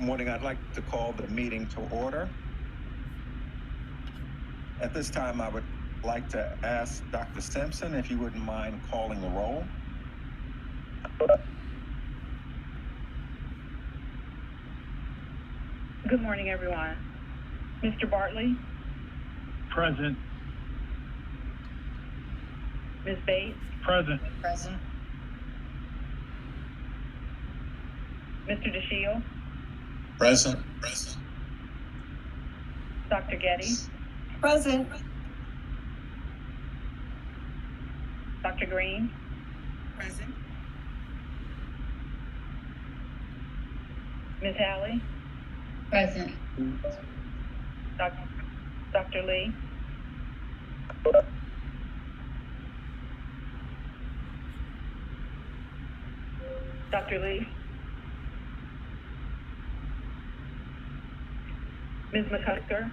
Morning. I'd like to call the meeting to order. At this time, I would like to ask Dr. Simpson if you wouldn't mind calling the roll. Good morning, everyone. Mr. Bartley? Present. Ms. Bates? Present. Present. Mr. Dreschel? Present. Dr. Getty? Present. Dr. Green? Present. Ms. Halley? Present. Dr. Lee? Dr. Lee? Ms. McCusker?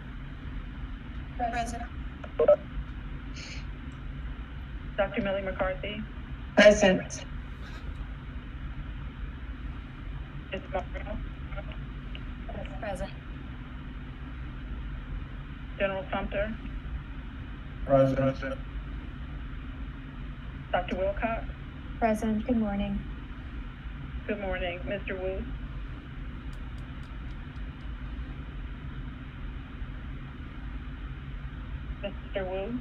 Present. Dr. Millie McCarthy? Present. Ms. Morrow? Present. General Sumter? Present. Dr. Wilcox? Present. Good morning. Good morning. Mr. Wu? Mr. Wu?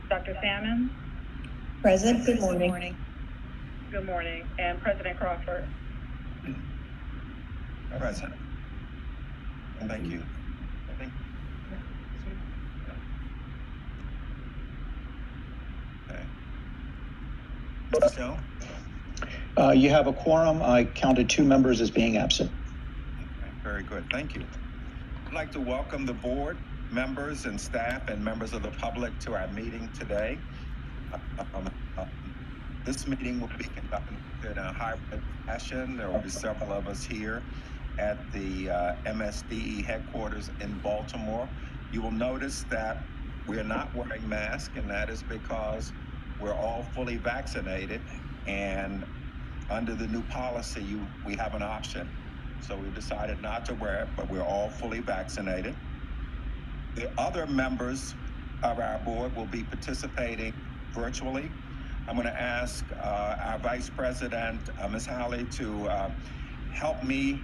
Dr. Salmon? Present. Good morning. Good morning. And President Crawford? Present. Thank you. Okay. Mr. Stone? You have a quorum. I counted 2 members as being absent. Okay, very good. Thank you. I'd like to welcome the board, members and staff, and members of the public to our meeting today. This meeting will be conducted in a hybrid fashion. There will be several of us here at the Msde headquarters in Baltimore. You will notice that we are not wearing masks, and that is because we're all fully vaccinated, and under the new policy, we have an option. So we decided not to wear it, but we're all fully vaccinated. The other members of our board will be participating virtually. I'm going to ask our Vice President, Ms. Halley, to help me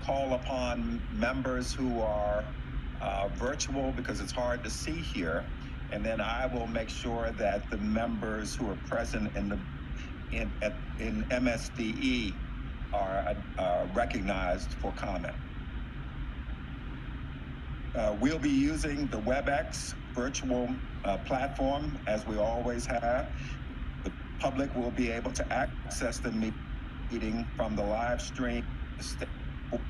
call upon members who are virtual because it's hard to see here. And then I will make sure that the members who are present in MSDE are recognized for comment. We'll be using the WebEx virtual platform as we always have. The public will be able to access the meeting from the live stream, the State Board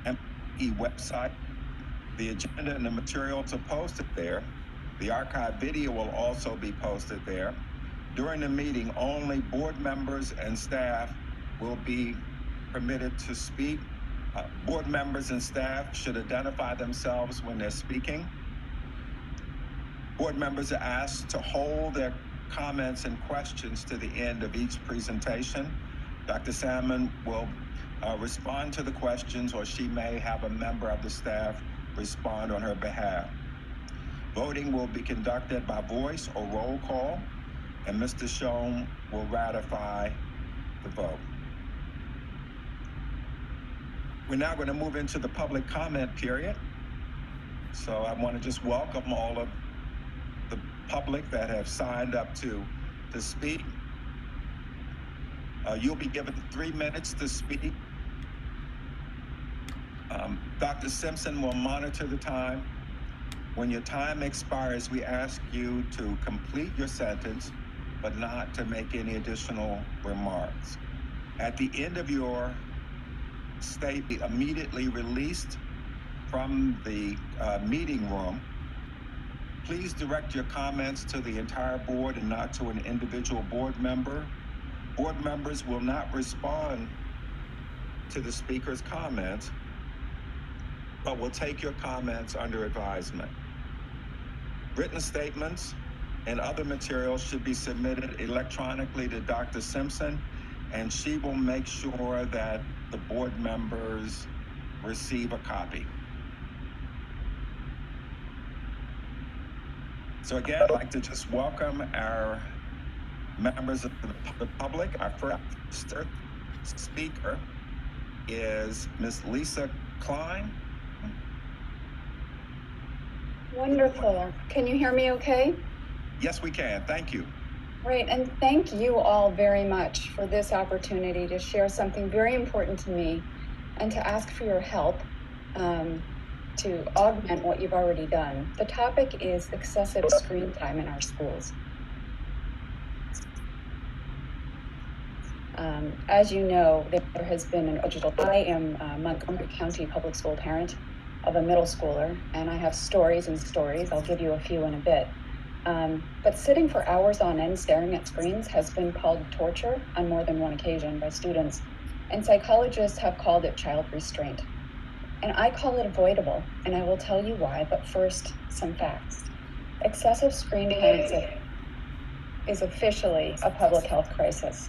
ME website. The agenda and the materials are posted there. The archived video will also be posted there. During the meeting, only board members and staff will be permitted to speak. Board members and staff should identify themselves when they're speaking. Board members are asked to hold their comments and questions to the end of each presentation. Dr. Salmon will respond to the questions, or she may have a member of the staff respond on her behalf. Voting will be conducted by voice or roll call, and Mr. Schoen will ratify the vote. We're now going to move into the public comment period. So I want to just welcome all of the public that have signed up to speak. You'll be given 3 minutes to speak. Dr. Simpson will monitor the time. When your time expires, we ask you to complete your sentence, but not to make any additional remarks. At the end of your state, be immediately released from the meeting room. Please direct your comments to the entire board and not to an individual board member. Board members will not respond to the speaker's comments, but will take your comments under advisement. Written statements and other materials should be submitted electronically to Dr. Simpson, and she will make sure that the board members receive a copy. So again, I'd like to just welcome our members of the public. Our first speaker is Ms. Lisa Klein. Wonderful. Can you hear me okay? Yes, we can. Thank you. Great, and thank you all very much for this opportunity to share something very important to me and to ask for your help to augment what you've already done. The topic is excessive screen time in our schools. As you know, there has been an digital. I am a Montgomery County public school parent of a middle schooler, and I have stories and stories. I'll give you a few in a bit. But sitting for hours on end staring at screens has been called torture on more than one occasion by students, and psychologists have called it child restraint. And I call it avoidable, and I will tell you why, but first, some facts. Excessive screen time is officially a public health crisis.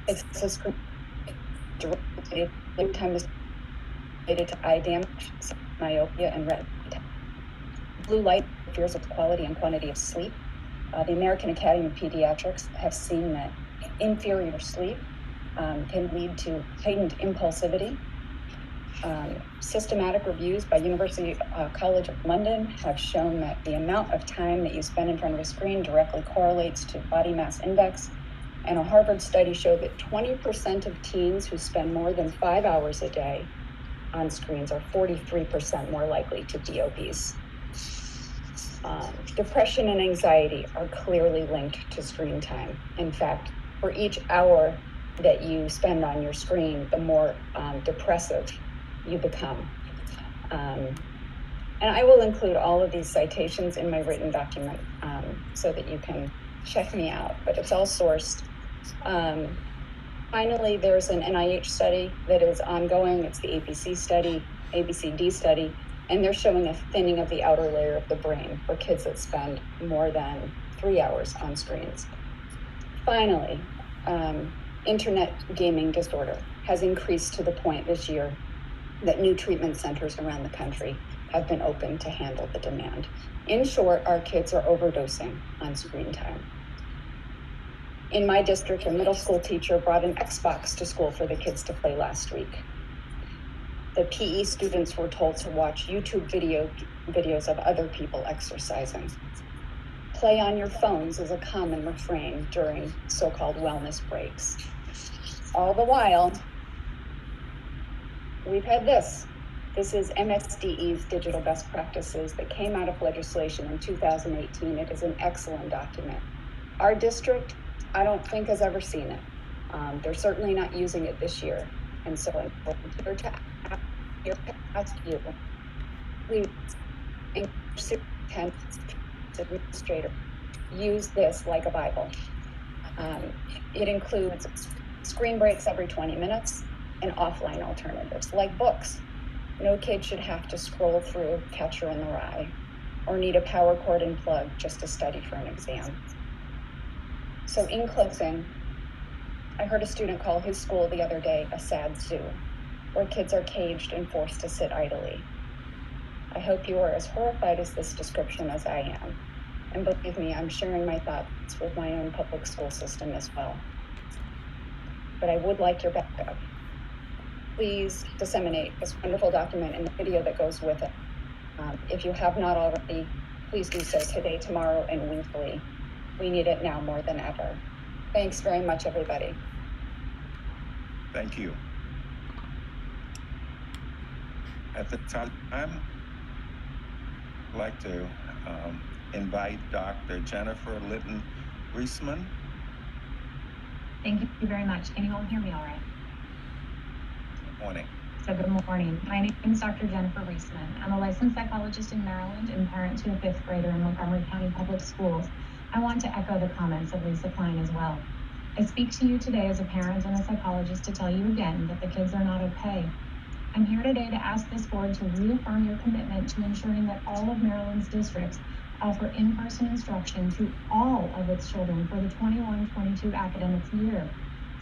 Excessive screen time is related to eye damage, myopia, and retina. Blue light interferes with the quality and quantity of sleep. The American Academy of Pediatrics have seen that inferior sleep can lead to heightened impulsivity. Systematic reviews by University College of London have shown that the amount of time that you spend in front of a screen directly correlates to body mass index. And a Harvard study showed that 20% of teens who spend more than 5 hours a day on screens are 43% more likely to be obese. Depression and anxiety are clearly linked to screen time. In fact, for each hour that you spend on your screen, the more depressive you become. And I will include all of these citations in my written document so that you can check me out, but it's all sourced. Finally, there's an NIH study that is ongoing. It's the ABCD study, and they're showing a thinning of the outer layer of the brain for kids that spend more than 3 hours on screens. Finally, internet gaming disorder has increased to the point this year that new treatment centers around the country have been opened to handle the demand. In short, our kids are overdosing on screen time. In my district, a middle school teacher brought an Xbox to school for the kids to play last week. The PE students were told to watch YouTube videos of other people exercising. Play on your phones is a common refrain during so-called wellness breaks. All the while, we've had this. This is Msde's digital best practices that came out of legislation in 2018. It is an excellent document. Our district, I don't think, has ever seen it. They're certainly not using it this year. And so I'm here to ask you, please, administrator, use this like a Bible. It includes screen breaks every 20 minutes and offline alternatives like books. No kid should have to scroll through Catcher in the Rye or need a power cord and plug just to study for an exam. So in closing, I heard a student call his school the other day a sad zoo, where kids are caged and forced to sit idly. I hope you are as horrified as this description as I am. And believe me, I'm sharing my thoughts with my own public school system as well. But I would like your backup. Please disseminate this wonderful document and the video that goes with it. If you have not already, please do so today, tomorrow, and weekly. We need it now more than ever. Thanks very much, everybody. Thank you. At the time, I'd like to invite Dr. Jennifer Litton-Reisman. Thank you very much. Can you all hear me all right? Good morning. So good morning. My name is Dr. Jennifer Reisman. I'm a licensed psychologist in Maryland and parent to a fifth grader in Montgomery County Public Schools. I want to echo the comments of Lisa Klein as well. I speak to you today as a parent and a psychologist to tell you again that the kids are not okay. I'm here today to ask this board to reaffirm your commitment to ensuring that all of Maryland's districts offer in-person instruction to all of its children for the 21-22 academic year.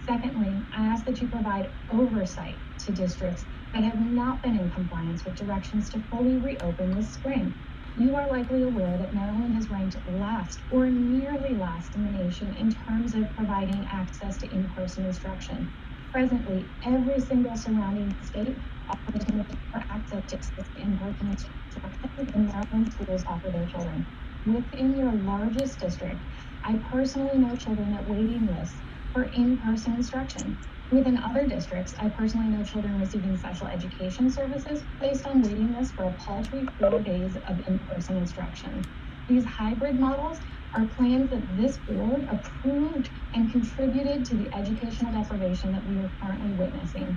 Secondly, I ask that you provide oversight to districts that have not been in compliance with directions to fully reopen this spring. You are likely aware that Maryland has ranked last or nearly last in the nation in terms of providing access to in-person instruction. Presently, every single surrounding state offers more access to in-person instruction than Maryland schools offer their children. Within your largest district, I personally know children at waiting lists for in-person instruction. Within other districts, I personally know children receiving special education services placed on waiting lists for a paltry 4 days of in-person instruction. These hybrid models are plans that this board approved and contributed to the educational deprivation that we are currently witnessing.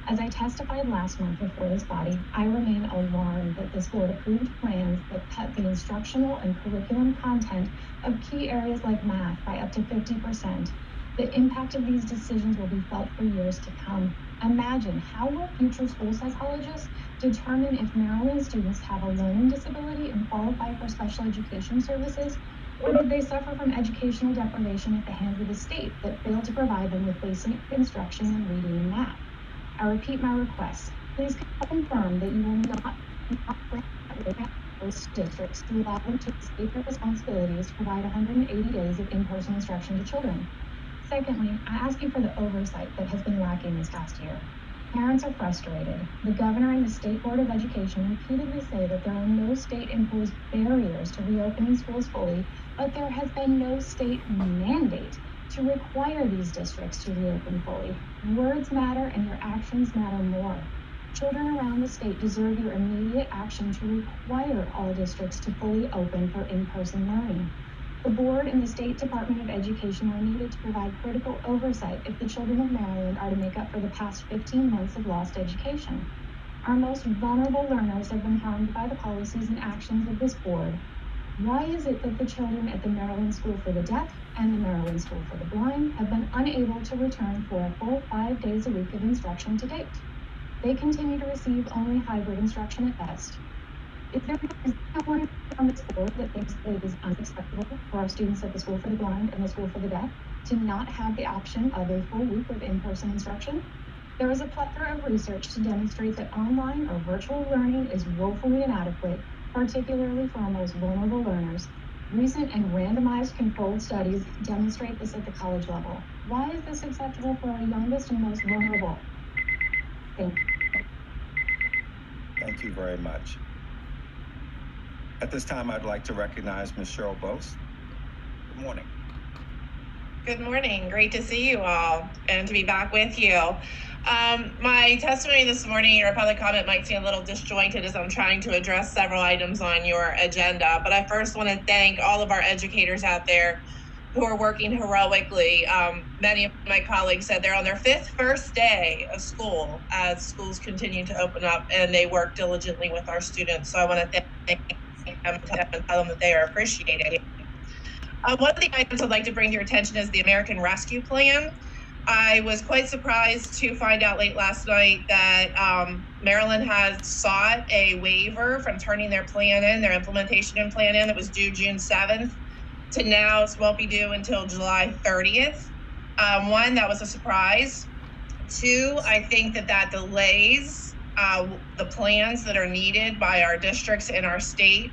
As I testified last month before this body, I remain alarmed that this board approved plans that cut the instructional and curriculum content of key areas like math by up to 50%. The impact of these decisions will be felt for years to come. Imagine, how will future school psychologists determine if Maryland students have a learning disability and qualify for special education services, or did they suffer from educational deprivation at the hands of the state that failed to provide them with basic instruction in reading and math? I repeat my request. Please confirm that you will not grant those districts to allow them to escape their responsibilities to provide 180 days of in-person instruction to children. Secondly, I ask you for the oversight that has been lacking this past year. Parents are frustrated. The governor and the State Board of Education repeatedly say that there are no state-imposed barriers to reopening schools fully, but there has been no state mandate to require these districts to reopen fully. Words matter and your actions matter more. Children around the state deserve your immediate action to require all districts to fully open for in-person learning. The board and the State Department of Education are needed to provide critical oversight if the children of Maryland are to make up for the past 15 months of lost education. Our most vulnerable learners have been harmed by the policies and actions of this board. Why is it that the children at the Maryland School for the Deaf and the Maryland School for the Blind have been unable to return for a full 5 days a week of instruction to date? They continue to receive only hybrid instruction at best. Is there someone on this board that thinks that it is unacceptable for our students at the School for the Blind and the School for the Deaf to not have the option of a full week of in-person instruction? There is a plethora of research to demonstrate that online or virtual learning is woefully inadequate, particularly for our most vulnerable learners. Recent and randomized controlled studies demonstrate this at the college level. Why is this acceptable for our youngest and most vulnerable? Thank you. Thank you very much. At this time, I'd like to recognize Ms. Cheryl Bose. Good morning. Good morning. Great to see you all and to be back with you. My testimony this morning or public comment might seem a little disjointed as I'm trying to address several items on your agenda, but I first want to thank all of our educators out there who are working heroically. Many of my colleagues said they're on their first day of school as schools continue to open up, and they work diligently with our students. So I want to thank them and tell them that they are appreciated. One of the items I'd like to bring to your attention is the American Rescue Plan. I was quite surprised to find out late last night that Maryland has sought a waiver from turning their plan in, their implementation plan in, that was due June 7th to now it won't be due until July 30th. One, that was a surprise. Two, I think that delays the plans that are needed by our districts in our state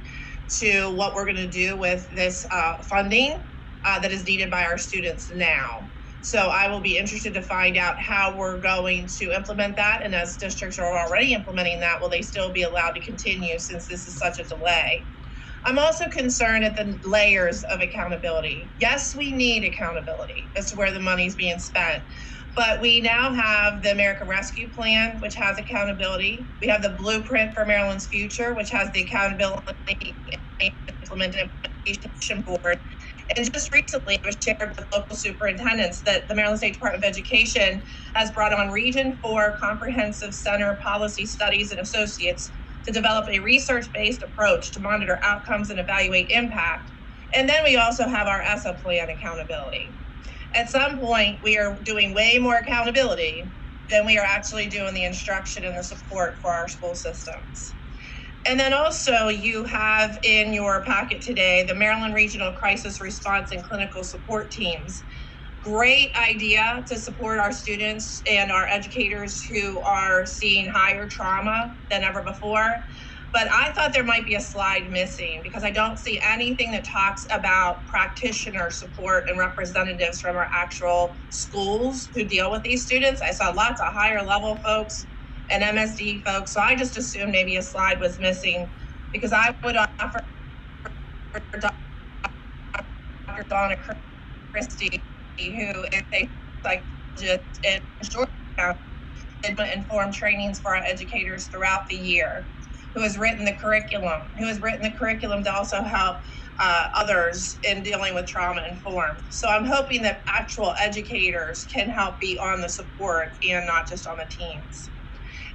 to what we're going to do with this funding that is needed by our students now. So I will be interested to find out how we're going to implement that. And as districts are already implementing that, will they still be allowed to continue since this is such a delay? I'm also concerned at the layers of accountability. Yes, we need accountability as to where the money's being spent. But we now have the American Rescue Plan, which has accountability. We have the Blueprint for Maryland's Future, which has the accountability and implementation board. And just recently, it was shared with local superintendents that the Maryland State Department of Education has brought on Region 4 Comprehensive Center Policy Studies and Associates to develop a research-based approach to monitor outcomes and evaluate impact. And then we also have our Essa plan accountability. At some point, we are doing way more accountability than we are actually doing the instruction and the support for our school systems. And then also you have in your packet today, the Maryland Regional Crisis Response and Clinical Support Teams. Great idea to support our students and our educators who are seeing higher trauma than ever before. But I thought there might be a slide missing because I don't see anything that talks about practitioner support and representatives from our actual schools who deal with these students. I saw lots of higher level folks and MSD folks. So I just assumed maybe a slide was missing because I would offer Dr. Donna Christie, who is a psychologist in Georgetown, informed trainings for our educators throughout the year, who has written the curriculum to also help others in dealing with trauma informed. So I'm hoping that actual educators can help be on the support and not just on the teams.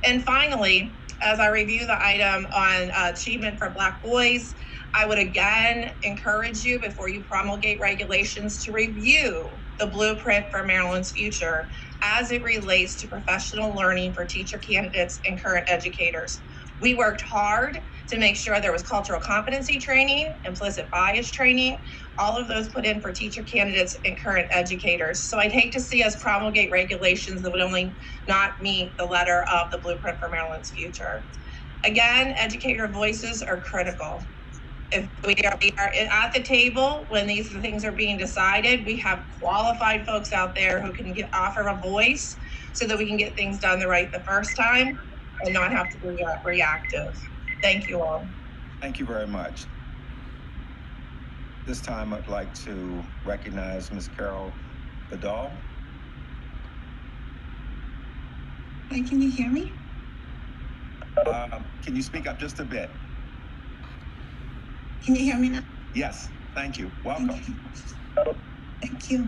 And finally, as I review the item on achievement for Black boys, I would again encourage you before you promulgate regulations to review the blueprint for Maryland's future as it relates to professional learning for teacher candidates and current educators. We worked hard to make sure there was cultural competency training, implicit bias training, all of those put in for teacher candidates and current educators. So I'd hate to see us promulgate regulations that would only not meet the letter of the blueprint for Maryland's future. Again, educator voices are critical. If we are at the table when these things are being decided, we have qualified folks out there who can offer a voice so that we can get things done right the first time and not have to be reactive. Thank you all. Thank you very much. This time I'd like to recognize Ms. Carol Vidal. Hi, can you hear me? Can you speak up just a bit? Can you hear me now? Yes, thank you. Welcome. Thank you.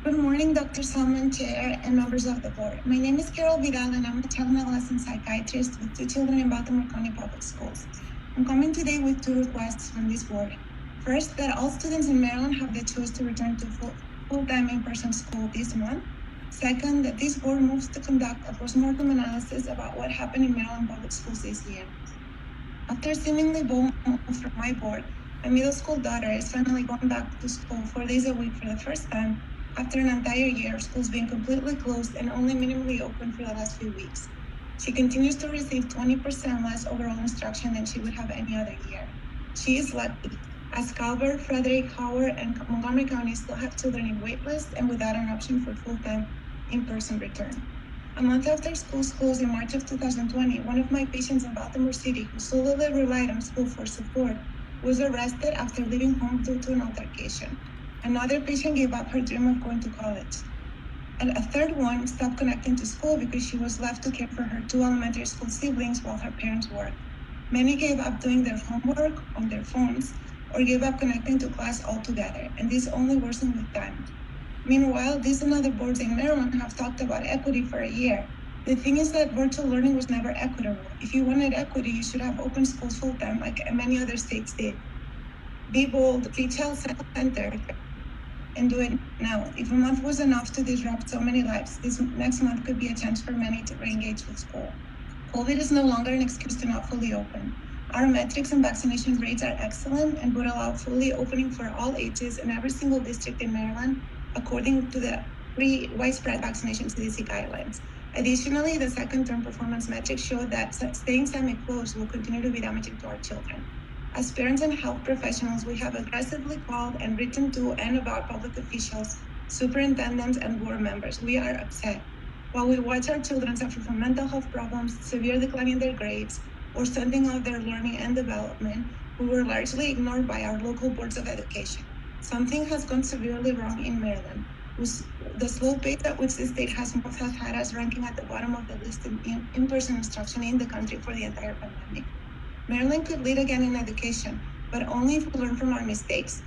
Good morning, Dr. Salmon, Chair, and members of the board. My name is Carol Vidal, and I'm a child and adolescent psychiatrist with 2 children in Baltimore County Public Schools. I'm coming today with 2 requests from this board. First, that all students in Maryland have the choice to return to full-time in-person school this month. Second, that this board moves to conduct a postmortem analysis about what happened in Maryland Public Schools this year. After seemingly bold moves from my board, my middle school daughter is finally going back to school 4 days a week for the first time after an entire year of schools being completely closed and only minimally open for the last few weeks. She continues to receive 20% less overall instruction than she would have any other year. She is lucky, as Calvert, Frederick, Howard, and Montgomery County still have children in waitlist and without an option for full-time in-person return. A month after schools closed in March of 2020, one of my patients in Baltimore City, who solely relied on school for support, was arrested after leaving home due to an altercation. Another patient gave up her dream of going to college. And a third one stopped connecting to school because she was left to care for her 2 elementary school siblings while her parents worked. Many gave up doing their homework on their phones or gave up connecting to class altogether, and this only worsened with time. Meanwhile, these and other boards in Maryland have talked about equity for a year. The thing is that virtual learning was never equitable. If you wanted equity, you should have open schools full-time like many other states did. Be bold, be child-centered, and do it now. If a month was enough to disrupt so many lives, this next month could be a chance for many to re-engage with school. COVID is no longer an excuse to not fully open. Our metrics and vaccination rates are excellent and would allow fully opening for all ages in every single district in Maryland, according to the pre-widespread vaccination CDC guidelines. Additionally, the second-term performance metrics show that staying semi-closed will continue to be damaging to our children. As parents and health professionals, we have aggressively called and written to and about public officials, superintendents, and board members. We are upset. While we watch our children suffer from mental health problems, severe decline in their grades, or stunting of their learning and development, we were largely ignored by our local boards of education. Something has gone severely wrong in Maryland. The slow pace at which the state has moved has had us ranking at the bottom of the list in in-person instruction in the country for the entire pandemic. Maryland could lead again in education, but only if we learn from our mistakes.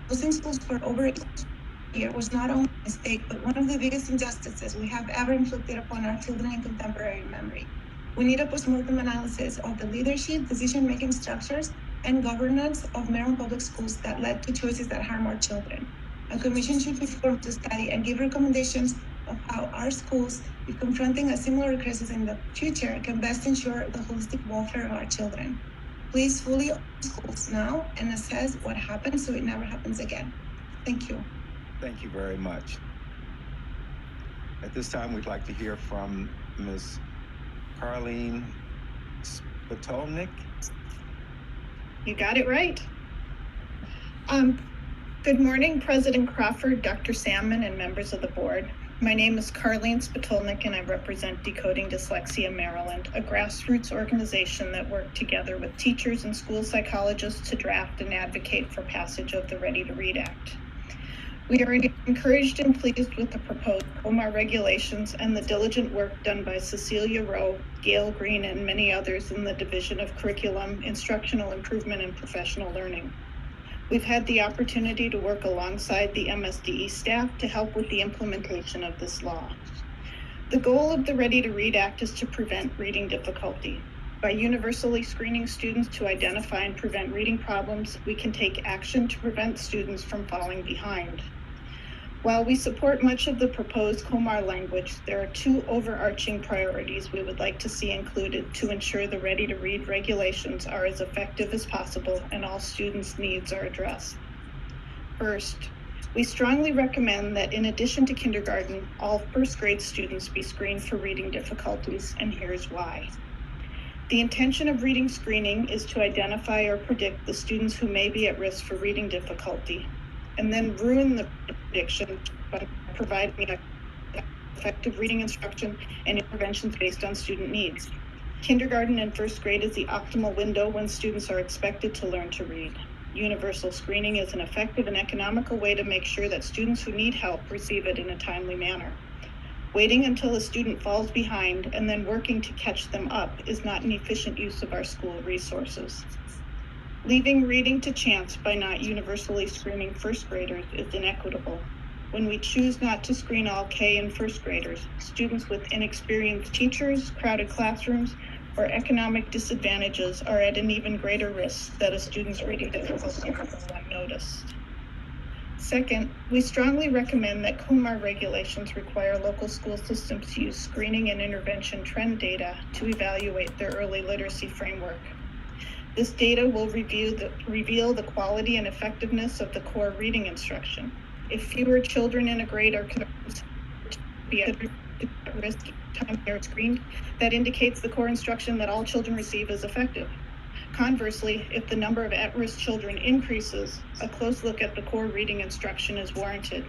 Closing schools for over a year was not only a mistake, but one of the biggest injustices we have ever inflicted upon our children in contemporary memory. We need a postmortem analysis of the leadership, decision-making structures, and governance of Maryland public schools that led to choices that harm our children. A commission should be formed to study and give recommendations of how our schools, if confronting a similar crisis in the future, can best ensure the holistic welfare of our children. Please fully open schools now and assess what happened so it never happens again. Thank you. Thank you very much. At this time, we'd like to hear from Ms. Carleen Spitolnik. You got it right. Good morning, President Crawford, Dr. Salmon, and members of the board. My name is Carleen Spitolnik, and I represent Decoding Dyslexia Maryland, a grassroots organization that worked together with teachers and school psychologists to draft and advocate for passage of the Ready to Read Act. We are encouraged and pleased with the proposed COMAR regulations and the diligent work done by Cecilia Rowe, Gail Green, and many others in the Division of Curriculum, Instructional Improvement, and Professional Learning. We've had the opportunity to work alongside the Msde staff to help with the implementation of this law. The goal of the Ready to Read Act is to prevent reading difficulty. By universally screening students to identify and prevent reading problems, we can take action to prevent students from falling behind. While we support much of the proposed COMAR language, there are two overarching priorities we would like to see included to ensure the Ready to Read regulations are as effective as possible and all students' needs are addressed. First, we strongly recommend that in addition to kindergarten, all first grade students be screened for reading difficulties, and here's why. The intention of reading screening is to identify or predict the students who may be at risk for reading difficulty, and then ruin the prediction by providing effective reading instruction and interventions based on student needs. Kindergarten and first grade is the optimal window when students are expected to learn to read. Universal screening is an effective and economical way to make sure that students who need help receive it in a timely manner. Waiting until a student falls behind and then working to catch them up is not an efficient use of our school resources. Leaving reading to chance by not universally screening first graders is inequitable. When we choose not to screen all K and first graders, students with inexperienced teachers, crowded classrooms, or economic disadvantages are at an even greater risk that a student's reading difficulty will go unnoticed. Second, we strongly recommend that COMAR regulations require local school systems to use screening and intervention trend data to evaluate their early literacy framework. This data will reveal the quality and effectiveness of the core reading instruction. If fewer children in a grade are considered to be at risk time they are screened, that indicates the core instruction that all children receive is effective. Conversely, if the number of at-risk children increases, a close look at the core reading instruction is warranted.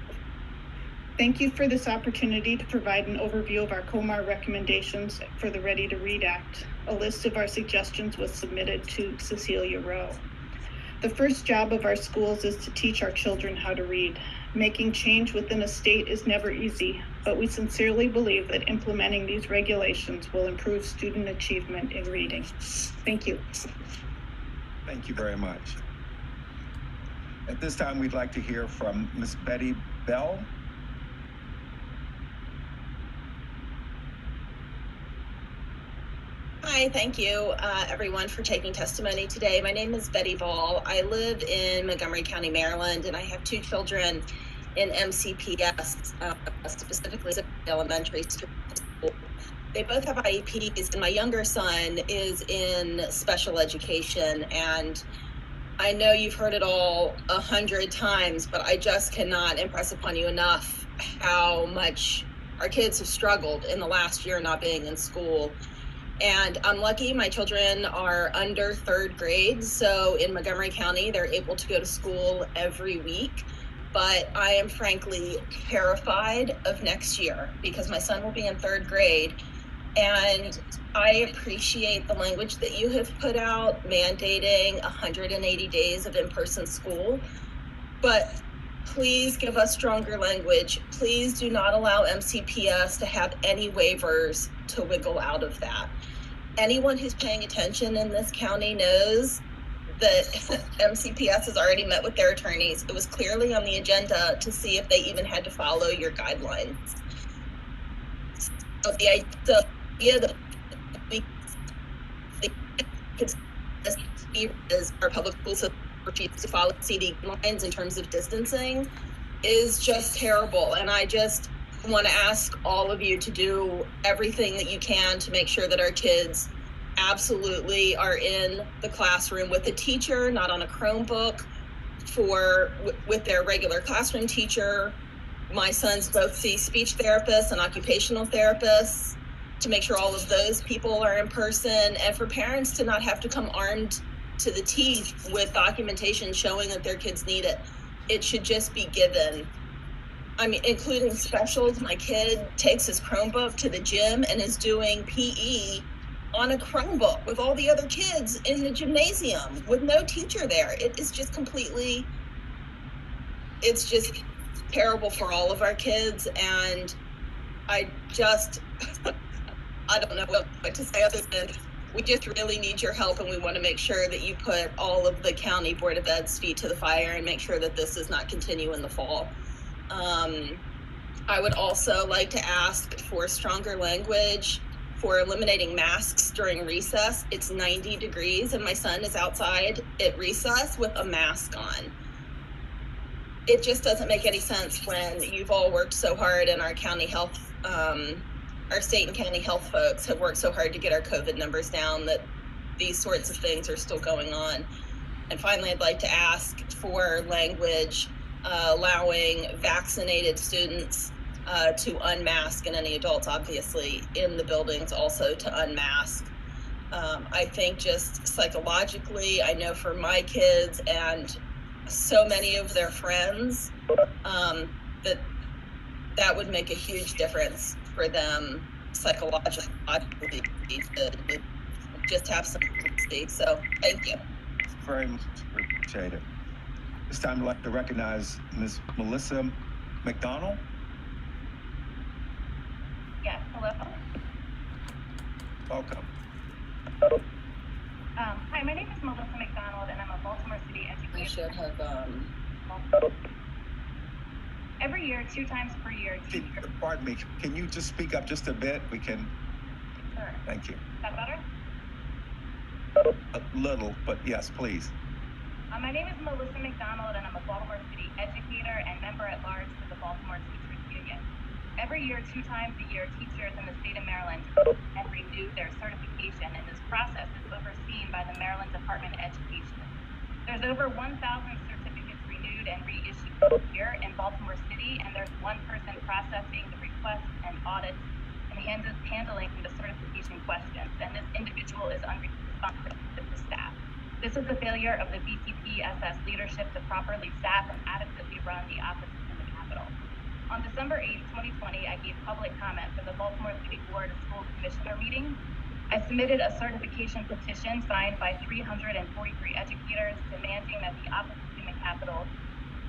Thank you for this opportunity to provide an overview of our COMAR recommendations for the Ready to Read Act. A list of our suggestions was submitted to Cecilia Rowe. The first job of our schools is to teach our children how to read. Making change within a state is never easy, but we sincerely believe that implementing these regulations will improve student achievement in reading. Thank you. Thank you very much. At this time, we'd like to hear from Ms. Betty Bell. Hi, thank you everyone for taking testimony today. My name is Betty Ball. I live in Montgomery County, Maryland, and I have two children in MCPS, specifically elementary school. They both have IEPs, and my younger son is in special education. And I know you've heard it all 100 times, but I just cannot impress upon you enough how much our kids have struggled in the last year not being in school. And I'm lucky my children are under third grade, so in Montgomery County, they're able to go to school every week. But I am frankly terrified of next year because my son will be in third grade. And I appreciate the language that you have put out, mandating 180 days of in-person school. But please give us stronger language. Please do not allow MCPS to have any waivers to wiggle out of that. Anyone who's paying attention in this county knows that MCPS has already met with their attorneys. It was clearly on the agenda to see if they even had to follow your guidelines. So the idea that we as our public school system refuse to follow CD guidelines in terms of distancing is just terrible. And I just want to ask all of you to do everything that you can to make sure that our kids absolutely are in the classroom with a teacher, not on a Chromebook, with their regular classroom teacher. My sons both see speech therapists and occupational therapists, to make sure all of those people are in person, and for parents to not have to come armed to the teeth with documentation showing that their kids need it. It should just be given. I mean, including specials. My kid takes his Chromebook to the gym and is doing PE on a Chromebook with all the other kids in the gymnasium with no teacher there. It is just completely, it's just terrible for all of our kids. And I just, I don't know what to say other than we just really need your help, and we want to make sure that you put all of the county Board of Ed's feet to the fire and make sure that this does not continue in the fall. I would also like to ask for stronger language for eliminating masks during recess. It's 90 degrees and my son is outside at recess with a mask on. It just doesn't make any sense when you've all worked so hard, and our county health, our state and county health folks have worked so hard to get our COVID numbers down, that these sorts of things are still going on. And finally, I'd like to ask for language allowing vaccinated students to unmask, and any adults obviously in the buildings also to unmask. I think just psychologically, I know for my kids and so many of their friends, that would make a huge difference for them psychologically to just have some empathy. So thank you. Very much appreciated. This time I'd like to recognize Ms. Melissa Mcdonald. Yes, hello. Welcome. Hi, my name is Melissa McDonald, and I'm a Baltimore City educator. I should have, Every year, 2 times per year. Pardon me, can you just speak up just a bit? We can. Sure. Thank you. Is that better? A little, but yes, please. My name is Melissa McDonald, and I'm a Baltimore City educator and member at large for the Baltimore Teachers Union. Every year, 2 times a year, teachers in the state of Maryland and renew their certification, and this process is overseen by the Maryland Department of Education. There's over 1,000 certificates renewed and reissued here in Baltimore City, and there's one person processing the requests and audits and handling the certification questions, and this individual is unresponsive to the staff. This is a failure of the BCPSS leadership to properly staff and adequately run the office in the Capitol. On December 8, 2020, I gave public comment for the Baltimore City Board of School Commissioner meeting. I submitted a certification petition signed by 343 educators demanding that the Office of Human Capital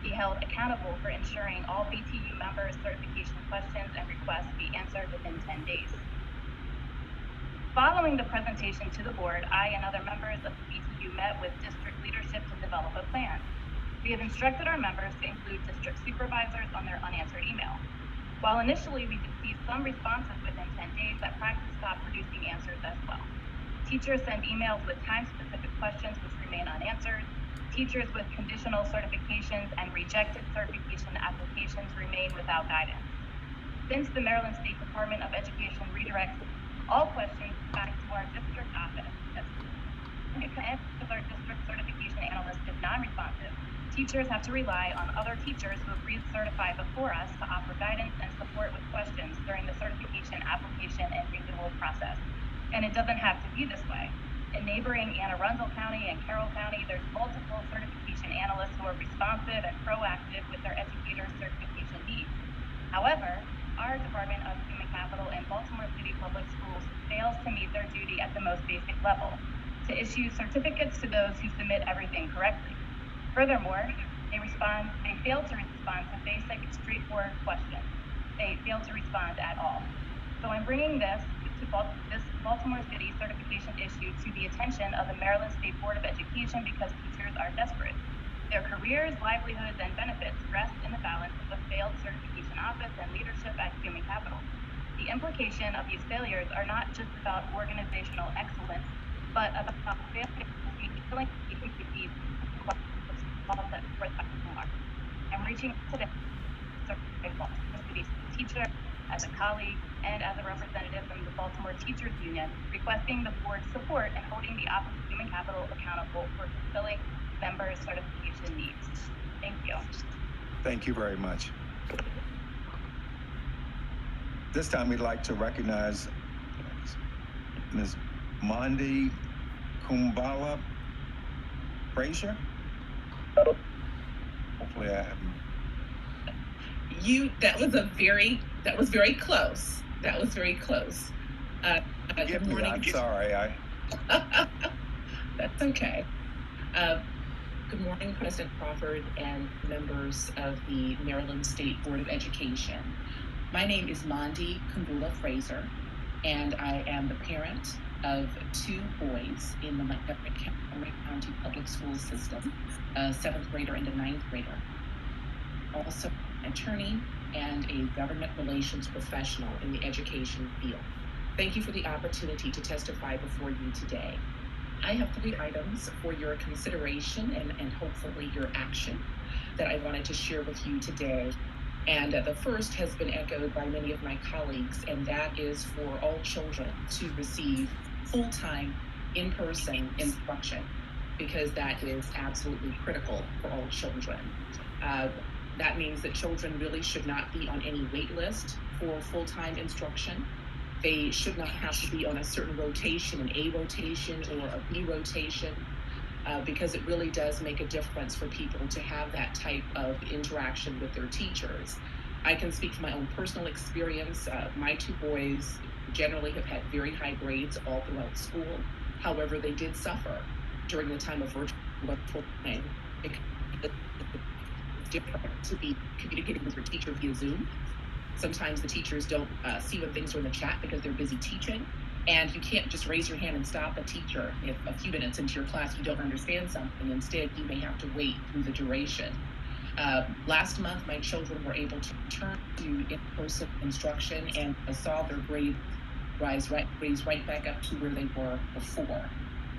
be held accountable for ensuring all BTU members' certification questions and requests be answered within 10 days. Following the presentation to the board, I and other members of the BTU met with district leadership to develop a plan. We have instructed our members to include district supervisors on their unanswered email. While initially we received some responses within 10 days, that practice stopped producing answers as well. Teachers send emails with time-specific questions which remain unanswered. Teachers with conditional certifications and rejected certification applications remain without guidance. Since the Maryland State Department of Education redirects all questions back to our district office, because our district certification analyst is non-responsive, teachers have to rely on other teachers who have recertified before us to offer guidance and support with questions during the certification application and renewal process. And it doesn't have to be this way. In neighboring Anne Arundel County and Carroll County, there's multiple certification analysts who are responsive and proactive with their educators' certification needs. However, our Department of Human Capital in Baltimore City Public Schools fails to meet their duty at the most basic level, to issue certificates to those who submit everything correctly. Furthermore, they fail to respond to basic, straightforward questions. They fail to respond at all. So I'm bringing this Baltimore City certification issue to the attention of the Maryland State Board of Education because teachers are desperate. Their careers, livelihoods, and benefits rest in the balance of the failed certification office and leadership at Human Capital. The implication of these failures are not just about organizational excellence, but about failing I'm reaching today teacher, as a colleague, and as a representative from the Baltimore Teachers Union, requesting the board's support in holding the Office of Human Capital accountable for fulfilling members' certification needs. Thank you. Thank you very much. This time we'd like to recognize Ms. Mondi Kumbala Frazier. Hopefully I haven't. That was very close. That was very close. Good morning. I'm sorry. That's okay. Good morning, President Crawford and members of the Maryland State Board of Education. My name is Mondi Kumbula Fraser, and I am the parent of 2 boys in the Montgomery County Public School System, a 7th grader and a 9th grader. Also an attorney and a government relations professional in the education field. Thank you for the opportunity to testify before you today. I have 3 items for your consideration and hopefully your action that I wanted to share with you today. And the first has been echoed by many of my colleagues, and that is for all children to receive full-time in-person instruction, because that is absolutely critical for all children. That means that children really should not be on any wait list for full-time instruction. They should not have to be on a certain rotation, an A rotation or a B rotation, because it really does make a difference for people to have that type of interaction with their teachers. I can speak from my own personal experience. My 2 boys generally have had very high grades all throughout school. However, they did suffer during the time of virtual learning. It's different to be communicating with your teacher via Zoom. Sometimes the teachers don't see when things are in the chat because they're busy teaching, and you can't just raise your hand and stop a teacher if a few minutes into your class you don't understand something. Instead, you may have to wait through the duration. Last month, my children were able to return to in-person instruction, and I saw their grades raise right back up to where they were before.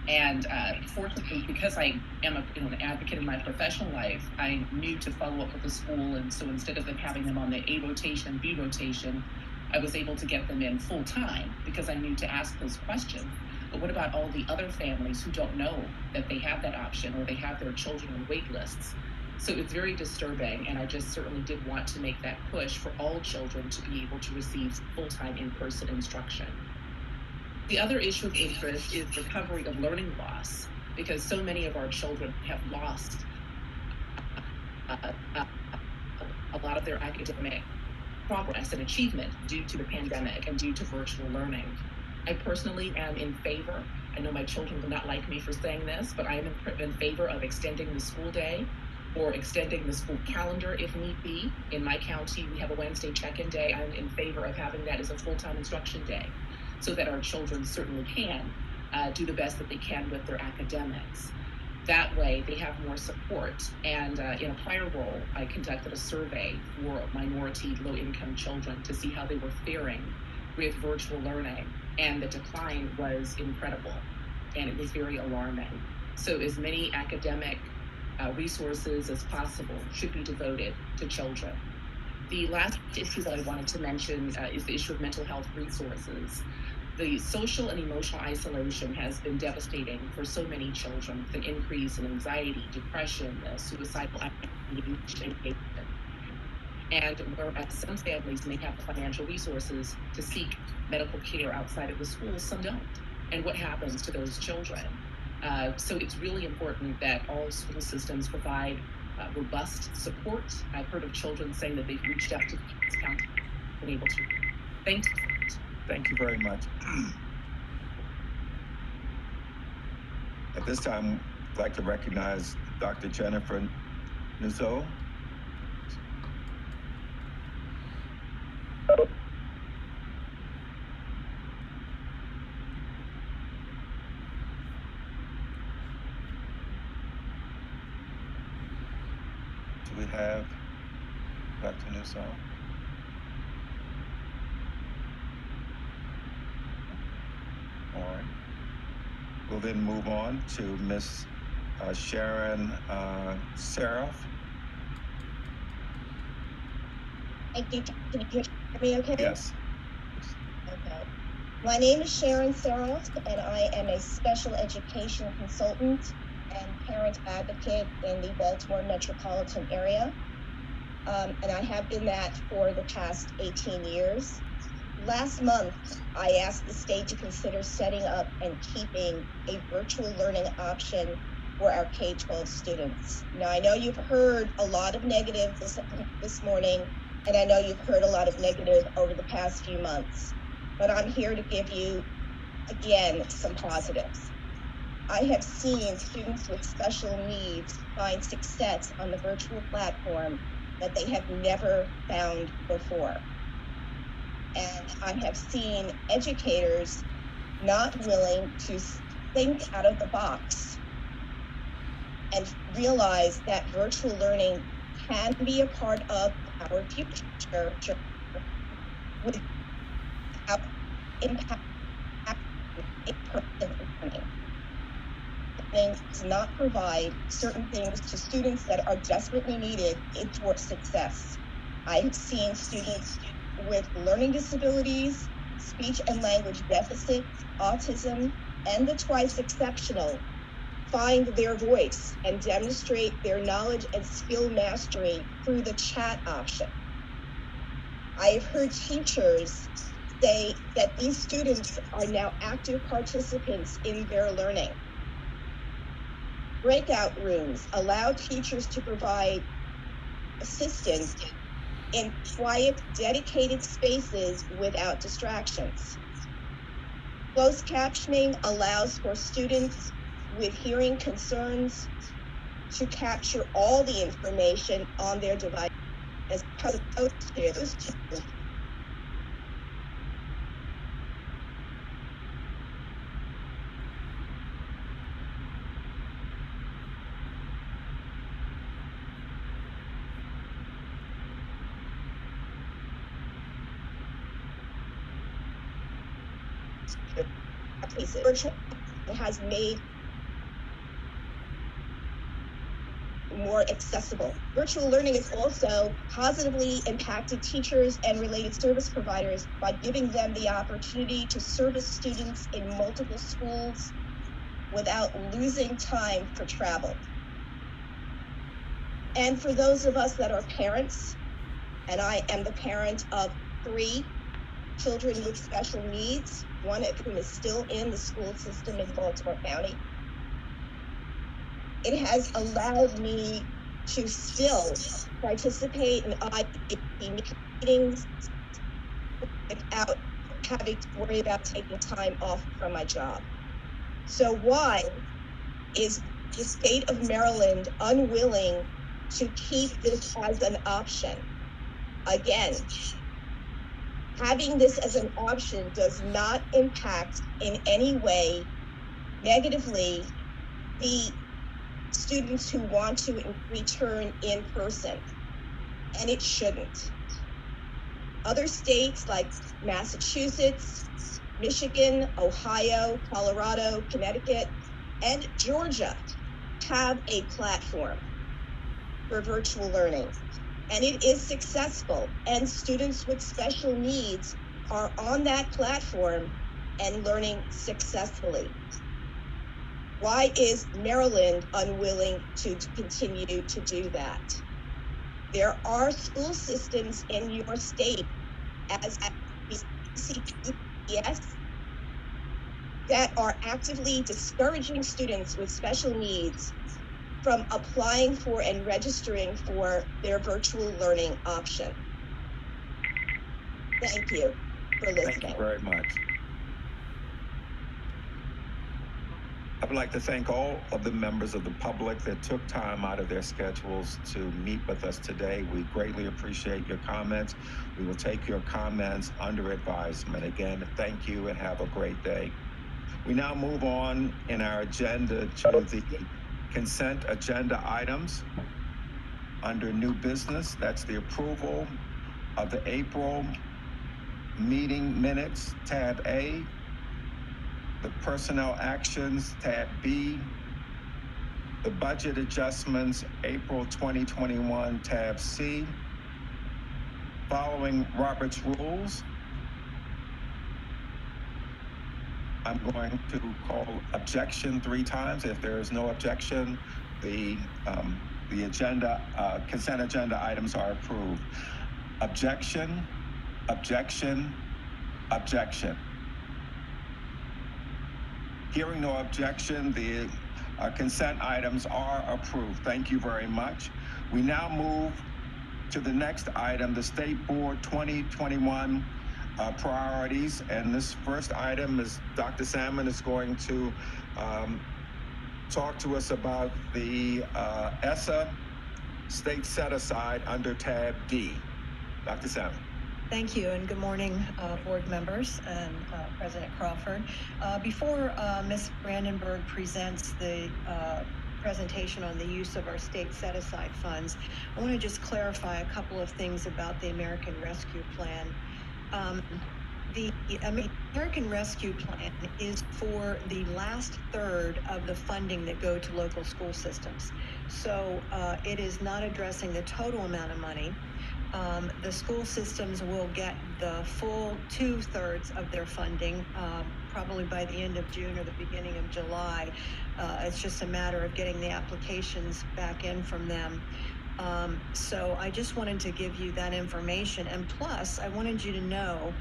And fortunately, because I am an advocate in my professional life, I knew to follow up with the school. And so instead of them having them on the A rotation and B rotation, I was able to get them in full time because I knew to ask those questions. But what about all the other families who don't know that they have that option or they have their children on wait lists? So it's very disturbing, and I just certainly did want to make that push for all children to be able to receive full-time in-person instruction. The other issue of interest is recovery of learning loss, because so many of our children have lost a lot of their academic progress and achievement due to the pandemic and due to virtual learning. I personally am in favor, I know my children will not like me for saying this, but I am in favor of extending the school day or extending the school calendar if need be. In my county, we have a Wednesday check-in day. I'm in favor of having that as a full-time instruction day, so that our children certainly can do the best that they can with their academics. That way, they have more support. And in a prior role, I conducted a survey for minority low-income children to see how they were faring with virtual learning, and the decline was incredible, and it was very alarming. So as many academic resources as possible should be devoted to children. The last issue that I wanted to mention is the issue of mental health resources. The social and emotional isolation has been devastating for so many children, with an increase in anxiety, depression, suicidal ideation. And whereas some families may have the financial resources to seek medical care outside of the schools, some don't. And what happens to those children? So it's really important that all school systems provide robust support. I've heard of children saying that they've reached out to counselors, been able to. Thank you. Thank you very much. At this time, I'd like to recognize Dr. Jennifer Nuzzo. Do we have Dr. Nuzzo? All right. We'll then move on to Ms. Sharon Seraph. Thank you. Can you hear me okay? Yes. Okay. My name is Sharon Serralt, and I am a special education consultant and parent advocate in the Baltimore metropolitan area. And I have been that for the past 18 years. Last month, I asked the state to consider setting up and keeping a virtual learning option for our K-12 students. Now, I know you've heard a lot of negative this morning, and I know you've heard a lot of negative over the past few months, but I'm here to give you, again, some positives. I have seen students with special needs find success on the virtual platform that they have never found before. And I have seen educators not willing to think out of the box and realize that virtual learning can be a part of our future without impacting in-person learning. It does not provide certain things to students that are desperately needed for success. I have seen students with learning disabilities, speech and language deficits, autism, and the twice exceptional find their voice and demonstrate their knowledge and skill mastery through the chat option. I have heard teachers say that these students are now active participants in their learning. Breakout rooms allow teachers to provide assistance in quiet, dedicated spaces without distractions. Closed captioning allows for students with hearing concerns to capture all the information on their device as opposed to virtual has made more accessible. Virtual learning has also positively impacted teachers and related service providers by giving them the opportunity to service students in multiple schools without losing time for travel. And for those of us that are parents, and I am the parent of 3 children with special needs, one of whom is still in the school system in Baltimore County, it has allowed me to still participate in IEP meetings without having to worry about taking time off from my job. So why is the state of Maryland unwilling to keep this as an option? Again, having this as an option does not impact in any way negatively the students who want to return in person, and it shouldn't. Other states like Massachusetts, Michigan, Ohio, Colorado, Connecticut, and Georgia have a platform for virtual learning, and it is successful, and students with special needs are on that platform and learning successfully. Why is Maryland unwilling to continue to do that? There are school systems in your state, as CPS, that are actively discouraging students with special needs from applying for and registering for their virtual learning option. Thank you for listening. Thank you very much. I would like to thank all of the members of the public that took time out of their schedules to meet with us today. We greatly appreciate your comments. We will take your comments under advisement. Again, thank you and have a great day. We now move on in our agenda to the consent agenda items. Under new business, that's the approval of the April meeting minutes, tab A, the personnel actions, tab B, the budget adjustments, April 2021, tab C, Following Robert's rules, I'm going to call objection 3 times. If there is no objection, the consent agenda items are approved. Objection, objection, objection. Hearing no objection, the consent items are approved. Thank you very much. We now move to the next item, the State Board 2021 priorities. And this first item is Dr. Salmon is going to talk to us about the Essa state set aside under tab D. Dr. Salmon. Thank you, and good morning, board members and President Crawford. Before Ms. Brandenburg presents the presentation on the use of our state set-aside funds, I want to just clarify a couple of things about the American Rescue Plan. The American Rescue Plan is for the last third of the funding that go to local school systems. So it is not addressing the total amount of money. The school systems will get the full 2/3 of their funding probably by the end of June or the beginning of July. It's just a matter of getting the applications back in from them. So I just wanted to give you that information. And plus, I wanted you to know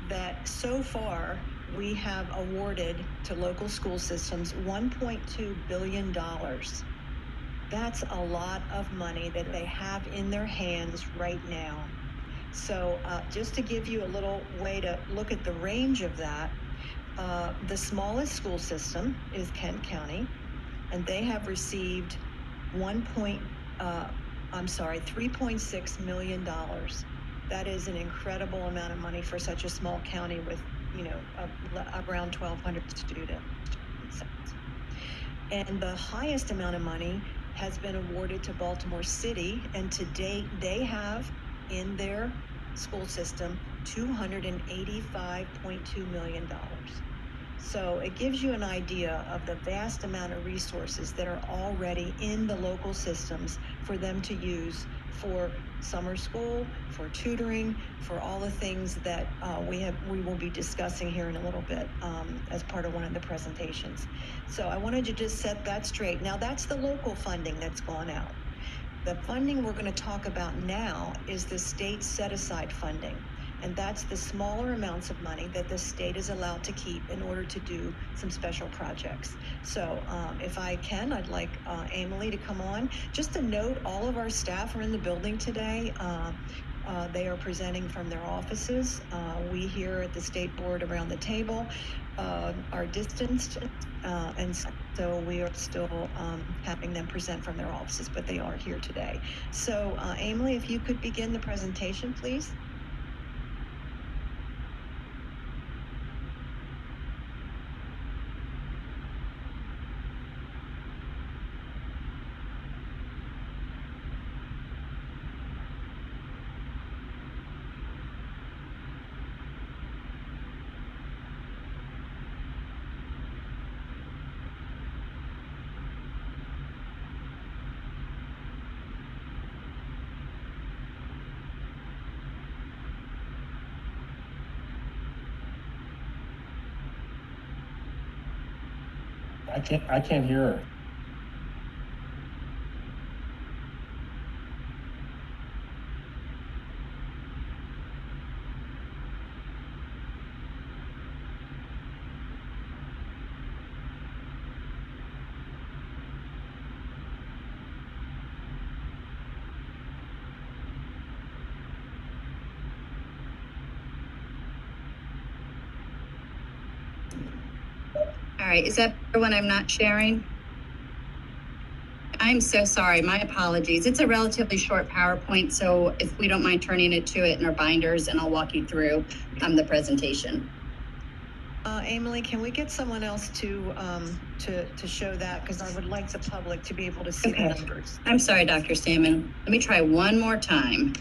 that so far we have awarded to local school systems $1.2 billion. That's a lot of money that they have in their hands right now. So just to give you a little way to look at the range of that, the smallest school system is Kent County, and they have received $3.6 million. That is an incredible amount of money for such a small county with, around 1,200 students. And the highest amount of money has been awarded to Baltimore City, and to date they have in their school system $285.2 million. So it gives you an idea of the vast amount of resources that are already in the local systems for them to use for summer school, for tutoring, for all the things that we will be discussing here in a little bit as part of one of the presentations. So I wanted to just set that straight. Now that's the local funding that's gone out. The funding we're going to talk about now is the state set-aside funding. And that's the smaller amounts of money that the state is allowed to keep in order to do some special projects. So if I can, I'd like Emily to come on. Just a note, all of our staff are in the building today. They are presenting from their offices. We here at the State Board around the table are distanced, and so we are still having them present from their offices, but they are here today. So Emily, if you could begin the presentation, please. I can't hear her. All right, is that when I'm not sharing? I'm so sorry, my apologies. It's a relatively short PowerPoint, so if we don't mind turning it to it in our binders, and I'll walk you through the presentation. Emily, can we get someone else to show that? Because I would like the public to be able to see the numbers. I'm sorry, Dr. Salmon. Let me try one more time.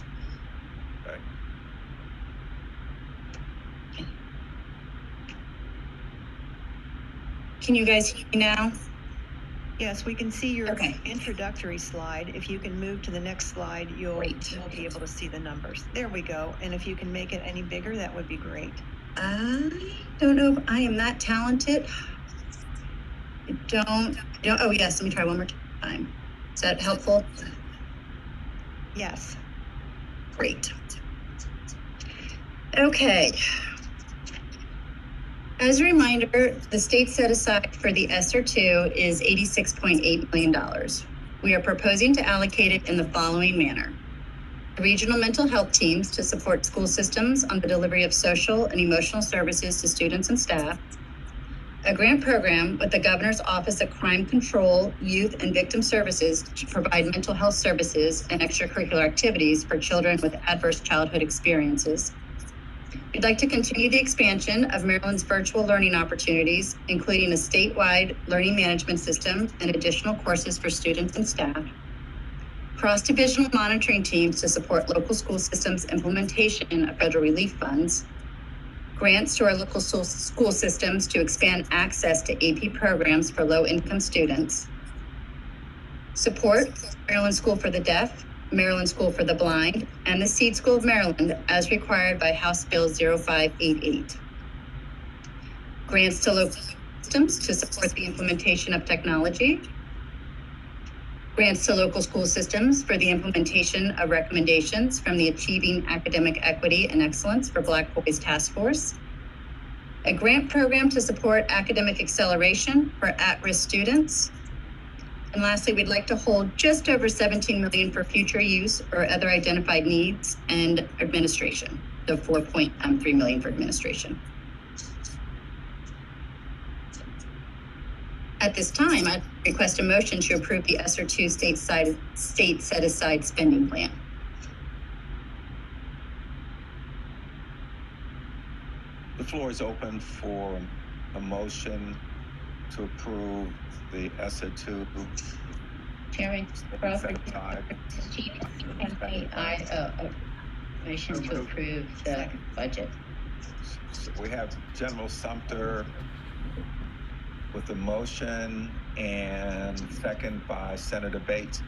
Can you guys hear me now? Yes, we can see your Okay. introductory slide. If you can move to the next slide, you'll be able to see the numbers. There we go. And if you can make it any bigger, that would be great. I don't know if I am that talented. Oh yes, let me try one more time. Is that helpful? Yes. Great. Okay. As a reminder, the state set aside for the ESSER 2 is $86.8 million. We are proposing to allocate it in the following manner. Regional mental health teams to support school systems on the delivery of social and emotional services to students and staff. A grant program with the Governor's Office of Crime Control, Youth and Victim Services to provide mental health services and extracurricular activities for children with adverse childhood experiences. We'd like to continue the expansion of Maryland's virtual learning opportunities, including a statewide learning management system and additional courses for students and staff. Cross-divisional monitoring teams to support local school systems implementation of federal relief funds. Grants to our local school systems to expand access to AP programs for low-income students. Support Maryland School for the Deaf, Maryland School for the Blind, and the Seed School of Maryland as required by House Bill 0588. Grants to local systems to support the implementation of technology. Grants to local school systems for the implementation of recommendations from the Achieving Academic Equity and Excellence for Black Boys Task Force. A grant program to support academic acceleration for at-risk students. And lastly, we'd like to hold just over $17 million for future use or other identified needs and administration, so $4.3 million for administration. At this time, I request a motion to approve the ESSER 2 state set-aside spending plan. The floor is open for a motion to approve the ESSER 2. Chairman Crawford, motion to approve the budget. We have General Sumter with the motion and second by Senator Bates.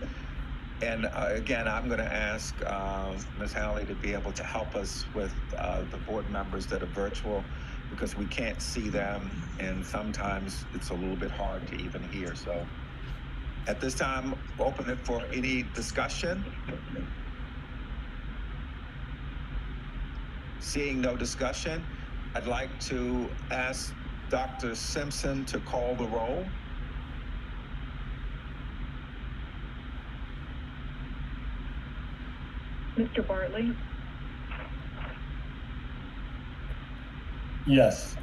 And again, I'm going to ask Ms. Halley to be able to help us with the board members that are virtual because we can't see them and sometimes it's a little bit hard to even hear. So at this time, open it for any discussion. Seeing no discussion, I'd like to ask Dr. Simpson to call the roll. Mr. Bartley, Yes.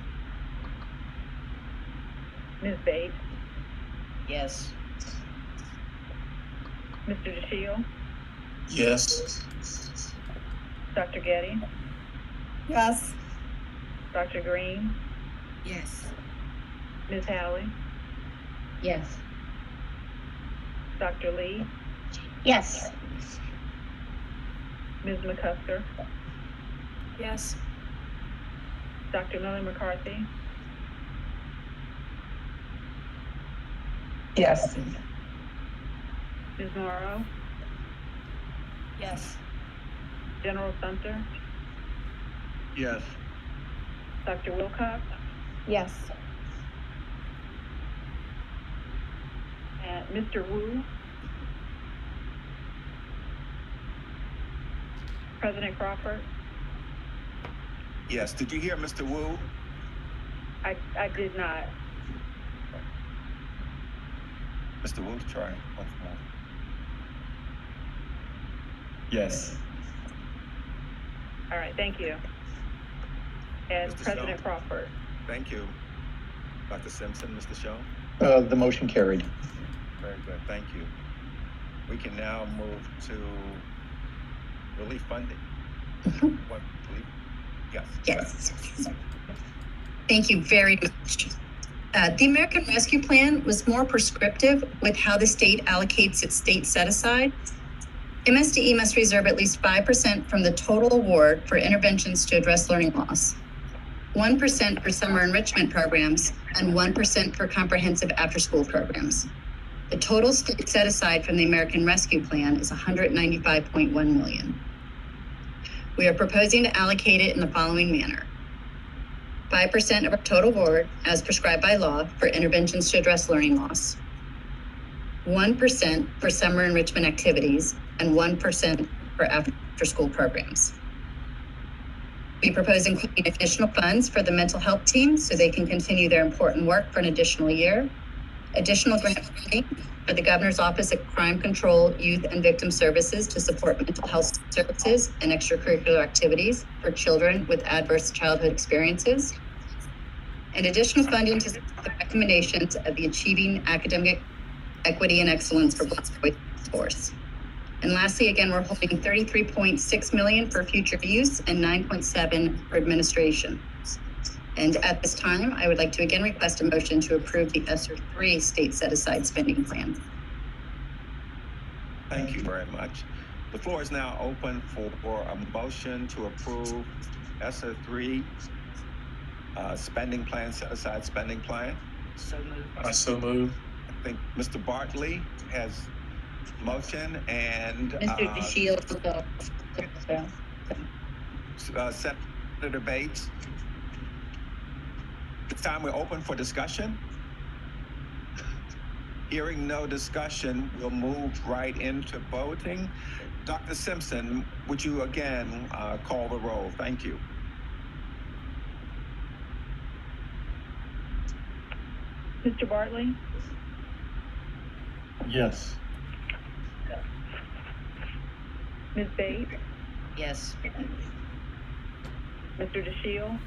Ms. Bates, Yes. Mr. Dreschel, Yes. Dr. Getty, Yes. Dr. Green, Yes. Ms. Halley, Yes. Dr. Lee, Yes. Ms. McCusker, Yes. Dr. Lily McCarthy, Yes. Ms. Morrow, Yes. General Sumter, Yes. Dr. Wilcox, Yes. and Mr. Wu, President Crawford. Yes, did you hear Mr. Wu? I did not. Mr. Wu, try once more. Yes. All right, thank you. And Mr. President Shaw. Crawford. Thank you. Dr. Simpson, Mr. Shaw? The motion carried. Very good, thank you. We can now move to relief funding. What, relief? Yes. Yes. Thank you very much. The American Rescue Plan was more prescriptive with how the state allocates its state set-aside. MSDE must reserve at least 5% from the total award for interventions to address learning loss, 1% for summer enrichment programs, and 1% for comprehensive after-school programs. The total state set aside from the American Rescue Plan is $195.1 million. We are proposing to allocate it in the following manner. 5% of our total board, as prescribed by law, for interventions to address learning loss. 1% for summer enrichment activities, and 1% for after-school programs. We propose including additional funds for the mental health team so they can continue their important work for an additional year. Additional grant funding for the Governor's Office of Crime Control, Youth and Victim Services to support mental health services and extracurricular activities for children with adverse childhood experiences. And additional funding to support the recommendations of the Achieving Academic Equity and Excellence for Black Boys Force. And lastly, again, we're holding $33.6 million for future use and $9.7 for administration. And at this time, I would like to again request a motion to approve the ESSER 3 state set-aside spending plan. Thank you very much. The floor is now open for a motion to approve ESSER 3 spending plan, set-aside spending plan. So moved. I so move. I think Mr. Bartley has motion and Mr. Dreschel. Senator Bates. It's time we're open for discussion. Hearing no discussion, we'll move right into voting. Dr. Simpson, would you again call the roll? Thank you. Mr. Bartley? Yes. Ms. Bates? Yes. Mr. Dreschel?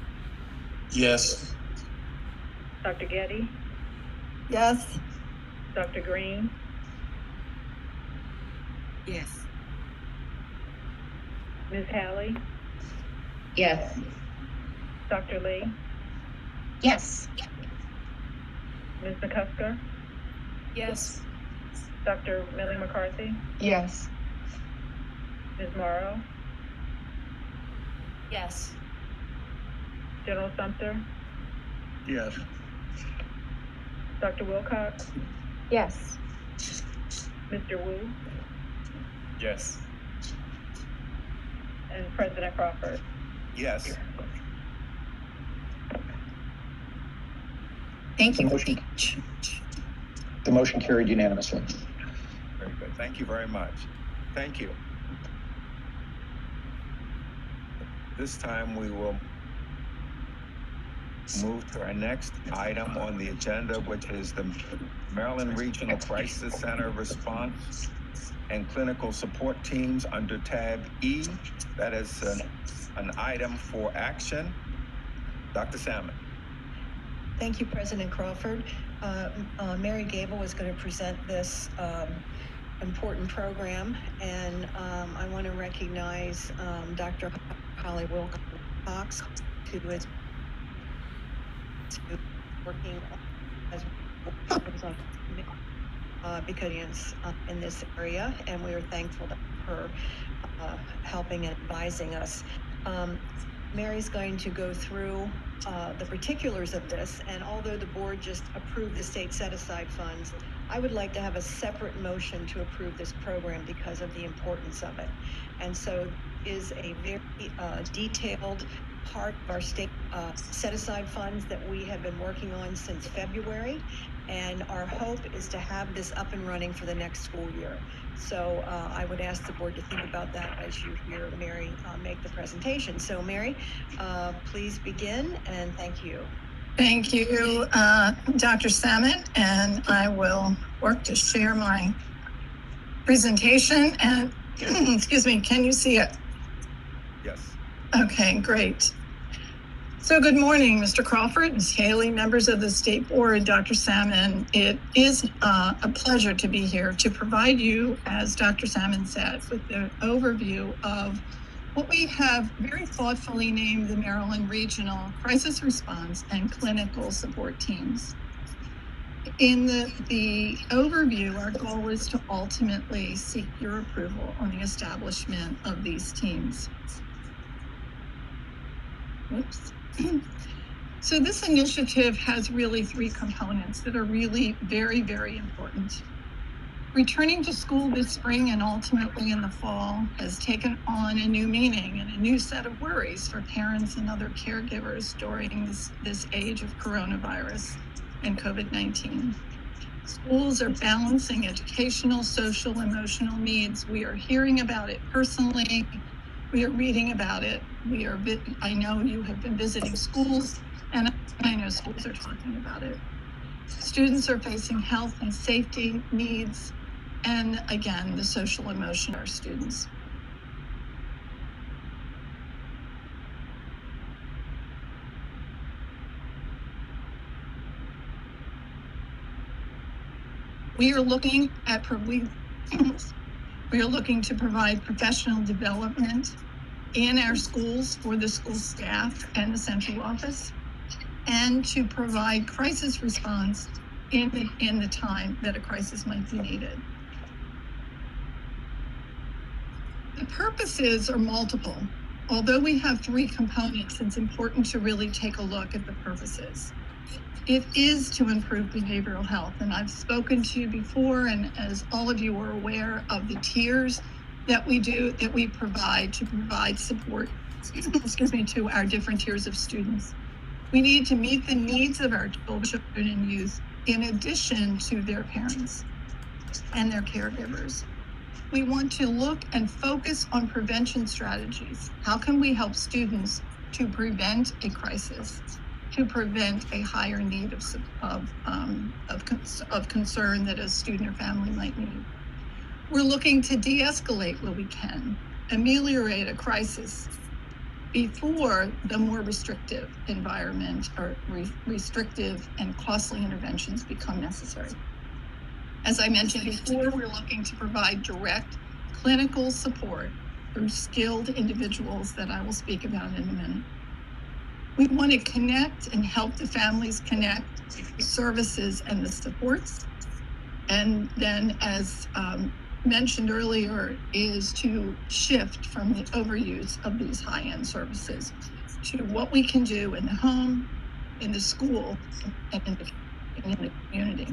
Yes. Dr. Getty? Yes. Dr. Green? Yes. Ms. Halley? Yes. Dr. Lee? Yes. Ms. McCusker? Yes. Dr. Millie McCarthy? Yes. Ms. Morrow? Yes. General Sumter? Yes. Dr. Wilcox? Yes. Mr. Wu? Yes. And President Crawford? Yes. Thank you. The motion carried unanimously. Very good. Thank you very much. Thank you. This time we will move to our next item on the agenda, which is the Maryland Regional Crisis Center Response and Clinical Support Teams under tab E. That is an item for action. Dr. Salmon. Thank you, President Crawford. Mary Gable is going to present this important program, and I want to recognize Dr. Holly Wilcox, who is working as because in this area, and we are thankful to her helping and advising us. Mary's going to go through the particulars of this, and although the board just approved the state set-aside funds, I would like to have a separate motion to approve this program because of the importance of it. And so is a very detailed part of our state set-aside funds that we have been working on since February, and our hope is to have this up and running for the next school year. So I would ask the board to think about that as you hear Mary make the presentation. So Mary, please begin, and thank you. Thank you, Dr. Salmon, and I will work to share my presentation. And excuse me, can you see it? Yes. Okay, great. So good morning, Mr. Crawford, Ms. Haley, members of the State Board, Dr. Salmon. It is a pleasure to be here to provide you, as Dr. Salmon said, with the overview of what we have very thoughtfully named the Maryland Regional Crisis Response and Clinical Support Teams. In the overview, our goal is to ultimately seek your approval on the establishment of these teams. Whoops. So this initiative has really three components that are really very, very important. Returning to school this spring and ultimately in the fall has taken on a new meaning and a new set of worries for parents and other caregivers during this age of coronavirus and COVID-19. Schools are balancing educational, social, emotional needs. We are hearing about it personally. We are reading about it. I know you have been visiting schools, and I know schools are talking about it. Students are facing health and safety needs, and again, the social emotion of our students. We are looking to provide professional development in our schools for the school staff and the central office, and to provide crisis response in the time that a crisis might be needed. The purposes are multiple. Although we have three components, it's important to really take a look at the purposes. It is to improve behavioral health, and I've spoken to you before, and as all of you are aware of the tiers that we provide to provide support, to our different tiers of students. We need to meet the needs of our children and youth in addition to their parents and their caregivers. We want to look and focus on prevention strategies. How can we help students to prevent a crisis, to prevent a higher need of concern that a student or family might need? We're looking to de-escalate where we can, ameliorate a crisis before the more restrictive environment or restrictive and costly interventions become necessary. As I mentioned before, we're looking to provide direct clinical support through skilled individuals that I will speak about in a minute. We want to connect and help the families connect the services and the supports. And then, as mentioned earlier, is to shift from the overuse of these high-end services to what we can do in the home, in the school, and in the community.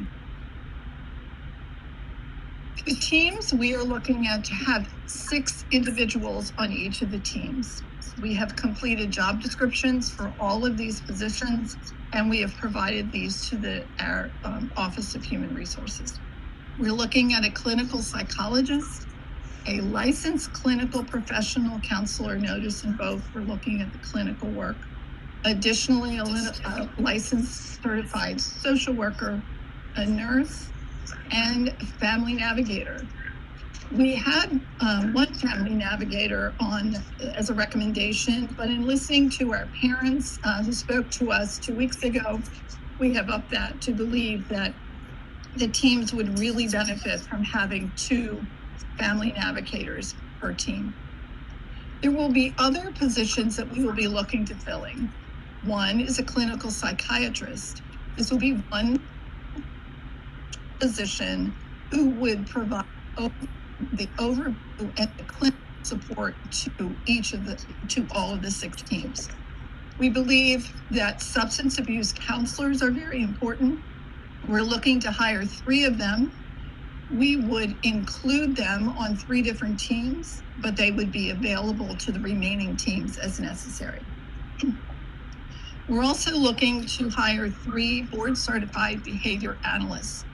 The teams, we are looking at to have 6 individuals on each of the teams. We have completed job descriptions for all of these positions, and we have provided these to our Office of Human Resources. We're looking at a clinical psychologist, a licensed clinical professional counselor, notice in both, we're looking at the clinical work. Additionally, a licensed certified social worker, a nurse, and a family navigator. We had one family navigator on as a recommendation, but in listening to our parents who spoke to us 2 weeks ago, we have upped that to believe that the teams would really benefit from having 2 family navigators per team. There will be other positions that we will be looking to filling. One is a clinical psychiatrist. This will be one position who would provide the overview and the clinical support to all of the 6 teams. We believe that substance abuse counselors are very important. We're looking to hire 3 of them. We would include them on 3 different teams, but they would be available to the remaining teams as necessary. We're also looking to hire 3 board-certified behavior analysts.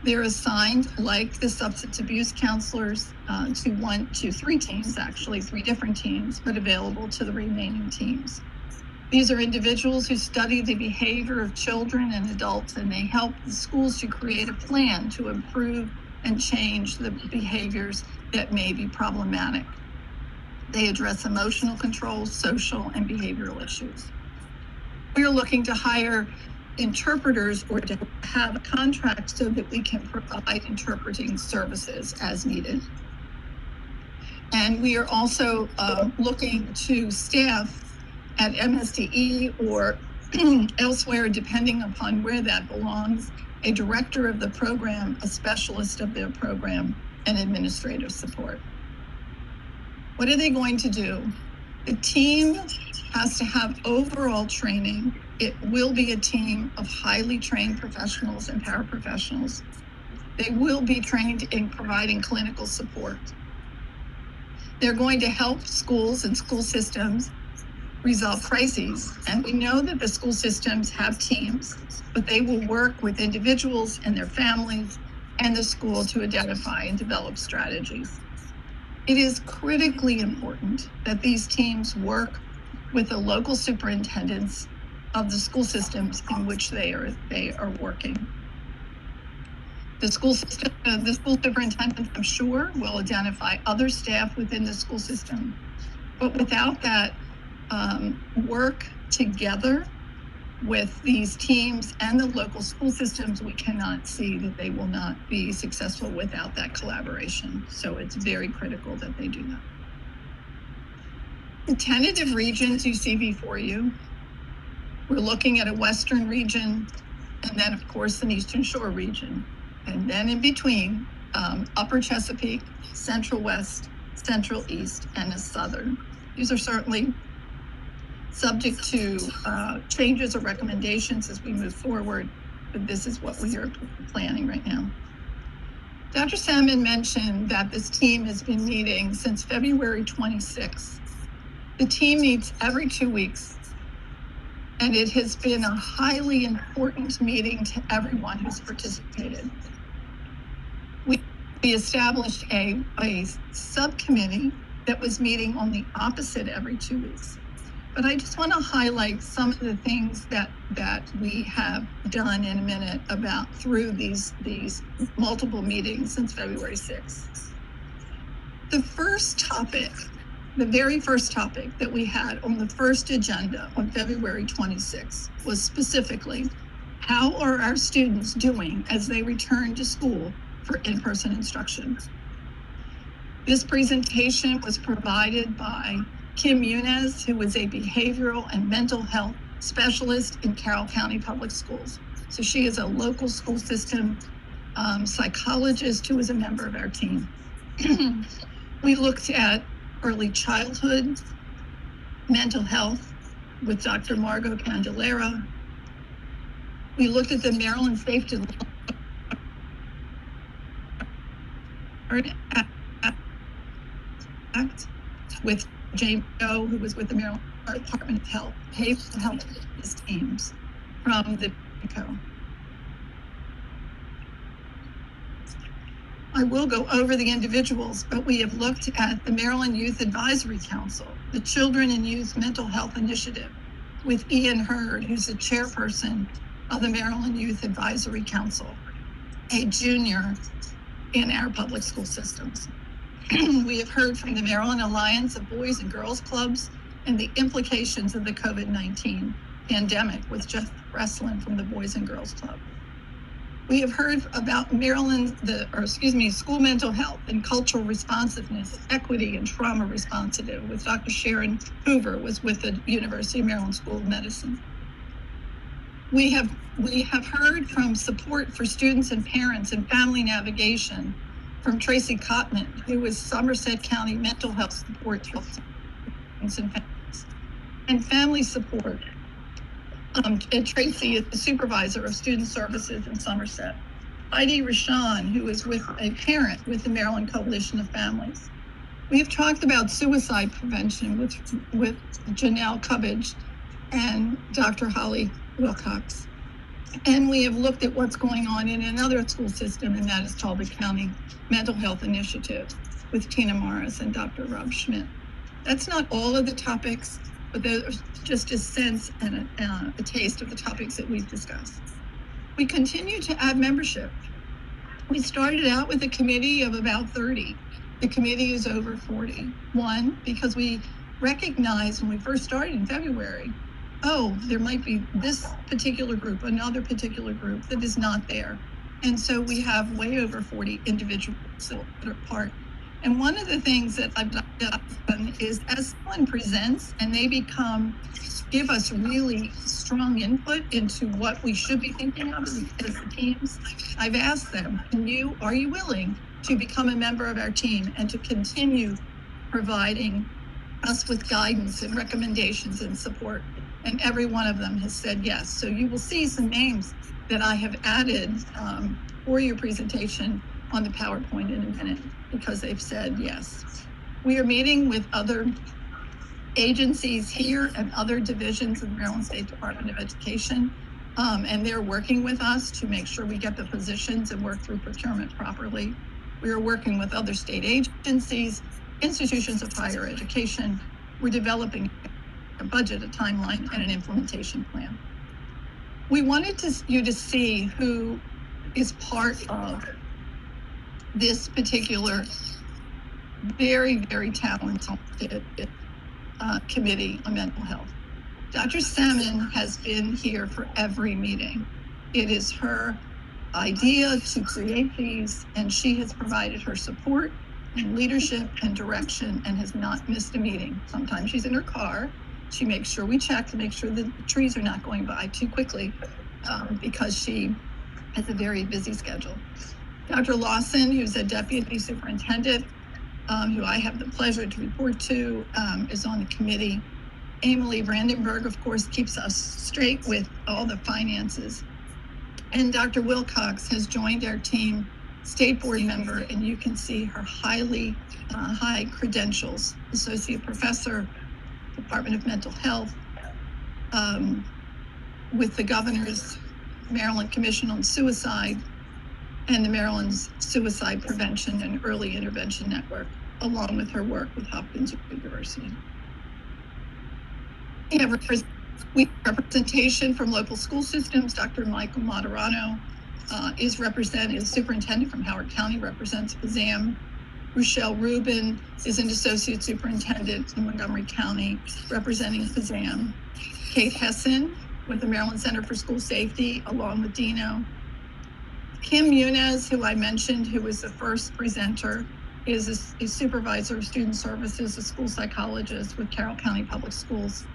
They're assigned, like the substance abuse counselors, to 3 teams, actually 3 different teams, but available to the remaining teams. These are individuals who study the behavior of children and adults, and they help the schools to create a plan to improve and change the behaviors that may be problematic. They address emotional control, social, and behavioral issues. We are looking to hire interpreters or to have a contract so that we can provide interpreting services as needed. And we are also looking to staff at Msde or elsewhere, depending upon where that belongs, a director of the program, a specialist of their program, and administrative support. What are they going to do? The team has to have overall training. It will be a team of highly trained professionals and paraprofessionals. They will be trained in providing clinical support. They're going to help schools and school systems resolve crises. And we know that the school systems have teams, but they will work with individuals and their families and the school to identify and develop strategies. It is critically important that these teams work with the local superintendents of the school systems in which they are working. The school superintendent, I'm sure, will identify other staff within the school system, but without that work together with these teams and the local school systems, we cannot see that they will not be successful without that collaboration. So it's very critical that they do that. The tentative regions you see before you, we're looking at a Western region, and then of course an Eastern Shore region. And then in between, Upper Chesapeake, Central West, Central East, and a Southern. These are certainly subject to changes or recommendations as we move forward, but this is what we are planning right now. Dr. Salmon mentioned that this team has been meeting since February 26th. The team meets every 2 weeks, and it has been a highly important meeting to everyone who's participated. We established a subcommittee that was meeting on the opposite every 2 weeks. But I just want to highlight some of the things that we have done in a minute about through these multiple meetings since February 6th. The very first topic that we had on the first agenda on February 26th was specifically, how are our students doing as they return to school for in-person instruction? This presentation was provided by Kim Muniz, who is a behavioral and mental health specialist in Carroll County Public Schools. So she is a local school system psychologist who is a member of our team. We looked at early childhood mental health with Dr. Margot Candelera. We looked at the Maryland Safety Act with James O, who was with the Maryland Department of Health, behavioral health teams from the PICO. I will go over the individuals, but we have looked at the Maryland Youth Advisory Council, the Children and Youth Mental Health Initiative, with Ian Hurd, who's the chairperson of the Maryland Youth Advisory Council, a junior in our public school systems. We have heard from the Maryland Alliance of Boys and Girls Clubs and the implications of the COVID-19 pandemic with Jeff Breslin from the Boys and Girls Club. We have heard about school mental health and cultural responsiveness, equity and trauma responsive with Dr. Sharon Hoover, was with the University of Maryland School of Medicine. We have heard from support for students and parents and family navigation from Tracy Cotman, who is Somerset County Mental Health Support and family support. And Tracy is the supervisor of student services in Somerset. Heidi Rashan, who is with a parent with the Maryland Coalition of Families. We have talked about suicide prevention with Janelle Cubbage and Dr. Holly Wilcox. And we have looked at what's going on in another school system, and that is Talbot County Mental Health Initiative with Tina Morris and Dr. Rob Schmidt. That's not all of the topics, but there's just a sense and a taste of the topics that we've discussed. We continue to add membership. We started out with a committee of about 30. The committee is over 40. One, because we recognized when we first started in February, there might be this particular group, another particular group that is not there. And so we have way over 40 individuals that are part. And one of the things that I've done is as someone presents and they give us really strong input into what we should be thinking of as the teams, I've asked them, are you willing to become a member of our team and to continue providing us with guidance and recommendations and support and every one of them has said yes. So you will see some names that I have added for your presentation on the PowerPoint in a minute because they've said yes. We are meeting with other agencies here and other divisions of the Maryland State Department of Education, and they're working with us to make sure we get the positions and work through procurement properly. We are working with other state agencies, institutions of higher education. We're developing a budget, a timeline, and an implementation plan. We wanted you to see who is part of this particular very, very talented committee on mental health. Dr. Salmon has been here for every meeting. It is her idea to create these, and she has provided her support and leadership and direction and has not missed a meeting. Sometimes she's in her car. She makes sure we check to make sure that the trees are not going by too quickly because she has a very busy schedule. Dr. Lawson, who's a deputy superintendent, who I have the pleasure to report to, is on the committee. Emily Brandenburg, of course, keeps us straight with all the finances. And Dr. Wilcox has joined our team, state board member, and you can see her highly high credentials, associate professor, Department of Mental Health, with the governor's Maryland Commission on Suicide and the Maryland's Suicide Prevention and Early Intervention Network, along with her work with Hopkins University. We have representation from local school systems. Dr. Michael Moderano is superintendent from Howard County, represents PZAM. Rochelle Rubin is an associate superintendent in Montgomery County, representing PZAM. Kate Hessen with the Maryland Center for School Safety, along with Dino. Kim Muniz, who I mentioned, who was the first presenter, is a supervisor of student services, a school psychologist with Carroll County Public Schools.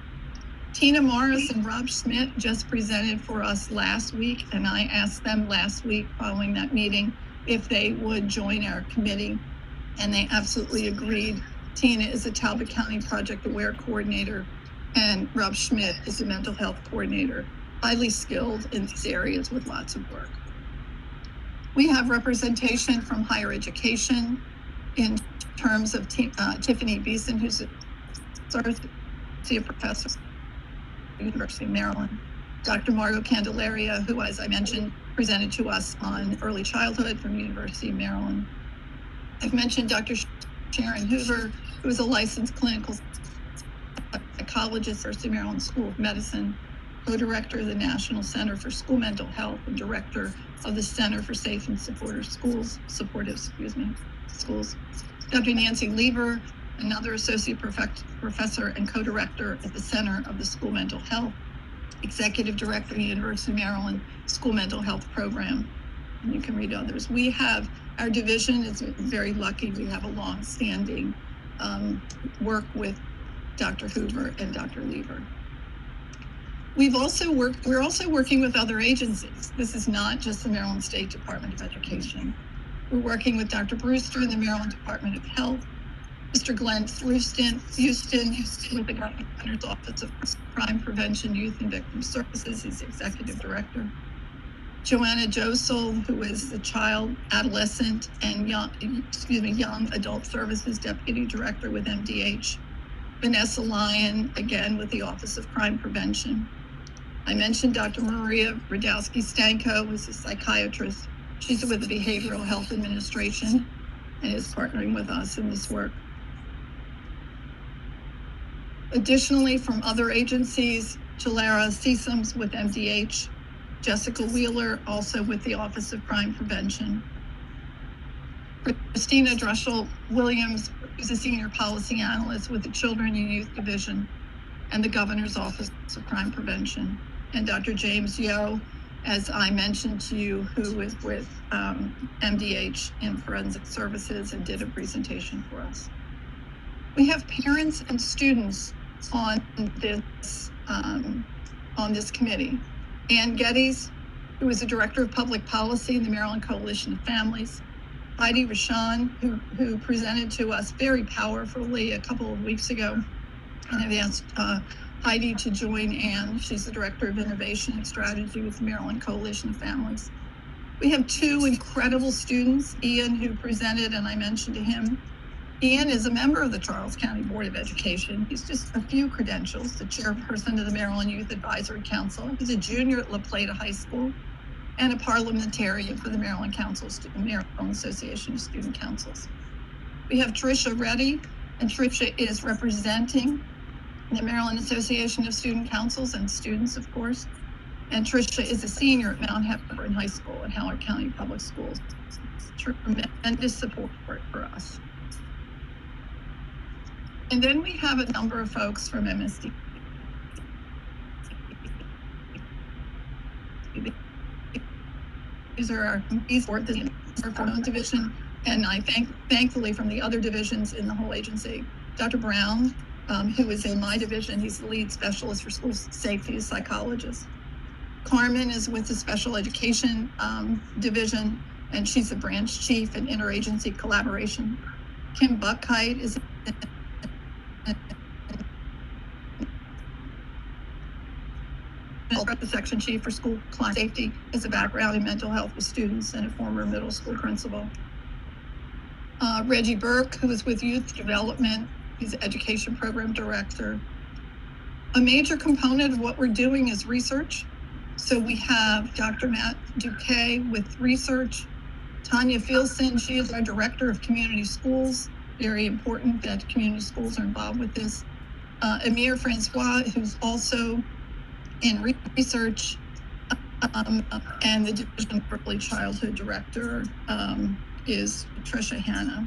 Tina Morris and Rob Schmidt just presented for us last week, and I asked them last week following that meeting if they would join our committee, and they absolutely agreed. Tina is a Talbot County Project Aware Coordinator, and Rob Schmidt is a mental health coordinator, highly skilled in these areas with lots of work. We have representation from higher education in terms of Tiffany Beeson, who's a associate professor at the University of Maryland. Dr. Mario Candelaria, who, as I mentioned, presented to us on early childhood from University of Maryland. I've mentioned Dr. Sharon Hoover, who is a licensed clinical psychologist at University of Maryland School of Medicine, co-director of the National Center for School Mental Health and director of the Center for Safe and Supportive Schools. Dr. Nancy Lever, another associate professor and co-director at the Center of the School Mental Health, executive director of the University of Maryland School Mental Health Program. And you can read others. Our division is very lucky. We have a long-standing work with Dr. Hoover and Dr. Lever. We're also working with other agencies. This is not just the Maryland State Department of Education. We're working with Dr. Brewster in the Maryland Department of Health, Mr. Glenn Houston with the Governor's Office of Crime Prevention, Youth and Victim Services. He's the executive director. Joanna Josel, who is the Child, Adolescent, and Young Adult Services Deputy Director with MDH. Vanessa Lyon, again with the Office of Crime Prevention. I mentioned Dr. Maria Radowski-Stanko, who's a psychiatrist. She's with the Behavioral Health Administration and is partnering with us in this work. Additionally, from other agencies, Jalara Seasums with MDH, Jessica Wheeler, also with the Office of Crime Prevention. Christina Dreschel Williams, who's a senior policy analyst with the Children and Youth Division and the Governor's Office of Crime Prevention. And Dr. James Yo, as I mentioned to you, who is with MDH in Forensic Services and did a presentation for us. We have parents and students on this committee. Ann Geddes, who is the Director of Public Policy in the Maryland Coalition of Families. Heidi Rashan, who presented to us very powerfully a couple of weeks ago, and I've asked Heidi to join Ann. She's the Director of Innovation and Strategy with the Maryland Coalition of Families. We have two incredible students, Ian, who presented, and I mentioned to him. Ian is a member of the Charles County Board of Education. He's just a few credentials, the chairperson of the Maryland Youth Advisory Council. He's a junior at La Plata High School and a parliamentarian for the Maryland Association of Student Councils. We have Tricia Reddy, and Tricia is representing the Maryland Association of Student Councils and students, of course. And Tricia is a senior at Mount Hepburn High School at Howard County Public Schools. Tremendous support for us. And then we have a number of folks from Msde. These are our board from one division, and I thankfully from the other divisions in the whole agency. Dr. Brown, who is in my division, he's the lead specialist for school safety, a psychologist. Carmen is with the special education division, and she's the branch chief in interagency collaboration. Kim Buckheit is the section chief for school class safety, has a background in mental health with students and a former middle school principal. Reggie Burke, who is with youth development, he's the education program director. A major component of what we're doing is research. So we have Dr. Matt Duque with research. Tanya Fielson, she is our director of community schools. Very important that community schools are involved with this. Amir Francois, who's also in research, and the Division of Early Childhood Director is Tricia Hanna.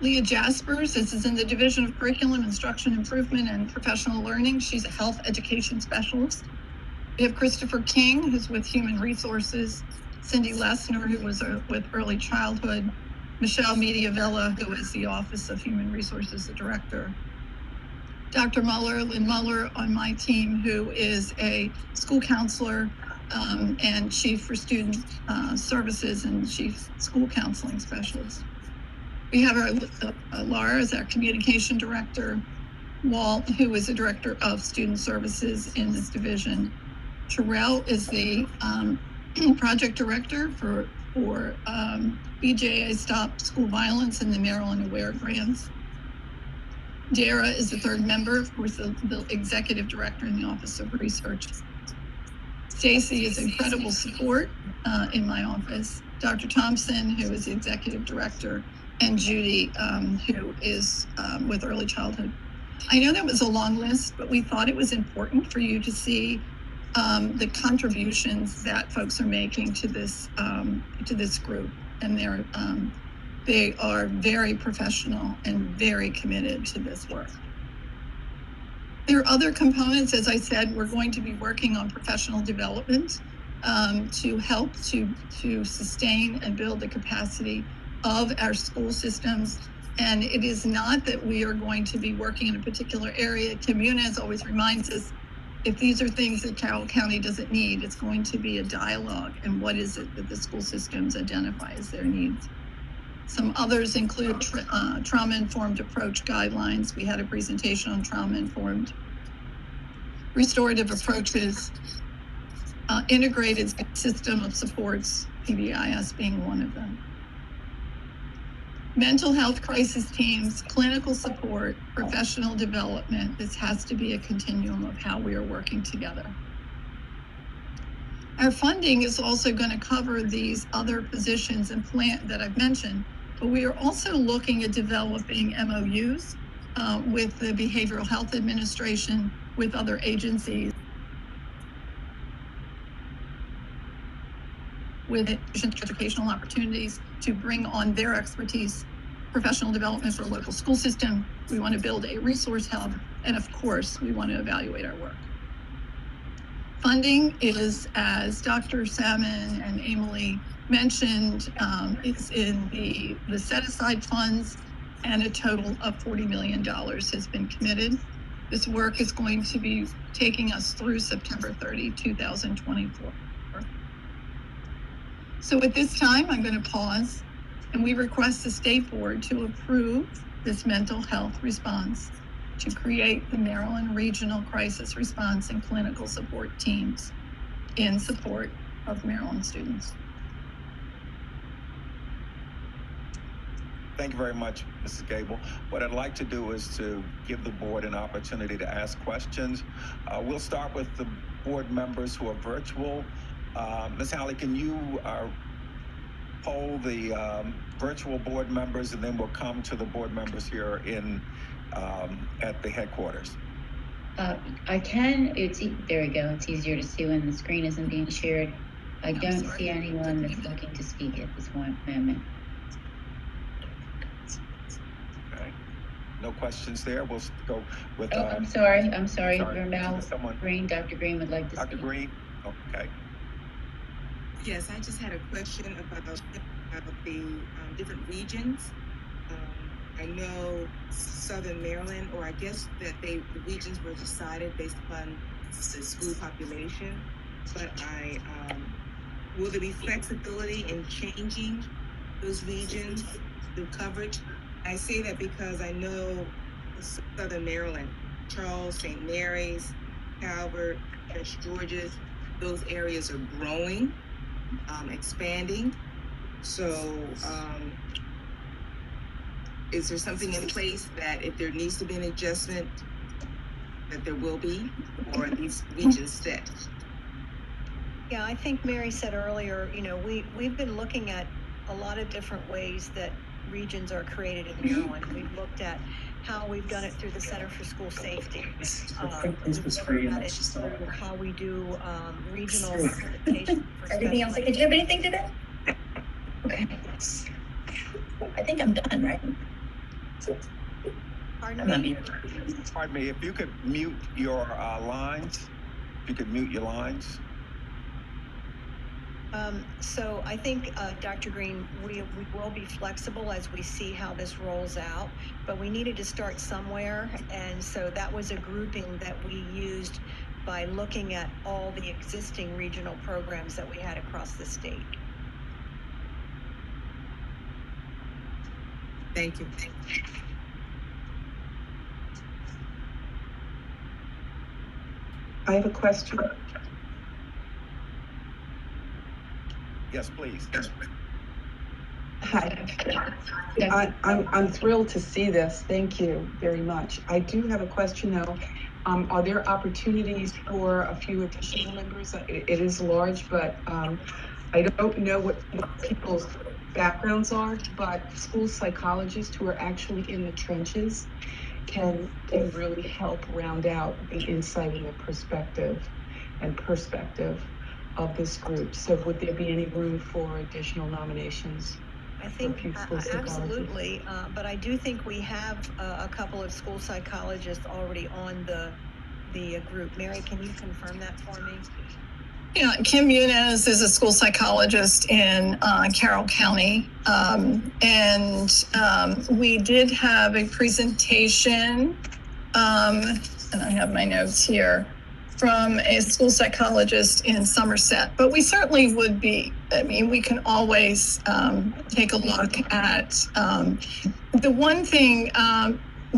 Leah Jaspers, this is in the Division of Curriculum, Instruction Improvement, and Professional Learning. She's a health education specialist. We have Christopher King, who's with Human Resources, Cindy Lessner, who was with Early Childhood, Michelle Mediavilla, who is the Office of Human Resources, the Director. Dr. Muller, Lynn Muller on my team, who is a school counselor and chief for student services and chief school counseling specialist. We have our Laura is our communication director, Walt, who is the director of student services in this division. Terrell is the project director for BJA Stop School Violence and the Maryland Aware Grants. Dara is the third member, of course, the executive director in the Office of Research. Stacy is incredible support in my office. Dr. Thompson, who is the executive director, and Judy, who is with Early Childhood. I know that was a long list, but we thought it was important for you to see the contributions that folks are making to this group, and they are very professional and very committed to this work. There are other components. As I said, we're going to be working on professional development to help to sustain and build the capacity of our school systems. And it is not that we are going to be working in a particular area. Kim Muniz always reminds us, if these are things that Carroll County doesn't need, it's going to be a dialogue. And what is it that the school systems identify as their needs? Some others include trauma-informed approach guidelines. We had a presentation on trauma-informed. Restorative approaches, integrated system of supports, PBIS being one of them. Mental health crisis teams, clinical support, professional development. This has to be a continuum of how we are working together. Our funding is also going to cover these other positions and plan that I've mentioned, but we are also looking at developing MOUs with the Behavioral Health Administration, with other agencies, with educational opportunities to bring on their expertise, professional development for a local school system. We want to build a resource hub, and of course, we want to evaluate our work. Funding is, as Dr. Salmon and Emily mentioned, it's in the set-aside funds, and a total of $40 million has been committed. This work is going to be taking us through September 30, 2024. So at this time, I'm going to pause, and we request the State Board to approve this mental health response. to create the Maryland Regional Crisis Response and Clinical Support Teams in support of Maryland students. Thank you very much, Mrs. Gable. What I'd like to do is to give the board an opportunity to ask questions. We'll start with the board members who are virtual. Ms. Halley, can you poll the virtual board members, and then we'll come to the board members here in at the headquarters? I can. There we go. It's easier to see when the screen isn't being shared. I don't see anyone that's looking to speak at this moment. Okay. No questions there. We'll go with. I'm sorry. Green. Dr. Green would like to speak. Dr. Green. Okay. Yes, I just had a question about the different regions. I know Southern Maryland, or I guess that the regions were decided based upon the school population, but will there be flexibility in changing those regions, the coverage? I say that because I know Southern Maryland, Charles, St. Mary's, Calvert, Prince George's, those areas are growing, expanding. So is there something in place that if there needs to be an adjustment, that there will be, or are these regions set? Yeah, I think Mary said earlier, we've been looking at a lot of different ways that regions are created in Maryland. We've looked at how we've done it through the Center for School Safety. We've looked at it through how we do regional certification for Everything else, did you have anything to that? Okay. I think I'm done, right? Pardon me? Pardon me, if you could mute your lines. If you could mute your lines. So I think, Dr. Green, we will be flexible as we see how this rolls out, but we needed to start somewhere. And so that was a grouping that we used by looking at all the existing regional programs that we had across the state. Thank you. I have a question. Yes, please. Hi. I'm thrilled to see this. Thank you very much. I do have a question though. Are there opportunities for a few additional members? It is large, but I don't know what people's backgrounds are, but school psychologists who are actually in the trenches can really help round out the insight and the perspective of this group. So would there be any room for additional nominations? I think absolutely, but I do think we have a couple of school psychologists already on the group. Mary, can you confirm that for me? Yeah, Kim Muniz is a school psychologist in Carroll County, and we did have a presentation, and I have my notes here, from a school psychologist in Somerset. But we certainly would be, we can always take a look at the one thing,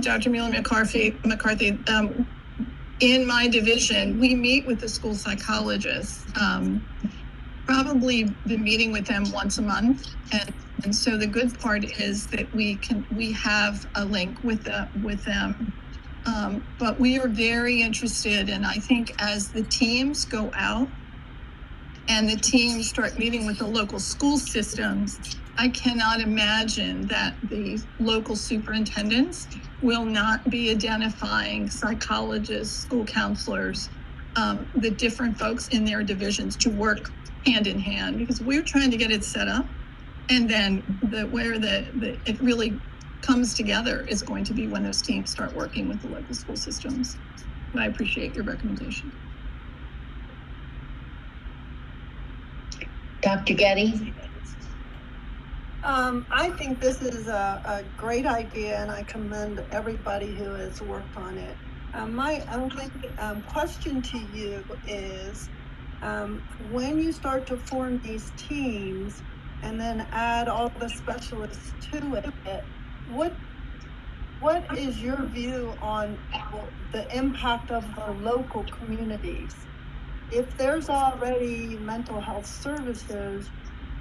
Dr. Mila McCarthy, in my division, we meet with the school psychologists, probably been meeting with them once a month. And so the good part is that we have a link with them. But we are very interested, and I think as the teams go out and the teams start meeting with the local school systems, I cannot imagine that the local superintendents will not be identifying psychologists, school counselors, the different folks in their divisions to work hand in hand, because we're trying to get it set up. And then where it really comes together is going to be when those teams start working with the local school systems. And I appreciate your recommendation. Dr. Getty? I think this is a great idea, and I commend everybody who has worked on it. My only question to you is, when you start to form these teams and then add all the specialists to it, what what is your view on the impact of the local communities? If there's already mental health services,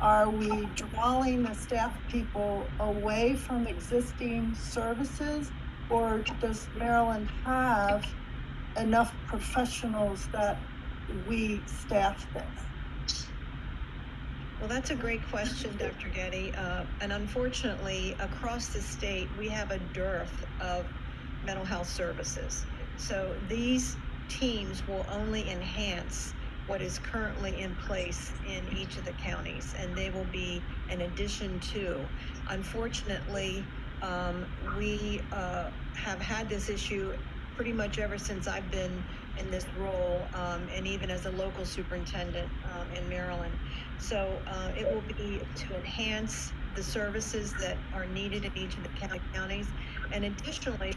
are we drawing the staff people away from existing services? Or does Maryland have enough professionals that we staff this? Well, that's a great question, Dr. Getty. And unfortunately, across the state, we have a dearth of mental health services. So these teams will only enhance what is currently in place in each of the counties, and they will be an addition to. Unfortunately, we have had this issue pretty much ever since I've been in this role, and even as a local superintendent in Maryland. So it will be to enhance the services that are needed in each of the counties. And additionally,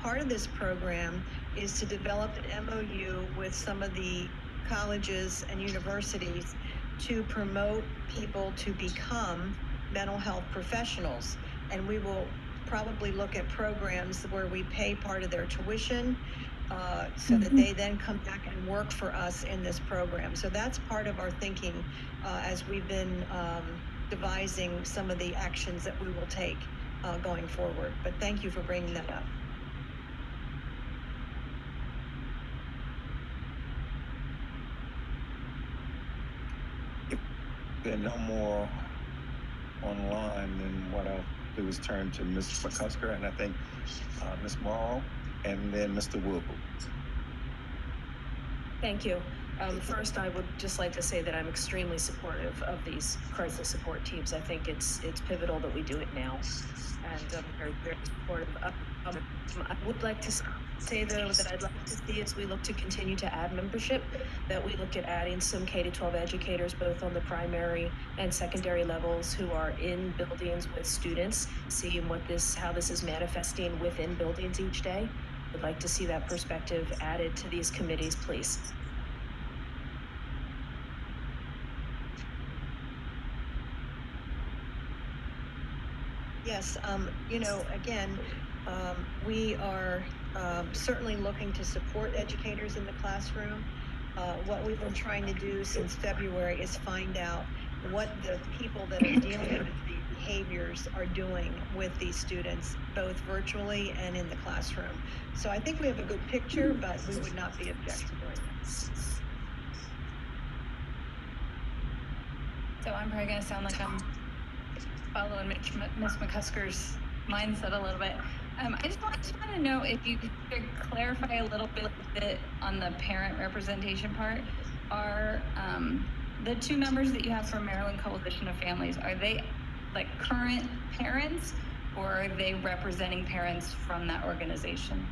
part of this program is to develop an MOU with some of the colleges and universities to promote people to become mental health professionals. And we will probably look at programs where we pay part of their tuition so that they then come back and work for us in this program. So that's part of our thinking as we've been devising some of the actions that we will take going forward. But thank you for bringing that up. If there are no more online, then what I'll do is turn to Ms. McCusker, and I think Ms. Morrow, and then Mr. Wu. Thank you. First, I would just like to say that I'm extremely supportive of these crisis support teams. I think it's pivotal that we do it now, and I'm very, very supportive. I would like to say, though, that I'd like to see as we look to continue to add membership, that we look at adding some K-12 educators, both on the primary and secondary levels, who are in buildings with students, seeing how this is manifesting within buildings each day. Would like to see that perspective added to these committees, please. Yes, again, we are certainly looking to support educators in the classroom. What we've been trying to do since February is find out what the people that are dealing with the behaviors are doing with these students, both virtually and in the classroom. So I think we have a good picture, but we would not be objecting to doing that. So I'm probably going to sound like I'm following Ms. McCusker's mindset a little bit. I just want to know if you could clarify a little bit on the parent representation part. Are the two members that you have from Maryland Coalition of Families, are they like current parents, or are they representing parents from that organization?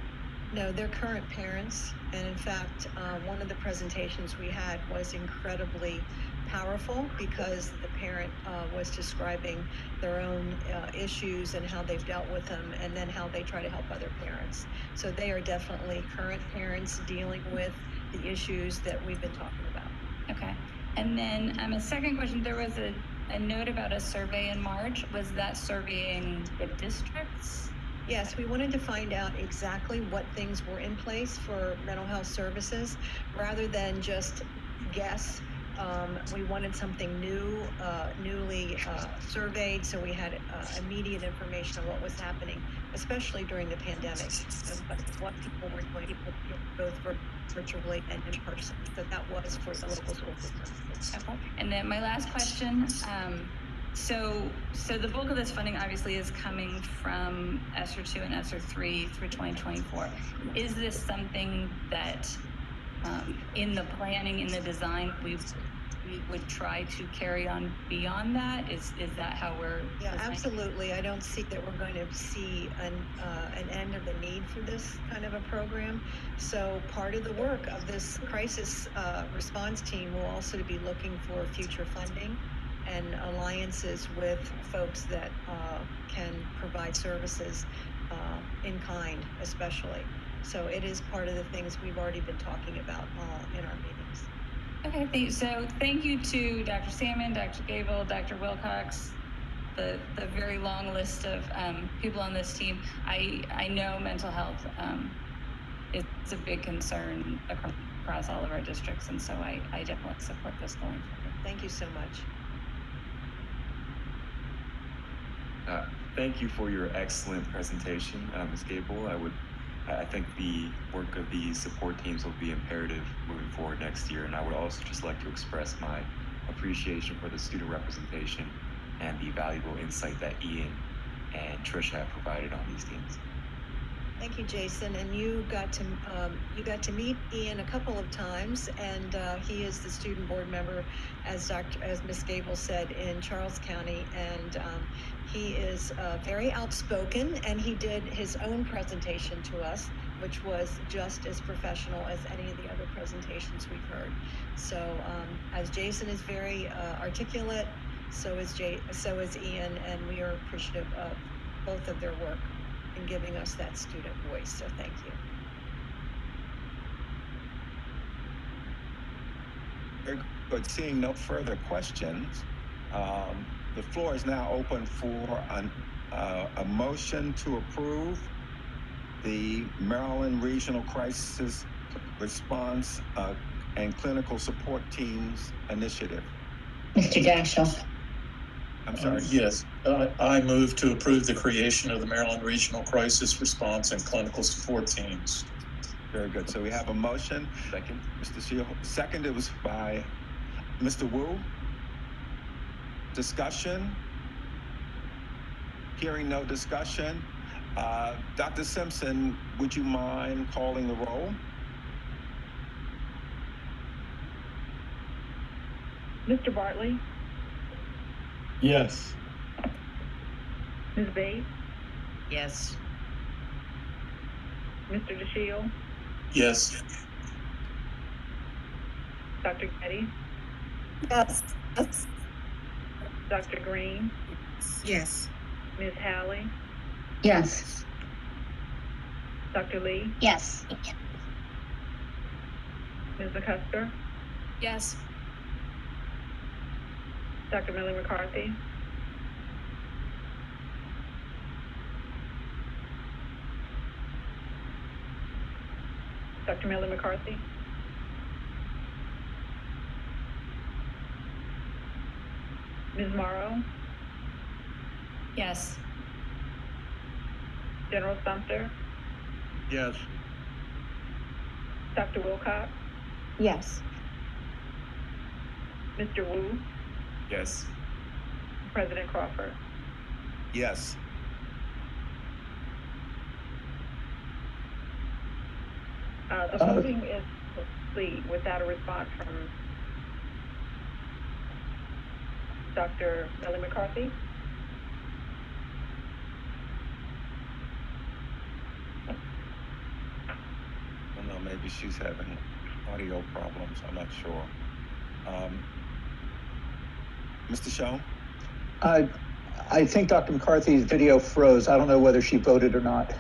No, they're current parents. And in fact, one of the presentations we had was incredibly powerful because the parent was describing their own issues and how they've dealt with them, and then how they try to help other parents. So they are definitely current parents dealing with the issues that we've been talking about. Okay. And then a second question, there was a note about a survey in March. Was that surveying the districts? Yes, we wanted to find out exactly what things were in place for mental health services rather than just guess. We wanted something new, newly surveyed, so we had immediate information on what was happening, especially during the pandemic, what people were doing, both virtually and in person. So that was for the local school system. Okay. And then my last question, so the bulk of this funding obviously is coming from ESSER 2 and ESSER 3 through 2024. Is this something that in the planning, in the design, we would try to carry on beyond that? Is that how we're designing? Absolutely. I don't see that we're going to see an end of the need for this kind of a program. So part of the work of this crisis response team will also be looking for future funding and alliances with folks that can provide services in kind, especially. So it is part of the things we've already been talking about in our meetings. Okay, so thank you to Dr. Salmon, Dr. Gable, Dr. Wilcox, the very long list of people on this team. I know mental health is a big concern across all of our districts, and so I definitely support this going forward. Thank you so much. Thank you for your excellent presentation, Ms. Gable. I think the work of these support teams will be imperative moving forward next year, and I would also just like to express my appreciation for the student representation and the valuable insight that Ian and Trish have provided on these teams. Thank you, Jason. And you got to meet Ian a couple of times, and he is the student board member, as Ms. Gable said, in Charles County, and he is very outspoken, and he did his own presentation to us, which was just as professional as any of the other presentations we've heard. So as Jason is very articulate, so is Ian, and we are appreciative of both of their work in giving us that student voice. So thank you. Very good. Seeing no further questions, the floor is now open for a motion to approve the Maryland Regional Crisis Response and Clinical Support Teams Initiative. Mr. Dreschel. I'm sorry. Yes, I move to approve the creation of the Maryland Regional Crisis Response and Clinical Support Teams. Very good. So we have a motion. Second. Mr. Shield. Second, it was by Mr. Wu. Discussion? Hearing no discussion. Dr. Simpson, would you mind calling the roll? Mr. Bartley, Yes. Ms. Bates, Yes. Mr. Dreschel, Yes. Dr. Getty, Yes. Dr. Green, Yes. Ms. Halley, Yes. Dr. Lee, Yes. Ms. McCusker, Yes. Dr. Millie McCarthy, Dr. Millie McCarthy, Ms. Morrow, Yes. General Sumter, Yes. Dr. Wilcox, Yes. Mr. Wu, Yes. President Crawford. Yes. The voting is complete without a response from Dr. Millie McCarthy. I don't know, maybe she's having audio problems. I'm not sure. Mr. Shaw? I think Dr. McCarthy's video froze. I don't know whether she voted or not.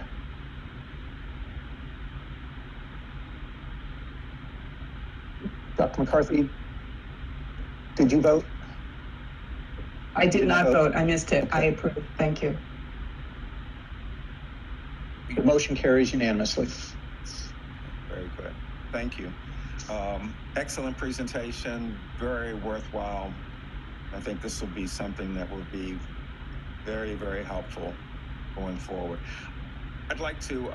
Dr. McCarthy, did you vote? I did not vote. I missed it. I approve. Thank you. The motion carries unanimously. Very good. Thank you. Excellent presentation, very worthwhile. I think this will be something that will be very, very helpful going forward. I'd like to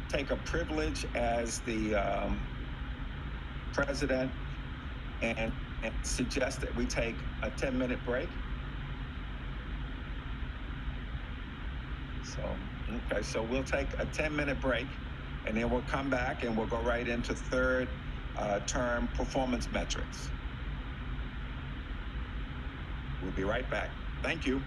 take a privilege as the president and suggest that we take a 10-minute break. So we'll take a 10-minute break, and then we'll come back and we'll go right into third term performance metrics. We'll be right back. Thank you.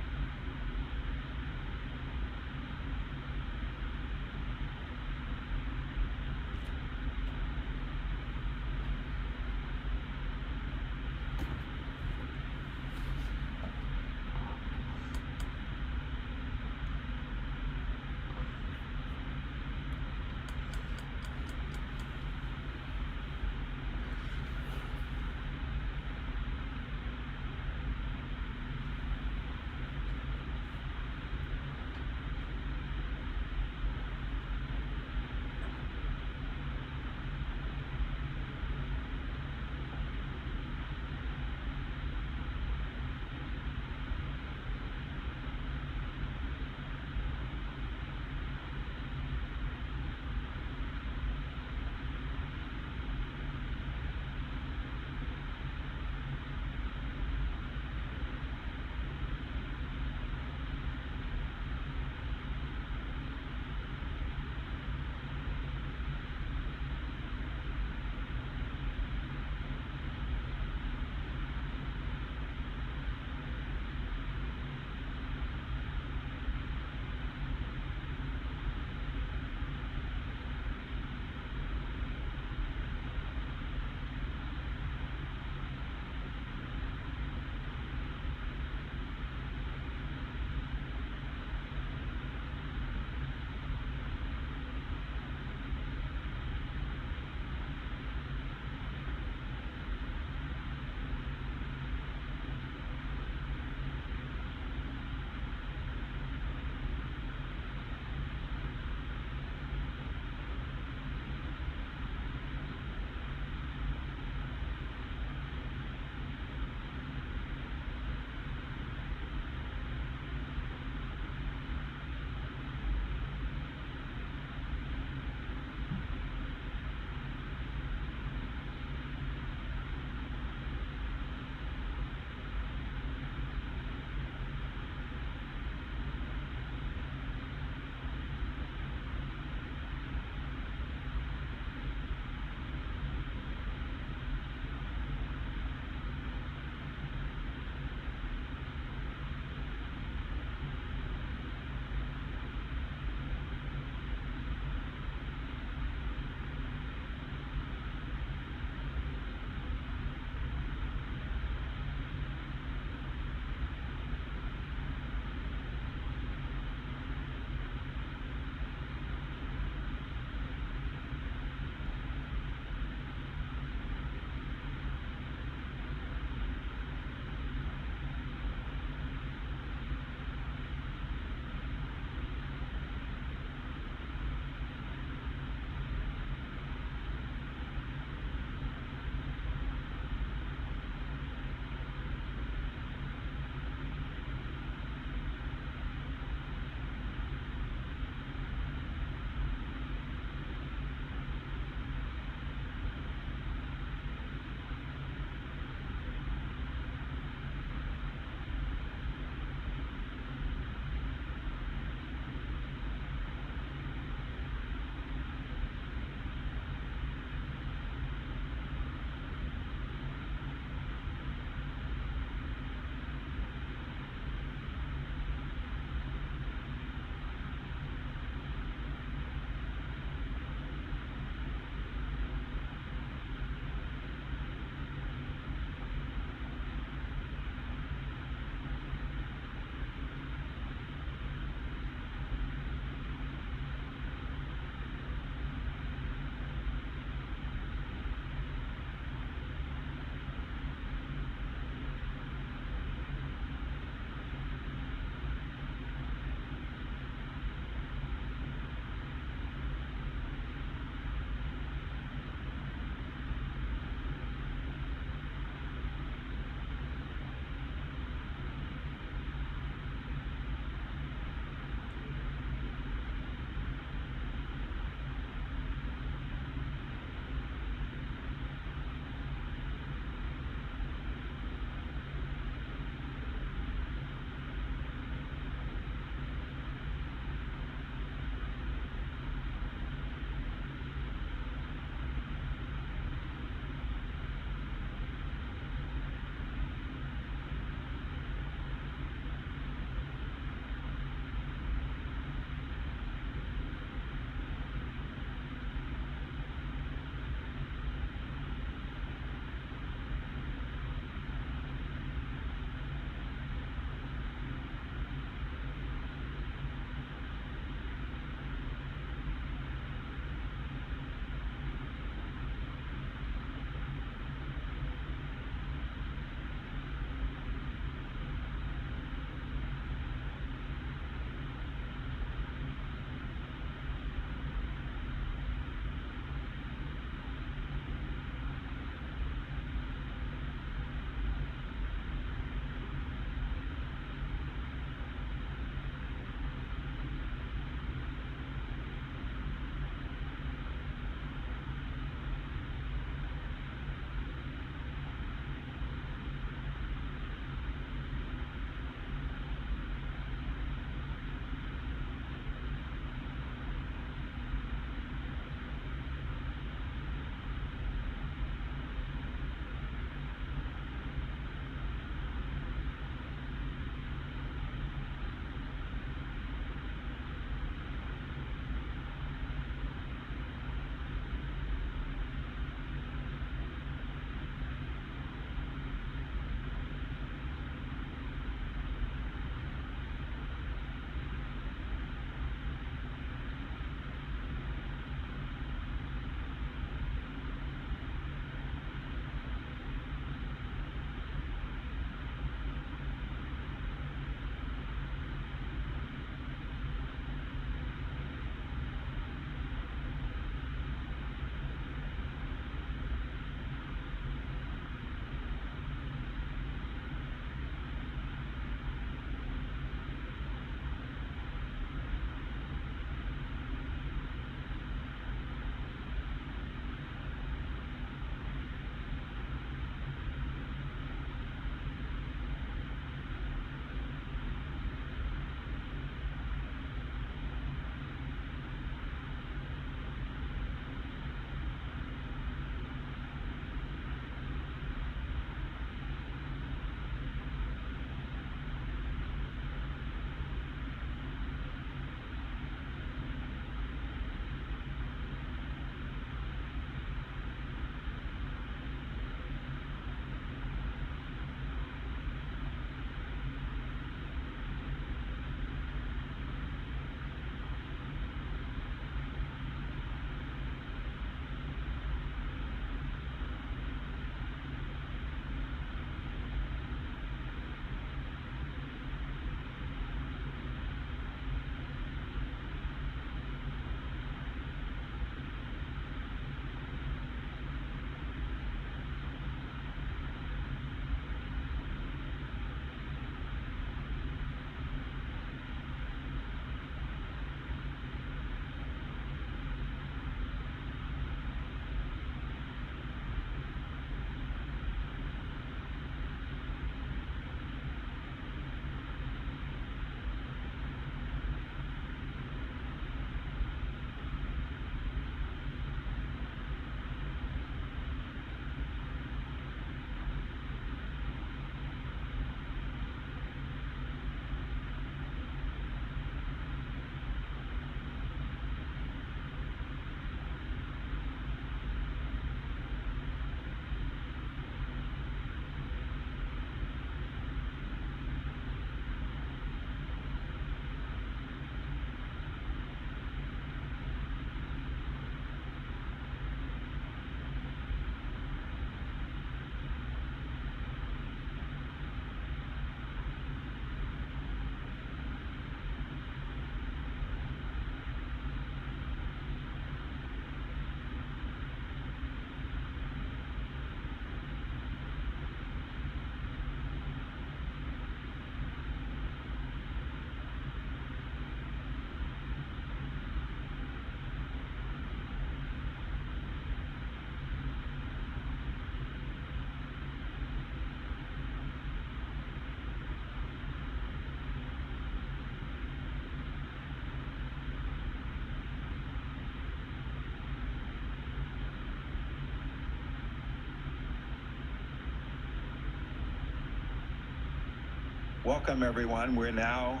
Welcome, everyone. We're now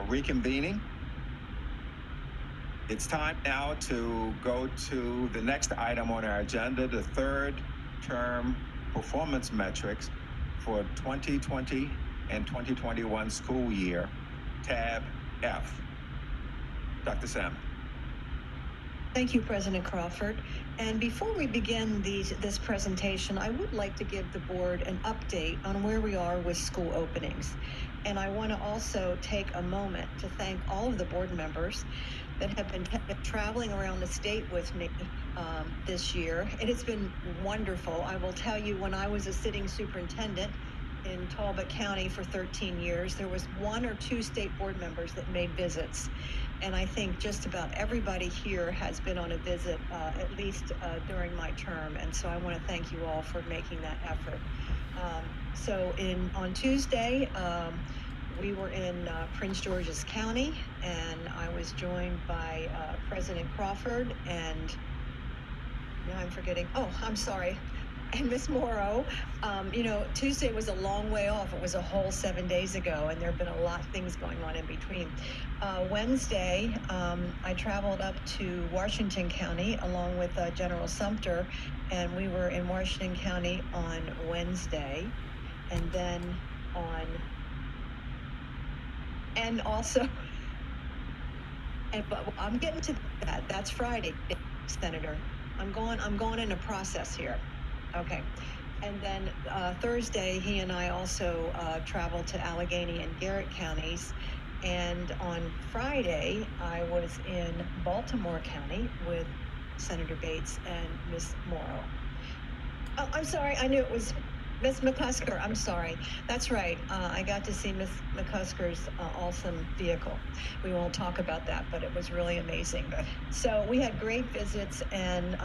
reconvening. It's time now to go to the next item on our agenda, the third term performance metrics for 2020 and 2021 school year, tab F. Dr. Salmon. Thank you, President Crawford. And before we begin this presentation, I would like to give the board an update on where we are with school openings. And I want to also take a moment to thank all of the board members that have been traveling around the state with me this year. It has been wonderful. I will tell you, when I was a sitting superintendent in Talbot County for 13 years, there was 1 or 2 state board members that made visits. And I think just about everybody here has been on a visit, at least during my term. And so I want to thank you all for making that effort. On Tuesday, we were in Prince George's County, and I was joined by President Crawford and now I'm forgetting. Oh, I'm sorry. And Miss Morrow. Tuesday was a long way off. It was a whole 7 days ago, and there have been a lot of things going on in between. Wednesday, I traveled up to Washington County along with General Sumter, and we were in Washington County on Wednesday, and then but I'm getting to that. That's Friday, Senator. I'm going in a process here. Okay. And then Thursday, he and I also traveled to Allegheny and Garrett counties. And on Friday, I was in Baltimore County with Senator Bates and Miss Morrow. Oh, I'm sorry. I knew it was Miss McCusker. I'm sorry. That's right. I got to see Miss McCusker's awesome vehicle. We won't talk about that, but it was really amazing. So we had great visits, and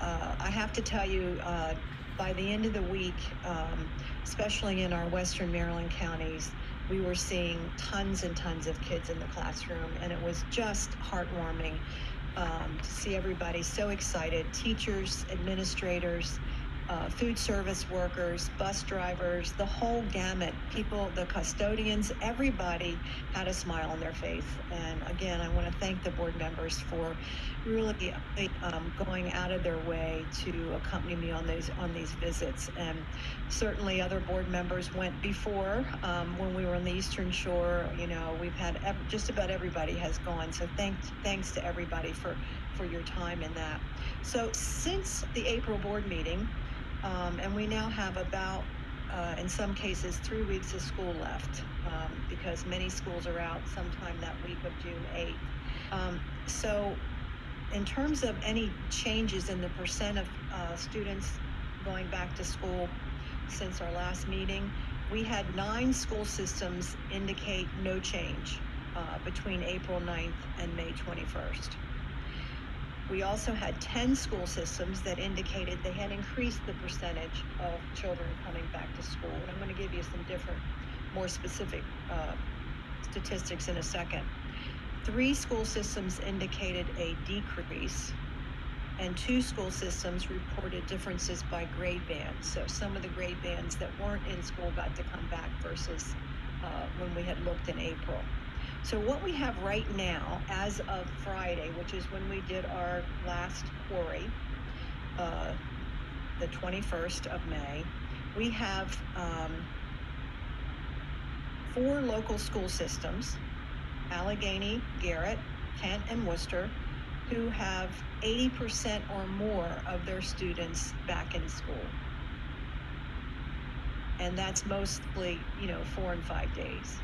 I have to tell you, by the end of the week, especially in our Western Maryland counties, we were seeing tons and tons of kids in the classroom, and it was just heartwarming to see everybody so excited. Teachers, administrators, food service workers, bus drivers, the whole gamut, people, the custodians, everybody had a smile on their face. And again, I want to thank the board members for really going out of their way to accompany me on these visits. And certainly other board members went before when we were on the Eastern Shore. We've had just about everybody has gone. So thanks to everybody for your time in that. So since the April board meeting, and we now have about, in some cases, 3 weeks of school left because many schools are out sometime that week of June 8th. So in terms of any changes in the percent of students going back to school since our last meeting, we had 9 school systems indicate no change between April 9th and May 21st. We also had 10 school systems that indicated they had increased the percentage of children coming back to school. And I'm going to give you some different, more specific statistics in a second. 3 school systems indicated a decrease, and 2 school systems reported differences by grade band. So some of the grade bands that weren't in school got to come back versus when we had looked in April. So what we have right now, as of Friday, which is when we did our last query, the 21st of May, we have 4 local school systems, Allegheny, Garrett, Kent, and Worcester, who have 80% or more of their students back in school. And that's mostly, 4 and 5 days.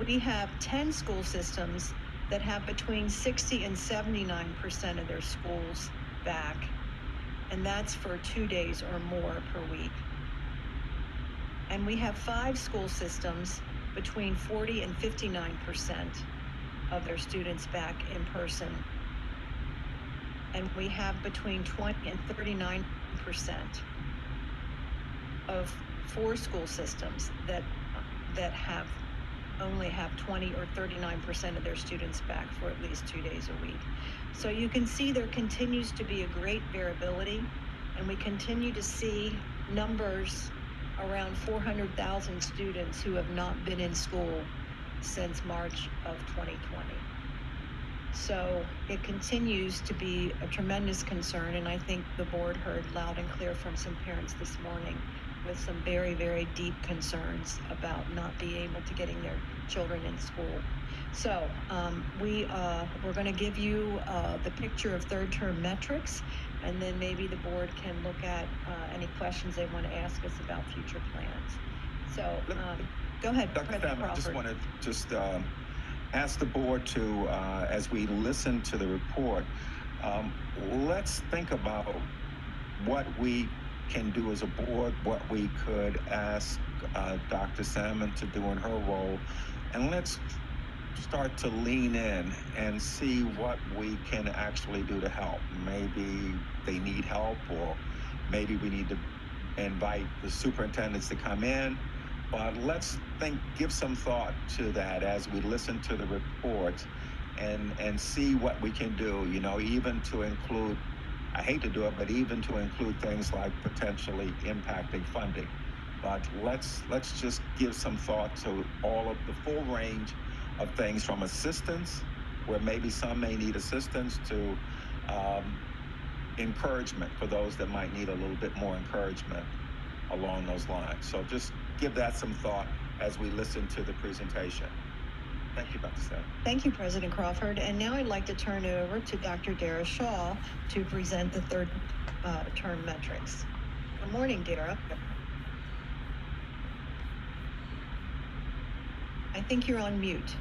We have 10 school systems that have between 60 and 79% of their schools back, and that's for 2 days or more per week. And we have 5 school systems between 40 and 59% of their students back in person. And we have between 20 and 39% of 4 school systems that only have 20 or 39% of their students back for at least 2 days a week. So you can see there continues to be a great variability, and we continue to see numbers around 400,000 students who have not been in school since March of 2020. So it continues to be a tremendous concern, and I think the board heard loud and clear from some parents this morning with some very, very deep concerns about not being able to getting their children in school. So we're going to give you the picture of third term metrics, and then maybe the board can look at any questions they want to ask us about future plans. So go ahead, Dr. President Pham, I just Crawford. want to ask the board to, as we listen to the report, let's think about what we can do as a board, what we could ask Dr. Salmon to do in her role, and let's start to lean in and see what we can actually do to help. Maybe they need help, or maybe we need to invite the superintendents to come in. But let's give some thought to that as we listen to the report and see what we can do, you know, even to include, I hate to do it, but even to include things like potentially impacting funding. But let's just give some thought to all of the full range of things, from assistance, where maybe some may need assistance, to encouragement for those that might need a little bit more encouragement along those lines. So just give that some thought as we listen to the presentation. Thank you, Dr. Salmon. Thank you, President Crawford. And now I'd like to turn it over to Dr. Dara Shaw to present the third term metrics. Good morning, Dara. I think you're on mute.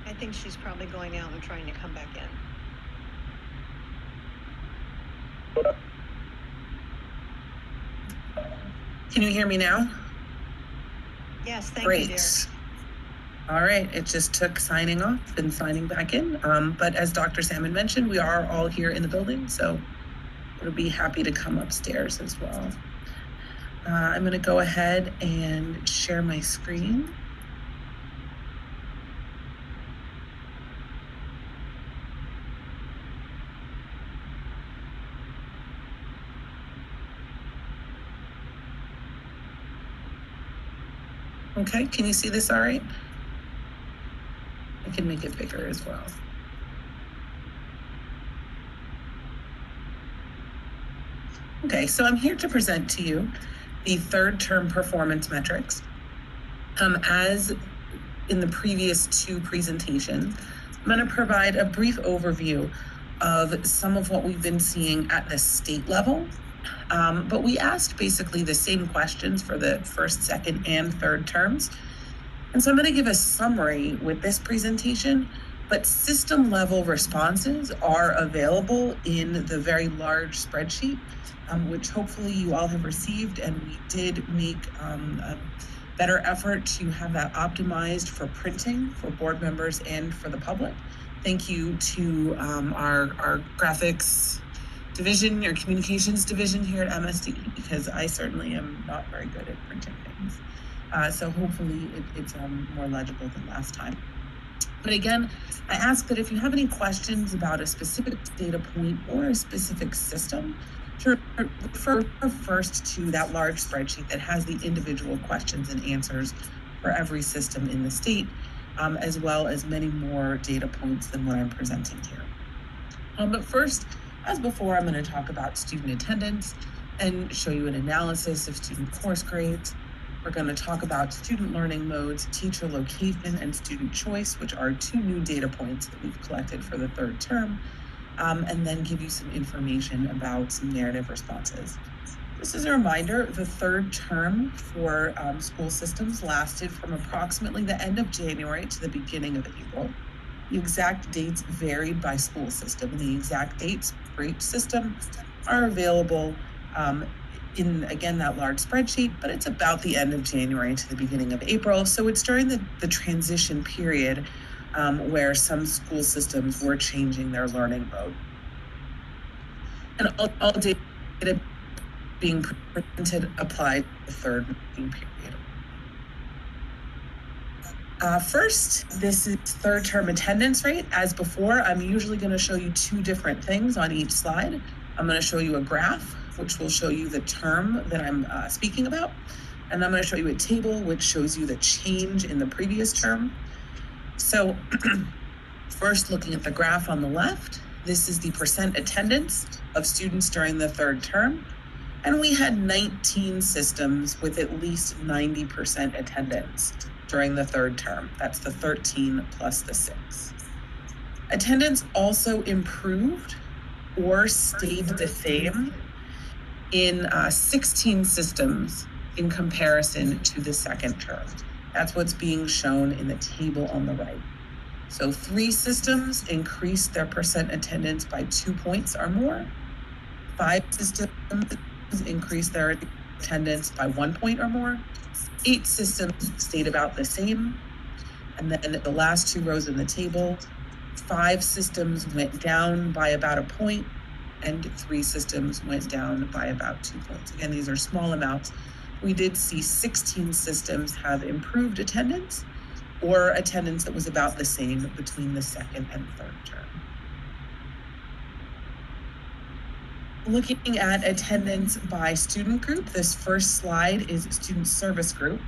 I think she's probably going out and trying to come back in. Can you hear me now? Yes, thank Great. you, Dara. All right, it just took signing off and signing back in. But as Dr. Salmon mentioned, we are all here in the building, so we'll be happy to come upstairs as well. I'm going to go ahead and share my screen. Okay, can you see this all right? I can make it bigger as well. Okay, so I'm here to present to you the third term performance metrics. As in the previous two presentations, I'm going to provide a brief overview of some of what we've been seeing at the state level. But we asked basically the same questions for the first, second, and third terms. And so I'm going to give a summary with this presentation, but system level responses are available in the very large spreadsheet, which hopefully you all have received. And we did make a better effort to have that optimized for printing for board members and for the public. Thank you to our graphics division, or communications division here at Msde, because I certainly am not very good at printing things. So hopefully it's more legible than last time. But again, I ask that if you have any questions about a specific data point or a specific system, to refer first to that large spreadsheet that has the individual questions and answers for every system in the state, as well as many more data points than what I'm presenting here. But first, as before, I'm going to talk about student attendance and show you an analysis of student course grades. We're going to talk about student learning modes, teacher location, and student choice, which are 2 new data points that we've collected for the 3rd term, and then give you some information about some narrative responses. Just as a reminder, the 3rd term for school systems lasted from approximately the end of January to the beginning of April. The exact dates varied by school system. The exact dates for each system are available in, again, that large spreadsheet, but it's about the end of January to the beginning of April. So it's during the transition period where some school systems were changing their learning mode. And all data being presented applied to the 3rd period. First, this is 3rd term attendance rate. As before, I'm usually going to show you 2 different things on each slide. I'm going to show you a graph, which will show you the term that I'm speaking about. And I'm going to show you a table, which shows you the change in the previous term. So first, looking at the graph on the left, this is the percent attendance of students during the 3rd term. And we had 19 systems with at least 90% attendance during the 3rd term. That's the 13 plus the 6. Attendance also improved or stayed the same in 16 systems in comparison to the 2nd term. That's what's being shown in the table on the right. So 3 systems increased their percent attendance by 2 points or more. 5 systems increased their attendance by 1 point or more. 8 systems stayed about the same. And then the last 2 rows in the table, 5 systems went down by about a point, and 3 systems went down by about 2 points. Again, these are small amounts. We did see 16 systems have improved attendance, or attendance that was about the same between the 2nd and 3rd term. Looking at attendance by student group, this first slide is student service group.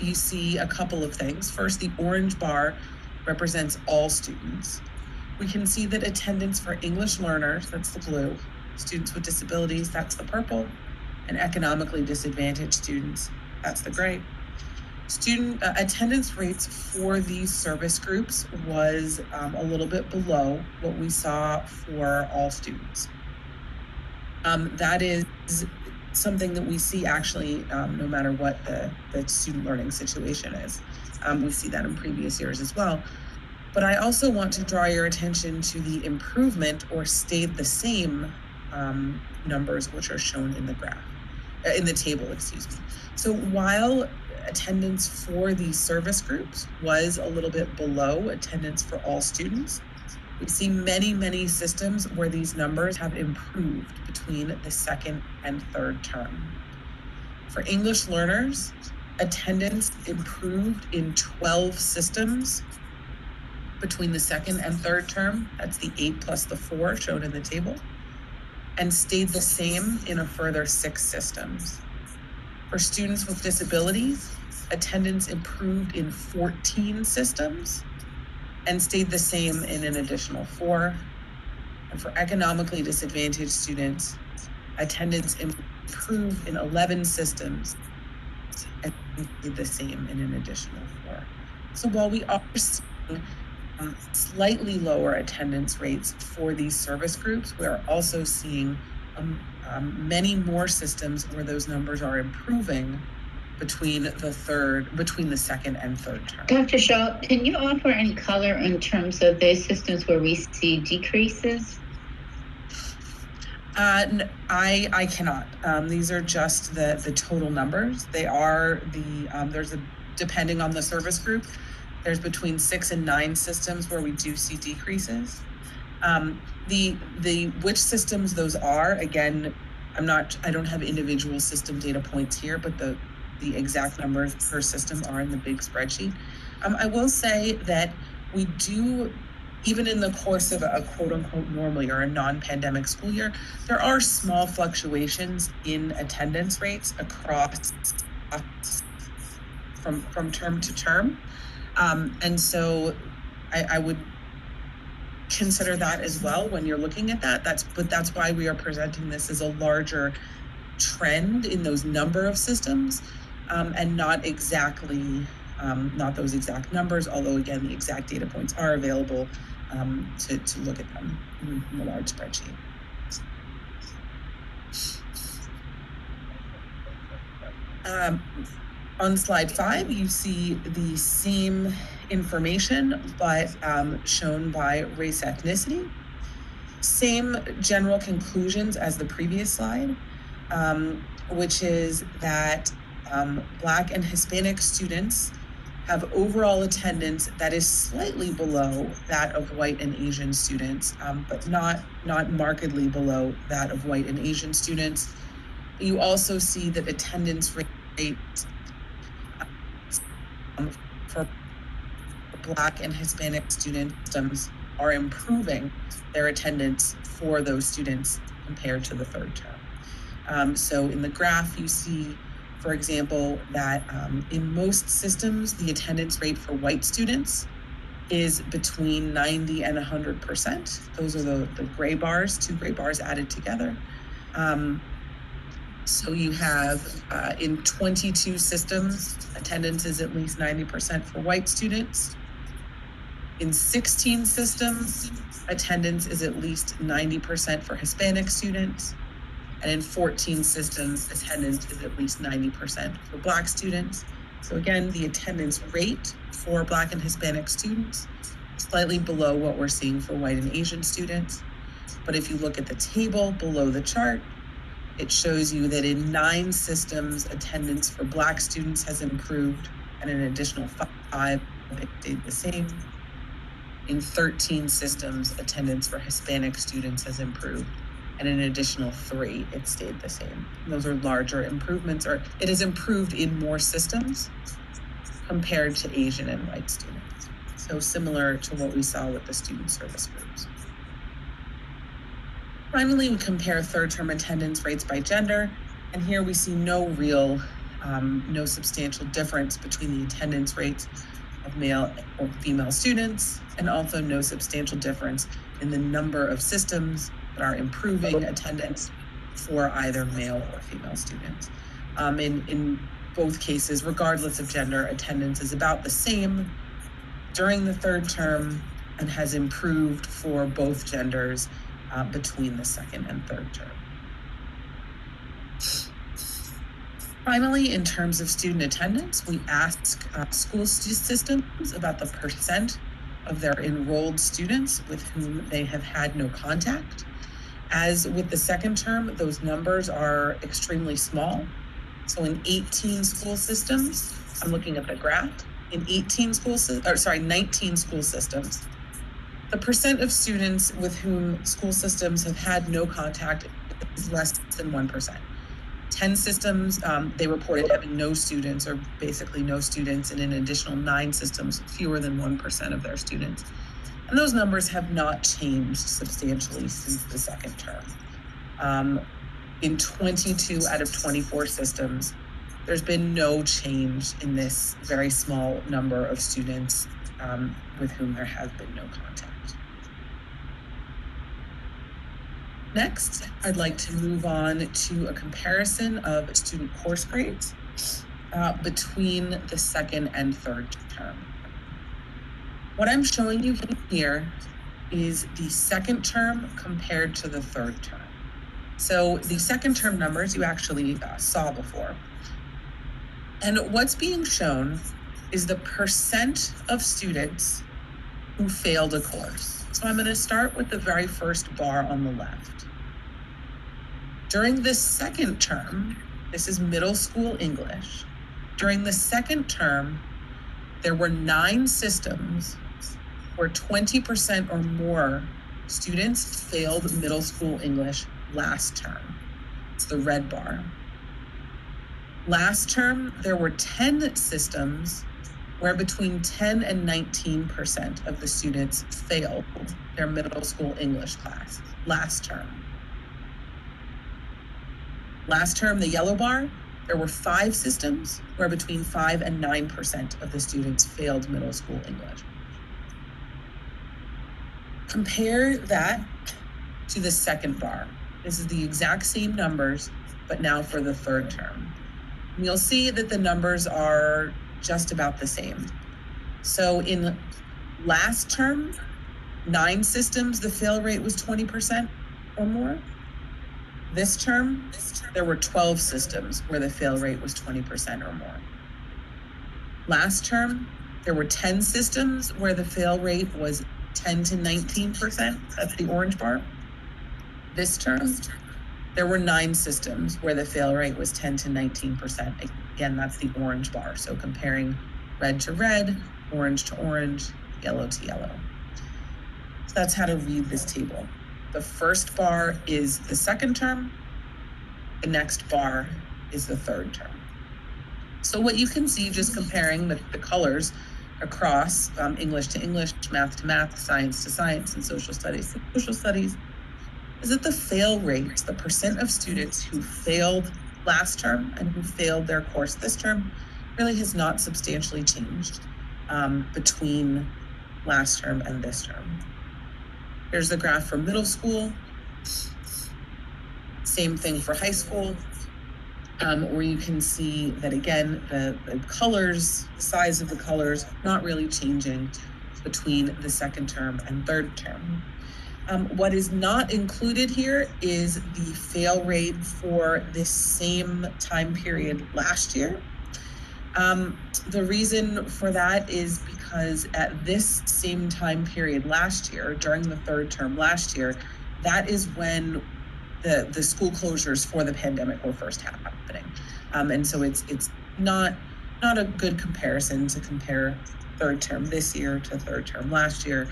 You see a couple of things. First, the orange bar represents all students. We can see that attendance for English learners, that's the blue, students with disabilities, that's the purple, and economically disadvantaged students, that's the gray. Student attendance rates for these service groups was a little bit below what we saw for all students. That is something that we see actually no matter what the student learning situation is. We see that in previous years as well. But I also want to draw your attention to the improvement or stayed the same numbers which are shown in the graph, in the table, excuse me. So while attendance for these service groups was a little bit below attendance for all students, we see many systems where these numbers have improved between the 2nd and 3rd term. For English learners, attendance improved in 12 systems between the 2nd and 3rd term. That's the 8 plus the 4 shown in the table, and stayed the same in a further 6 systems. For students with disabilities, attendance improved in 14 systems and stayed the same in an additional 4. And for economically disadvantaged students, attendance improved in 11 systems and stayed the same in an additional 4. So while we are seeing slightly lower attendance rates for these service groups, we are also seeing many more systems where those numbers are improving between the 2nd and 3rd term. Dr. Shaw, can you offer any color in terms of those systems where we see decreases? I cannot. These are just the total numbers. They are depending on the service group, there's between 6 and 9 systems where we do see decreases. Which systems those are, again, I don't have individual system data points here, but the exact numbers per system are in the big spreadsheet. I will say that we do, even in the course of a quote unquote normal year, a non-pandemic school year, there are small fluctuations in attendance rates across from term to term. And so I would consider that as well when you're looking at that. That's why we are presenting this as a larger trend in those number of systems, and not exactly, not those exact numbers, although again, the exact data points are available to look at them in the large spreadsheet. On slide 5, you see the same information, but shown by race ethnicity. Same general conclusions as the previous slide, which is that Black and Hispanic students have overall attendance that is slightly below that of white and Asian students, but not markedly below that of white and Asian students. You also see that attendance rates for Black and Hispanic students are improving their attendance for those students compared to the third term. So in the graph, you see, for example, that in most systems, the attendance rate for white students is between 90 and 100%. Those are the gray bars, 2 gray bars added together. So you have in 22 systems, attendance is at least 90% for white students. In 16 systems, attendance is at least 90% for Hispanic students. And in 14 systems, attendance is at least 90% for Black students. So again, the attendance rate for Black and Hispanic students is slightly below what we're seeing for white and Asian students. But if you look at the table below the chart, it shows you that in 9 systems, attendance for Black students has improved, and an additional 5 stayed the same. In 13 systems, attendance for Hispanic students has improved, and an additional 3, it stayed the same. Those are larger improvements, or it has improved in more systems compared to Asian and white students. So similar to what we saw with the student service groups. Finally, we compare third-term attendance rates by gender, and here we see no real, no substantial difference between the attendance rates of male or female students, and also no substantial difference in the number of systems that are improving attendance for either male or female students. In both cases, regardless of gender, attendance is about the same during the third term and has improved for both genders between the second and third term. Finally, in terms of student attendance, we ask school systems about the percent of their enrolled students with whom they have had no contact. As with the second term, those numbers are extremely small. So in 18 school systems, I'm looking at the graph, in 19 school systems, the percent of students with whom school systems have had no contact is less than 1%. 10 systems, they reported having no students, or basically no students, and in additional 9 systems, fewer than 1% of their students. And those numbers have not changed substantially since the second term. In 22 out of 24 systems, there's been no change in this very small number of students with whom there has been no contact. Next, I'd like to move on to a comparison of student course grades between the second and third term. What I'm showing you here is the second term compared to the third term. So the second term numbers you actually saw before. And what's being shown is the percent of students who failed a course. So I'm going to start with the very first bar on the left. During the second term, this is middle school English. During the second term, there were 9 systems where 20% or more students failed middle school English last term. It's the red bar. Last term, there were 10 systems where between 10 and 19% of the students failed their middle school English class last term. Last term, the yellow bar, there were 5 systems where between 5 and 9% of the students failed middle school English. Compare that to the second bar. This is the exact same numbers, but now for the third term. And you'll see that the numbers are just about the same. So in last term, 9 systems, the fail rate was 20% or more. This term, there were 12 systems where the fail rate was 20% or more. Last term, there were 10 systems where the fail rate was 10 to 19%. That's the orange bar. This term, there were 9 systems where the fail rate was 10 to 19%. Again, that's the orange bar. So comparing red to red, orange to orange, yellow to yellow. So that's how to read this table. The first bar is the second term. The next bar is the third term. So what you can see just comparing the colors across English to English, math to math, science to science, and social studies to social studies, is that the fail rate, the percent of students who failed last term and who failed their course this term, really has not substantially changed between last term and this term. Here's the graph for middle school. Same thing for high school, where you can see that, again, the colors, the size of the colors, not really changing between the second term and third term. What is not included here is the fail rate for this same time period last year. The reason for that is because at this same time period last year, during the third term last year, that is when the school closures for the pandemic were first happening. And so it's not a good comparison to compare third term this year to third term last year,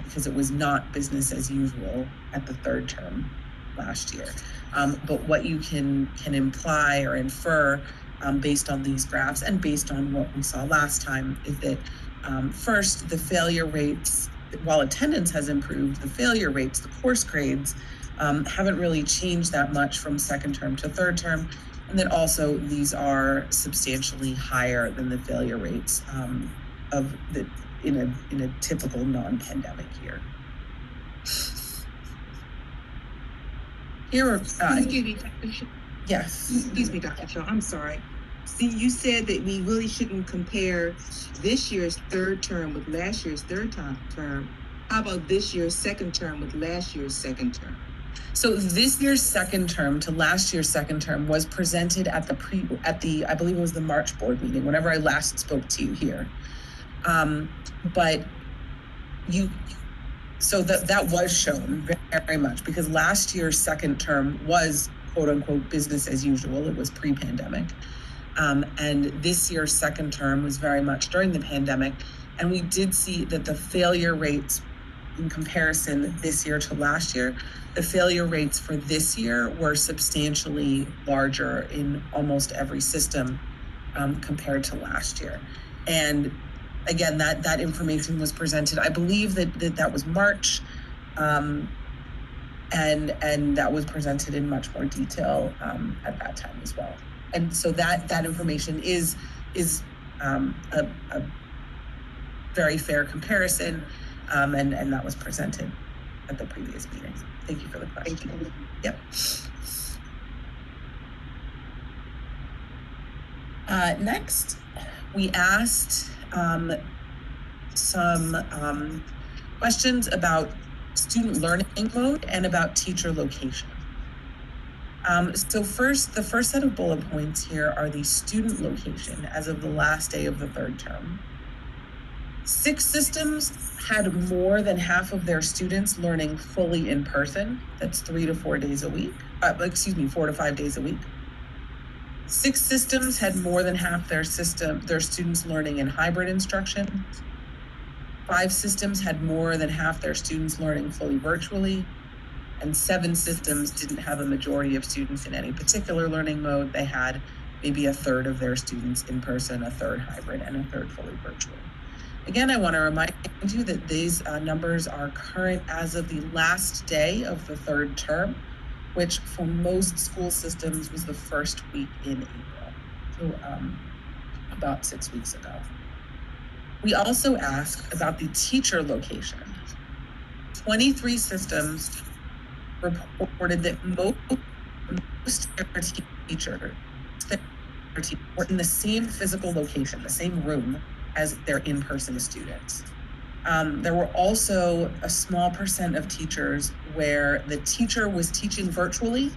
because it was not business as usual at the third term last year. But what you can imply or infer based on these graphs and based on what we saw last time is that first, the failure rates, while attendance has improved, the failure rates, the course grades, haven't really changed that much from second term to third term, and that also these are substantially higher than the failure rates in a typical non-pandemic year. Here are excuse me, Dr. Shaw. Yes. Excuse me, Dr. Shaw. I'm sorry. See, you said that we really shouldn't compare this year's third term with last year's third term. How about this year's second term with last year's second term? So this year's second term to last year's second term was presented at the I believe it was the March board meeting, whenever I last spoke to you here. But so that was shown very much, because last year's second term was quote unquote business as usual. It was pre-pandemic. And this year's second term was very much during the pandemic. And we did see that the failure rates in comparison this year to last year, the failure rates for this year were substantially larger in almost every system compared to last year. And again, that information was presented, I believe that was March, and that was presented in much more detail at that time as well. And so that information is a very fair comparison, and that was presented at the previous meeting. Thank you for the question. Yep. Next, we asked some questions about student learning mode and about teacher location. So first, the first set of bullet points here are the student location as of the last day of the third term. 6 systems had more than half of their students learning fully in person. That's 3 to 4 days a week. 4 to 5 days a week. 6 systems had more than half their students learning in hybrid instruction. 5 systems had more than half their students learning fully virtually. And 7 systems didn't have a majority of students in any particular learning mode. They had maybe a third of their students in person, a third hybrid, and a third fully virtual. Again, I want to remind you that these numbers are current as of the last day of the third term, which for most school systems was the first week in April, so about 6 weeks ago. We also asked about the teacher location. 23 systems reported that most teachers were in the same physical location, the same room as their in-person students. There were also a small percent of teachers where the teacher was teaching virtually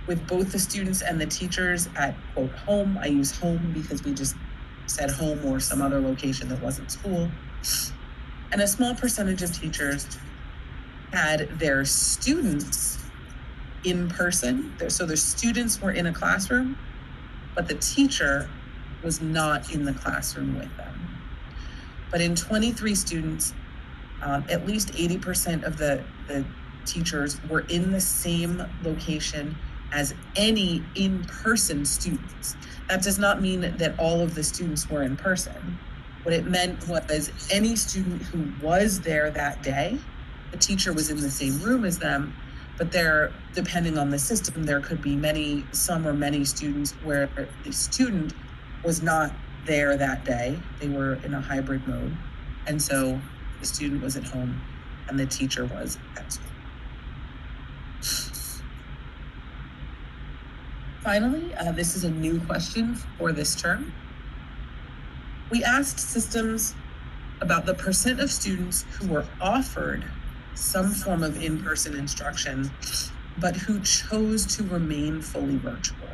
with both the students and the teachers at, quote, home. I use home because we just said home or some other location that wasn't school. And a small percentage of teachers had their students in person. So their students were in a classroom, but the teacher was not in the classroom with them. But in 23 students, at least 80% of the teachers were in the same location as any in-person students. That does not mean that all of the students were in person. What it meant was any student who was there that day, the teacher was in the same room as them, but there, depending on the system, there could be some or many students where the student was not there that day. They were in a hybrid mode. And so the student was at home and the teacher was at school. Finally, this is a new question for this term. We asked systems about the percent of students who were offered some form of in-person instruction, but who chose to remain fully virtual.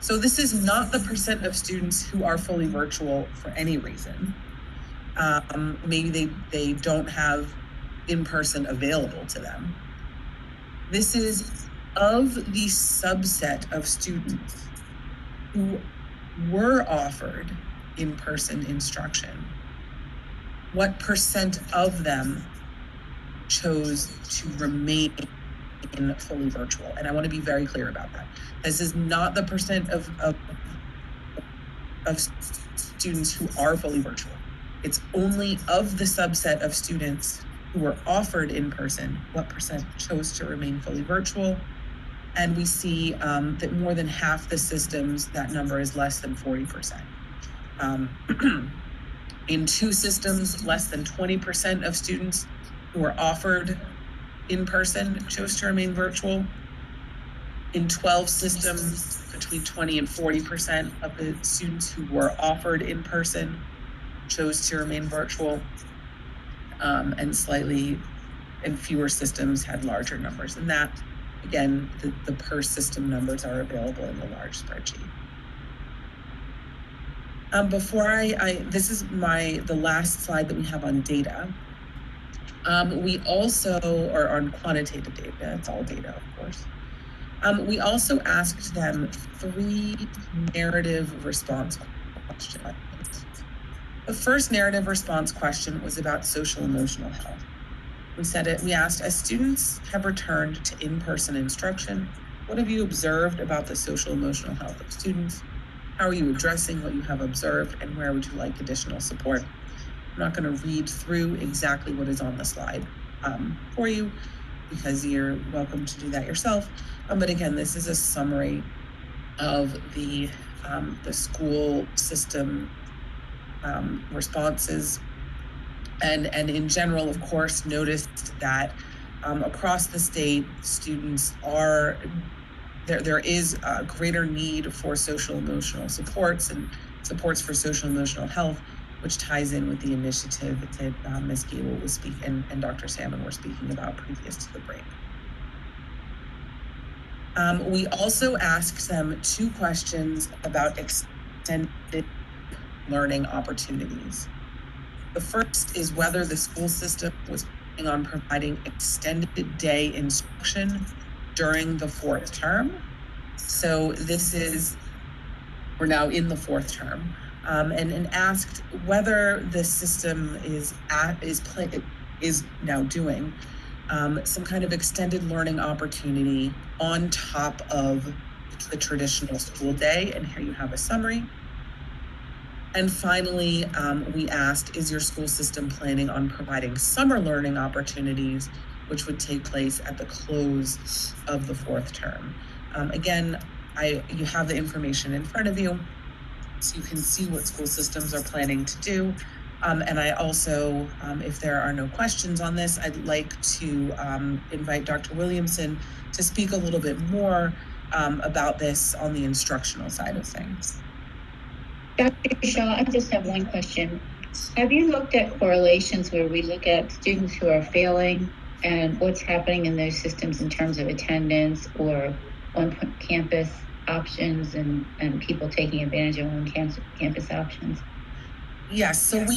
So this is not the percent of students who are fully virtual for any reason. Maybe they don't have in-person available to them. This is of the subset of students who were offered in-person instruction, what percent of them chose to remain fully virtual? And I want to be very clear about that. This is not the percent of students who are fully virtual. It's only of the subset of students who were offered in person, what percent chose to remain fully virtual. And we see that more than half the systems, that number is less than 40%. In 2 systems, less than 20% of students who were offered in person chose to remain virtual. In 12 systems, between 20 and 40% of the students who were offered in person chose to remain virtual, and fewer systems had larger numbers than that. Again, the per system numbers are available in the large spreadsheet. This is the last slide that we have on data. We also, or on quantitative data, it's all data, of course. We also asked them 3 narrative response questions. The first narrative response question was about social emotional health. We asked, as students have returned to in-person instruction, what have you observed about the social emotional health of students? How are you addressing what you have observed, and where would you like additional support? I'm not going to read through exactly what is on the slide for you, because you're welcome to do that yourself. But again, this is a summary of the school system responses. And in general, of course, noticed that across the state, students there is a greater need for social emotional supports and supports for social emotional health, which ties in with the initiative that Ms. Gable was speaking and Dr. Salmon were speaking about previous to the break. We also asked them 2 questions about extended learning opportunities. The first is whether the school system was planning on providing extended day instruction during the 4th term. So we're now in the 4th term, and asked whether the system is now doing some kind of extended learning opportunity on top of the traditional school day. And here you have a summary. And finally, we asked, is your school system planning on providing summer learning opportunities, which would take place at the close of the 4th term? Again, you have the information in front of you, so you can see what school systems are planning to do. And I also, if there are no questions on this, I'd like to invite Dr. Williamson to speak a little bit more about this on the instructional side of things. Dr. Shaw, I just have one question. Have you looked at correlations where we look at students who are failing and what's happening in those systems in terms of attendance or on-campus options and people taking advantage of on-campus options? Yes, so we,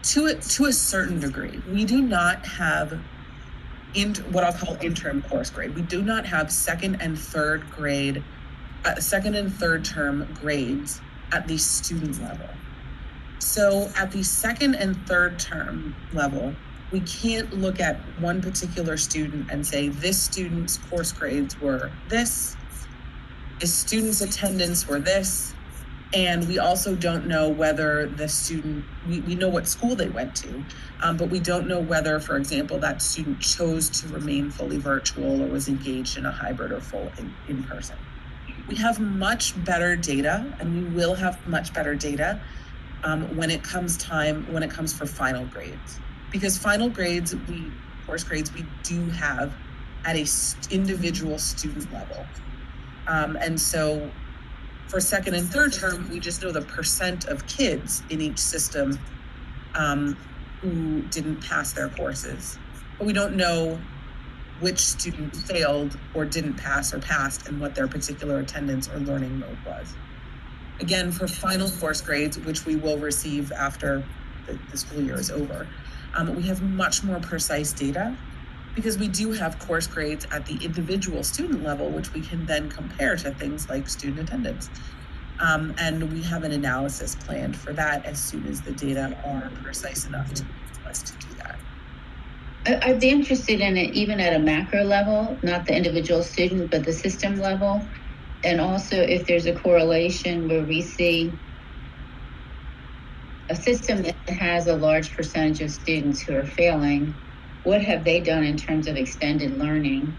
to a certain degree, we do not have what I'll call interim course grade. We do not have second and third term grades at the student level. So at the second and third term level, we can't look at one particular student and say this student's course grades were this student's attendance were this, and we also don't know whether the student, we know what school they went to, but we don't know whether, for example, that student chose to remain fully virtual or was engaged in a hybrid or full in person. We have much better data, and we will have much better data when it comes for final grades, because final grades, course grades, we do have at a individual student level. And so for second and third term, we just know the percent of kids in each system who didn't pass their courses, but we don't know which student failed or didn't pass or passed and what their particular attendance or learning mode was. Again, for final course grades, which we will receive after the school year is over, we have much more precise data because we do have course grades at the individual student level, which we can then compare to things like student attendance. And we have an analysis planned for that as soon as the data are precise enough to enable us to do that. I'd be interested in it even at a macro level, not the individual student, but the system level. And also if there's a correlation where we see a system that has a large percentage of students who are failing, what have they done in terms of extended learning,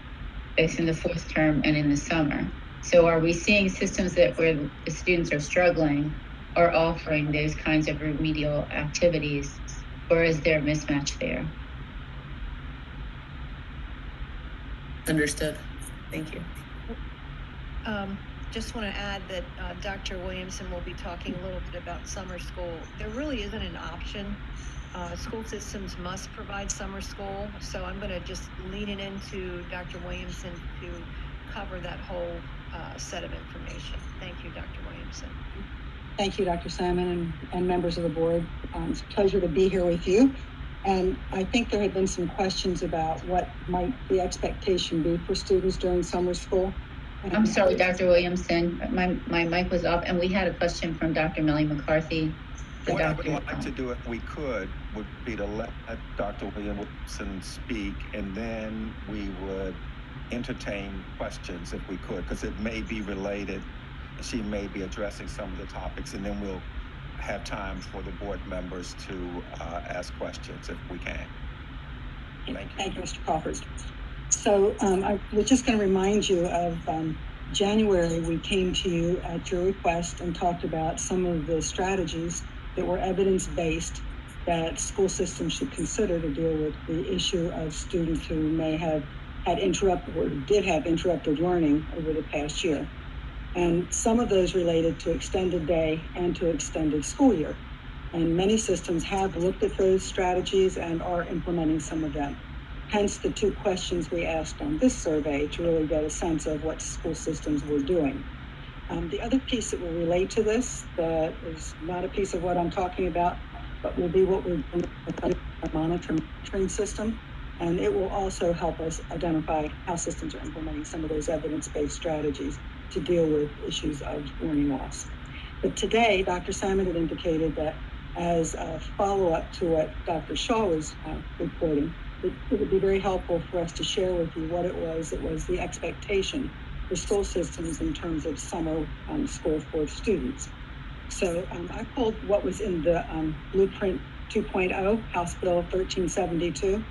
both in the fourth term and in the summer? So are we seeing systems that where the students are struggling are offering those kinds of remedial activities, or is there a mismatch there? Understood. Thank you. Just want to add that Dr. Williamson will be talking a little bit about summer school. There really isn't an option. School systems must provide summer school, so I'm going to just lean it into Dr. Williamson to cover that whole set of information. Thank you, Dr. Williamson. Thank you, Dr. Salmon and members of the board. It's a pleasure to be here with you. And I think there had been some questions about what might the expectation be for students during summer school. I'm sorry, Dr. Williamson, my mic was off, and we had a question from Dr. Melly McCarthy. What I would like to do, if we could, would be to let Dr. Williamson speak, and then we would entertain questions if we could, because it may be related. She may be addressing some of the topics, and then we'll have time for the board members to ask questions if we can. Thank you. Thank you, Mr. Crawford. So I was just going to remind you of January, we came to you at your request and talked about some of the strategies that were evidence-based that school systems should consider to deal with the issue of students who may have had interrupted or did have interrupted learning over the past year. And some of those related to extended day and to extended school year. And many systems have looked at those strategies and are implementing some of them. Hence the two questions we asked on this survey to really get a sense of what school systems were doing. The other piece that will relate to this, that is not a piece of what I'm talking about, but will be what we're doing with our monitoring system. And it will also help us identify how systems are implementing some of those evidence-based strategies to deal with issues of learning loss. But today, Dr. Salmon had indicated that as a follow-up to what Dr. Shaw was reporting, it would be very helpful for us to share with you what it was that was the expectation for school systems in terms of summer school for students. So I pulled what was in the Blueprint 2.0, House Bill 1372,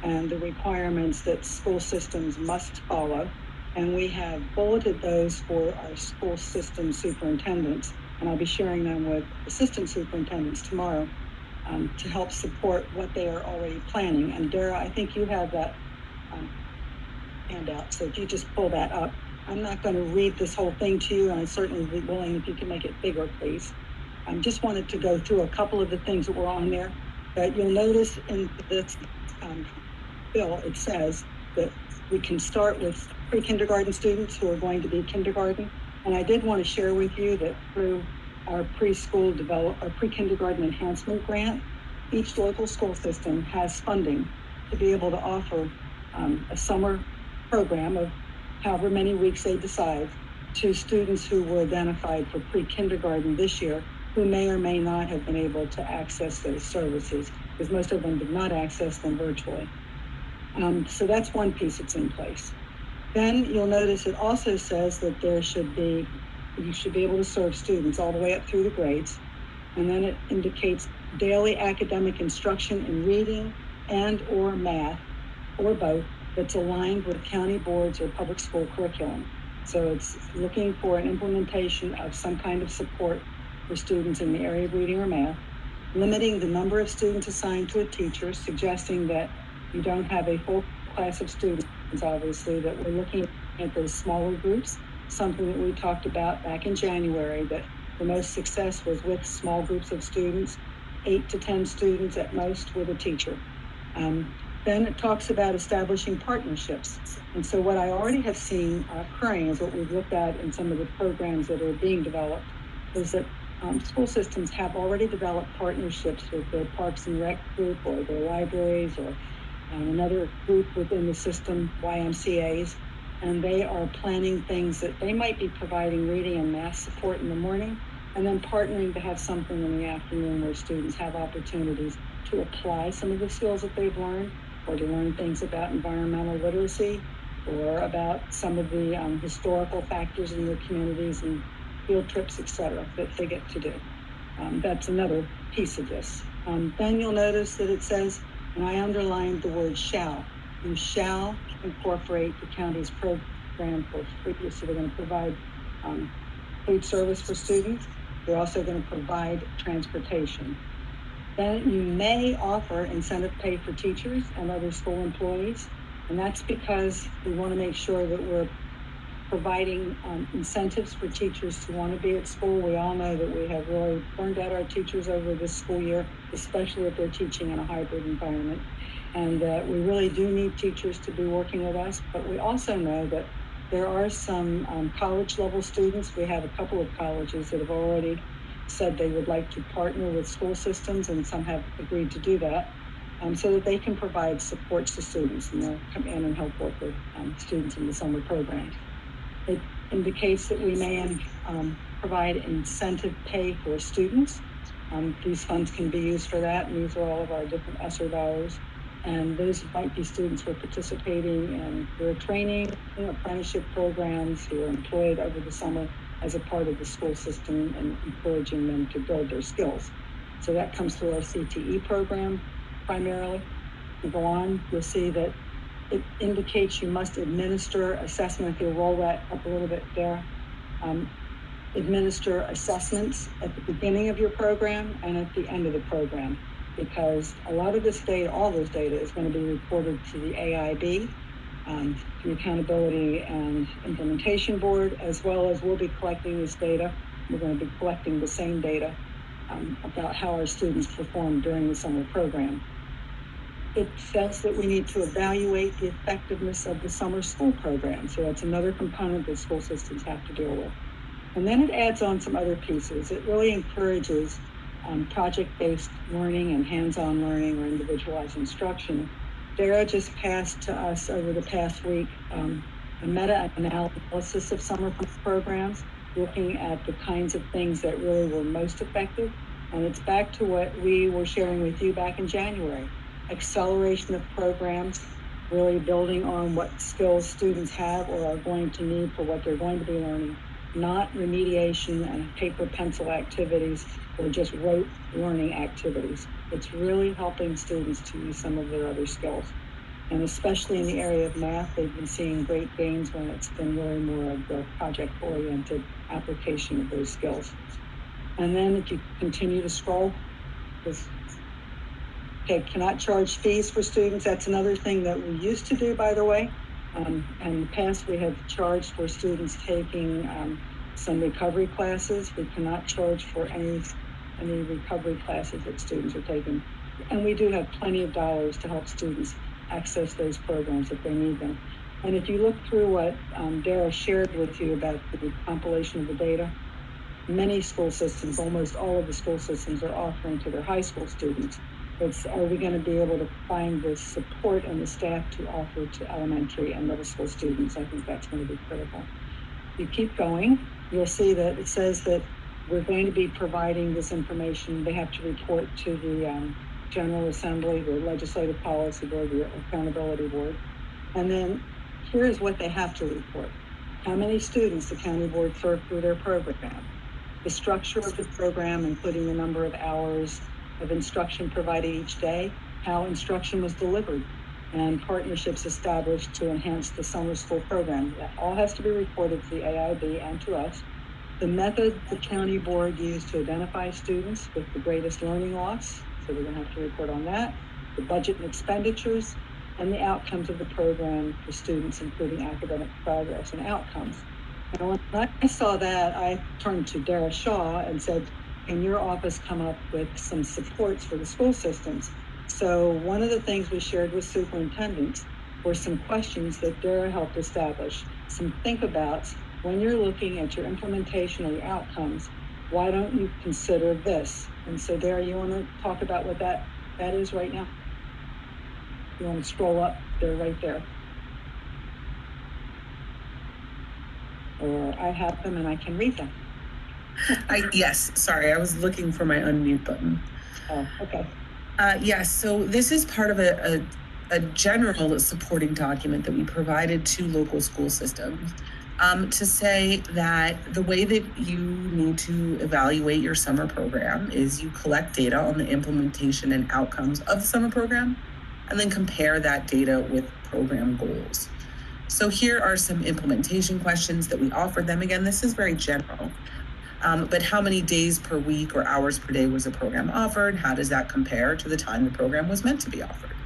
and the requirements that school systems must follow. And we have bulleted those for our school system superintendents and I'll be sharing them with assistant superintendents tomorrow to help support what they are already planning. And Dara, I think you have that handout, so if you just pull that up. I'm not going to read this whole thing to you, and I'd certainly be willing if you can make it bigger, please. I just wanted to go through a couple of the things that were on there. But you'll notice in this bill, it says that we can start with pre-kindergarten students who are going to be kindergarten. And I did want to share with you that through our pre-kindergarten enhancement grant, each local school system has funding to be able to offer a summer program of however many weeks they decide to students who were identified for pre-kindergarten this year, who may or may not have been able to access those services, because most of them did not access them virtually. So that's one piece that's in place. Then you'll notice it also says that you should be able to serve students all the way up through the grades. And then it indicates daily academic instruction in reading and or math, or both, that's aligned with county boards or public school curriculum. So it's looking for an implementation of some kind of support for students in the area of reading or math, limiting the number of students assigned to a teacher, suggesting that you don't have a full class of students, obviously, that we're looking at those smaller groups, something that we talked about back in January, that the most success was with small groups of students, 8 to 10 students at most with a teacher. Then it talks about establishing partnerships. And so what I already have seen occurring is what we've looked at in some of the programs that are being developed, is that school systems have already developed partnerships with their Parks and Rec group or their libraries or another group within the system, YMCAs, and they are planning things that they might be providing reading and math support in the morning, and then partnering to have something in the afternoon where students have opportunities to apply some of the skills that they've learned, or to learn things about environmental literacy, or about some of the historical factors in their communities and field trips, etc., that they get to do. That's another piece of this. Then you'll notice that it says, and I underlined the word shall. You shall incorporate the county's program for free. So they're going to provide food service for students. They're also going to provide transportation. Then you may offer incentive pay for teachers and other school employees. And that's because we want to make sure that we're providing incentives for teachers to want to be at school. We all know that we have really burned out our teachers over this school year, especially if they're teaching in a hybrid environment. And we really do need teachers to be working with us. But we also know that there are some college level students. We have a couple of colleges that have already said they would like to partner with school systems, and some have agreed to do that, so that they can provide supports to students, and they'll come in and help work with students in the summer program. It indicates that we may provide incentive pay for students. These funds can be used for that, and these are all of our different ESSER dollars. And those might be students who are participating in their training, apprenticeship programs, who are employed over the summer as a part of the school system and encouraging them to build their skills. So that comes through our CTE program primarily. You go on, you'll see that it indicates you must administer assessment. If you'll roll that up a little bit there, administer assessments at the beginning of your program and at the end of the program, because a lot of this data, all this data, is going to be reported to the AIB, the Accountability and Implementation Board, as well as we'll be collecting this data. We're going to be collecting the same data about how our students perform during the summer program. It says that we need to evaluate the effectiveness of the summer school program. So that's another component that school systems have to deal with. And then it adds on some other pieces. It really encourages project-based learning and hands-on learning or individualized instruction. Dara just passed to us over the past week a meta-analysis of summer programs, looking at the kinds of things that really were most effective. And it's back to what we were sharing with you back in January. Acceleration of programs, really building on what skills students have or are going to need for what they're going to be learning, not remediation and paper pencil activities or just rote learning activities. It's really helping students to use some of their other skills. And especially in the area of math, they've been seeing great gains when it's been really more of the project-oriented application of those skills. And then if you continue to scroll, okay, cannot charge fees for students. That's another thing that we used to do, by the way. In the past, we have charged for students taking some recovery classes. We cannot charge for any recovery classes that students are taking. And we do have plenty of dollars to help students access those programs if they need them. And if you look through what Dara shared with you about the compilation of the data, many school systems, almost all of the school systems, are offering to their high school students. Are we going to be able to find the support and the staff to offer to elementary and middle school students? I think that's going to be critical. If you keep going, you'll see that it says that we're going to be providing this information. They have to report to the General Assembly, the Legislative Policy Board, the Accountability Board. And then here's what they have to report. How many students the county board served through their program, the structure of the program, including the number of hours of instruction provided each day, how instruction was delivered, and partnerships established to enhance the summer school program. That all has to be reported to the AIB and to us. The method the county board used to identify students with the greatest learning loss, so we're going to have to report on that, the budget and expenditures, and the outcomes of the program for students, including academic progress and outcomes. And when I saw that, I turned to Dara Shaw and said, can your office come up with some supports for the school systems? So one of the things we shared with superintendents were some questions that Dara helped establish, some think abouts. When you're looking at your implementation or your outcomes, why don't you consider this? And so Dara, you want to talk about what that is right now? You want to scroll up, they're right there. Or I have them and I can read them. Yes, sorry, I was looking for my unmute button. Oh, okay. Yes, so this is part of a general supporting document that we provided to local school systems to say that the way that you need to evaluate your summer program is you collect data on the implementation and outcomes of the summer program, and then compare that data with program goals. So here are some implementation questions that we offered them. Again, this is very general, but how many days per week or hours per day was the program offered? How does that compare to the time the program was meant to be offered?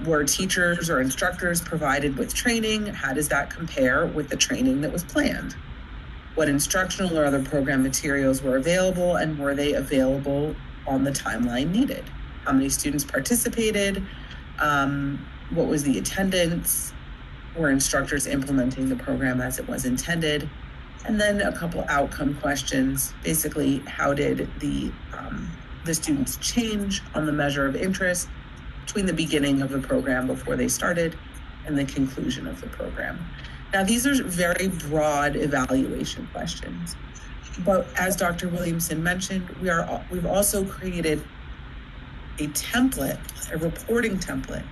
Were teachers or instructors provided with training? How does that compare with the training that was planned? What instructional or other program materials were available, and were they available on the timeline needed? How many students participated? What was the attendance? Were instructors implementing the program as it was intended? And then a couple outcome questions. Basically, how did the students change on the measure of interest between the beginning of the program before they started and the conclusion of the program? Now, these are very broad evaluation questions, but as Dr. Williamson mentioned, we've also created a template, a reporting template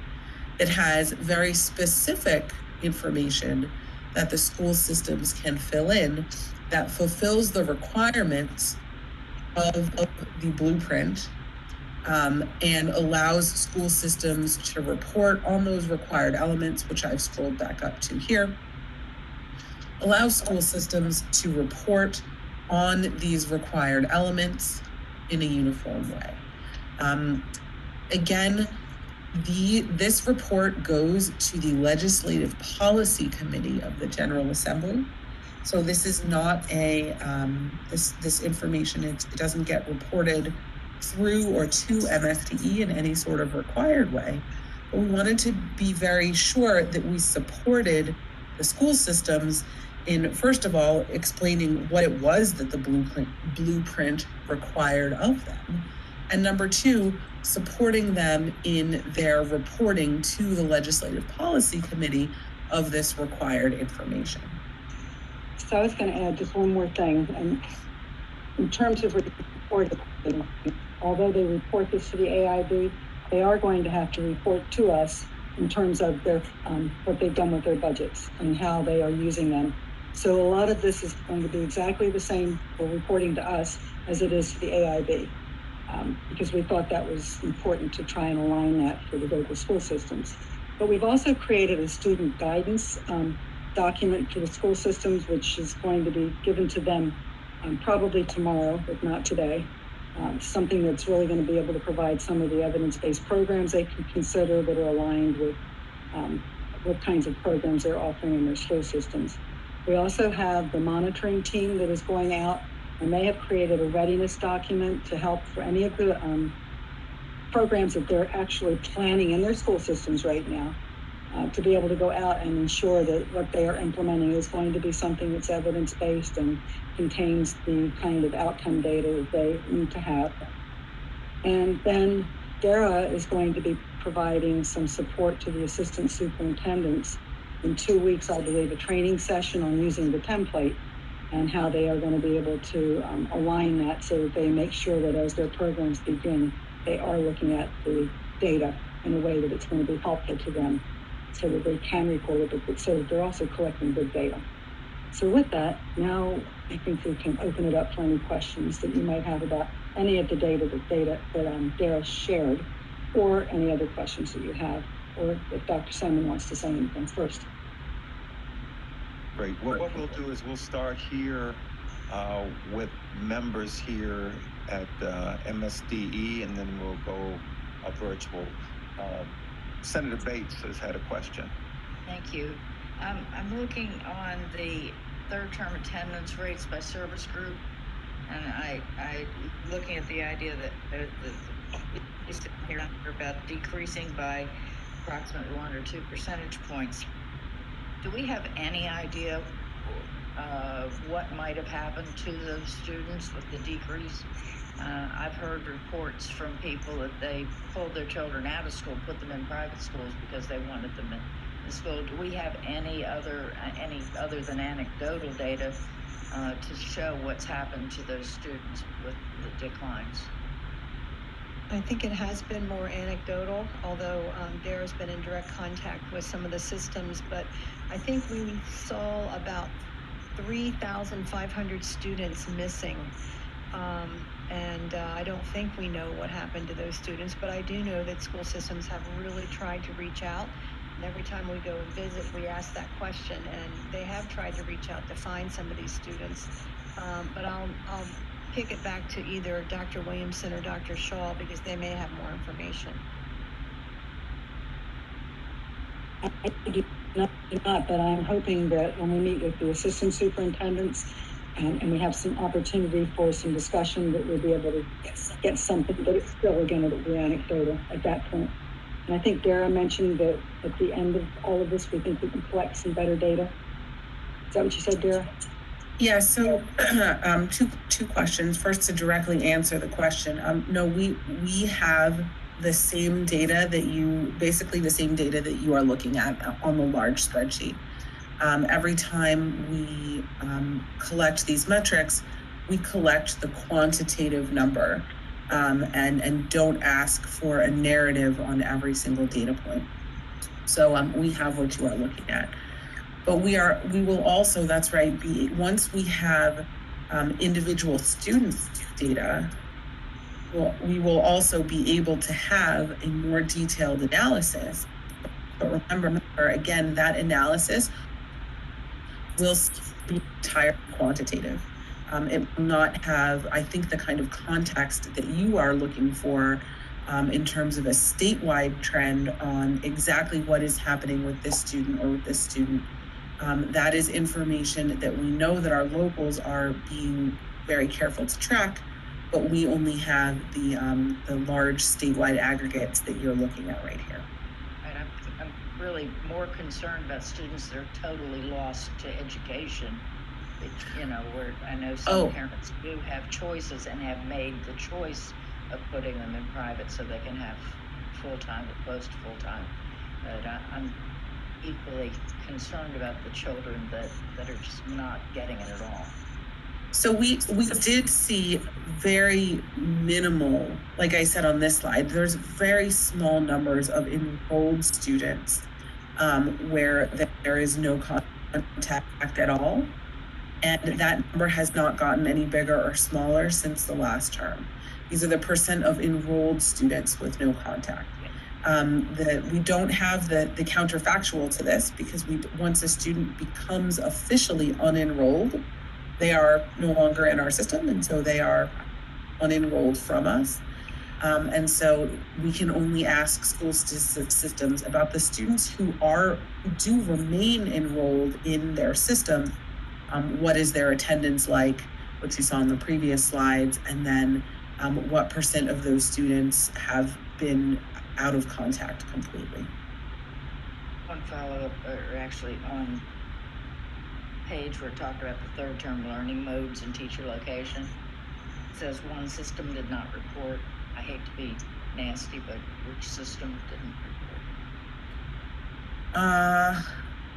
that has very specific information that the school systems can fill in that fulfills the requirements of the blueprint and allows school systems to report on those required elements, which I've scrolled back up to here, allows school systems to report on these required elements in a uniform way. Again, this report goes to the Legislative Policy Committee of the General Assembly. So this is not this information, it doesn't get reported through or to MSDE in any sort of required way. But we wanted to be very sure that we supported the school systems in, first of all, explaining what it was that the blueprint required of them. And number two, supporting them in their reporting to the Legislative Policy Committee of this required information. So I was going to add just one more thing. And in terms of reporting, although they report this to the AIB, they are going to have to report to us in terms of their what they've done with their budgets and how they are using them. So a lot of this is going to be exactly the same for reporting to us as it is to the AIB. Because we thought that was important to try and align that for the local school systems. But we've also created a student guidance document for the school systems, which is going to be given to them probably tomorrow, if not today. Something that's really going to be able to provide some of the evidence-based programs they can consider that are aligned with what kinds of programs they're offering in their school systems. We also have the monitoring team that is going out, and they have created a readiness document to help for any of the programs that they're actually planning in their school systems right now, to be able to go out and ensure that what they are implementing is going to be something that's evidence-based and contains the kind of outcome data that they need to have. And then DARA is going to be providing some support to the assistant superintendents in 2 weeks, I believe, a training session on using the template and how they are going to be able to align that so that they make sure that as their programs begin, they are looking at the data in a way that it's going to be helpful to them so that they can record it, but so that they're also collecting good data. So with that, now I think we can open it up for any questions that you might have about any of the data that Dara shared, or any other questions that you have, or if Dr. Salmon wants to say anything first. Great. Well, what we'll do is we'll start here with members here at MSDE, and then we'll go virtual. Senator Bates has had a question. Thank you. I'm looking on the third term attendance rates by service group, and I looking at the idea that is here about decreasing by approximately 1 or 2 percentage points. Do we have any idea what might have happened to those students with the decrease? I've heard reports from people that they pulled their children out of school, put them in private schools because they wanted them in school. Do we have any other than anecdotal data to show what's happened to those students with the declines? I think it has been more anecdotal, although Dara's been in direct contact with some of the systems, but I think we saw about 3,500 students missing. And I don't think we know what happened to those students, but I do know that school systems have really tried to reach out. And every time we go and visit, we ask that question, and they have tried to reach out to find some of these students. But I'll kick it back to either Dr. Williamson or Dr. Shaw because they may have more information. I do not, but I'm hoping that when we meet with the assistant superintendents and we have some opportunity for some discussion, that we'll be able to get something, but it's still going to be anecdotal at that point. And I think Dara mentioned that at the end of all of this, we think we can collect some better data. Is that what you said, Dara? Yeah, so two questions. First, to directly answer the question, no, we have the same data that you are looking at on the large spreadsheet. Every time we collect these metrics, we collect the quantitative number and don't ask for a narrative on every single data point. So we have what you are looking at. But we will also, that's right, once we have individual students' data, we will also be able to have a more detailed analysis. But remember, again, that analysis will be entirely quantitative. It will not have, I think, the kind of context that you are looking for in terms of a statewide trend on exactly what is happening with this student or with this student. That is information that we know that our locals are being very careful to track, but we only have the large statewide aggregates that you're looking at right here. Right, I'm really more concerned about students that are totally lost to education. Where I know some parents do have choices and have made the choice of putting them in private so they can have full-time or close to full-time. But I'm equally concerned about the children that are just not getting it at all. So we did see very minimal, like I said on this slide, there's very small numbers of enrolled students where there is no contact at all. And that number has not gotten any bigger or smaller since the last term. These are the percent of enrolled students with no contact. We don't have the counterfactual to this because once a student becomes officially unenrolled, they are no longer in our system, and so they are unenrolled from us. And so we can only ask school systems about the students who do remain enrolled in their system. What is their attendance like, which you saw in the previous slides, and then what % of those students have been out of contact completely. One follow-up, or actually on page where it talked about the third term learning modes and teacher location. It says one system did not report. I hate to be nasty, but which system didn't report?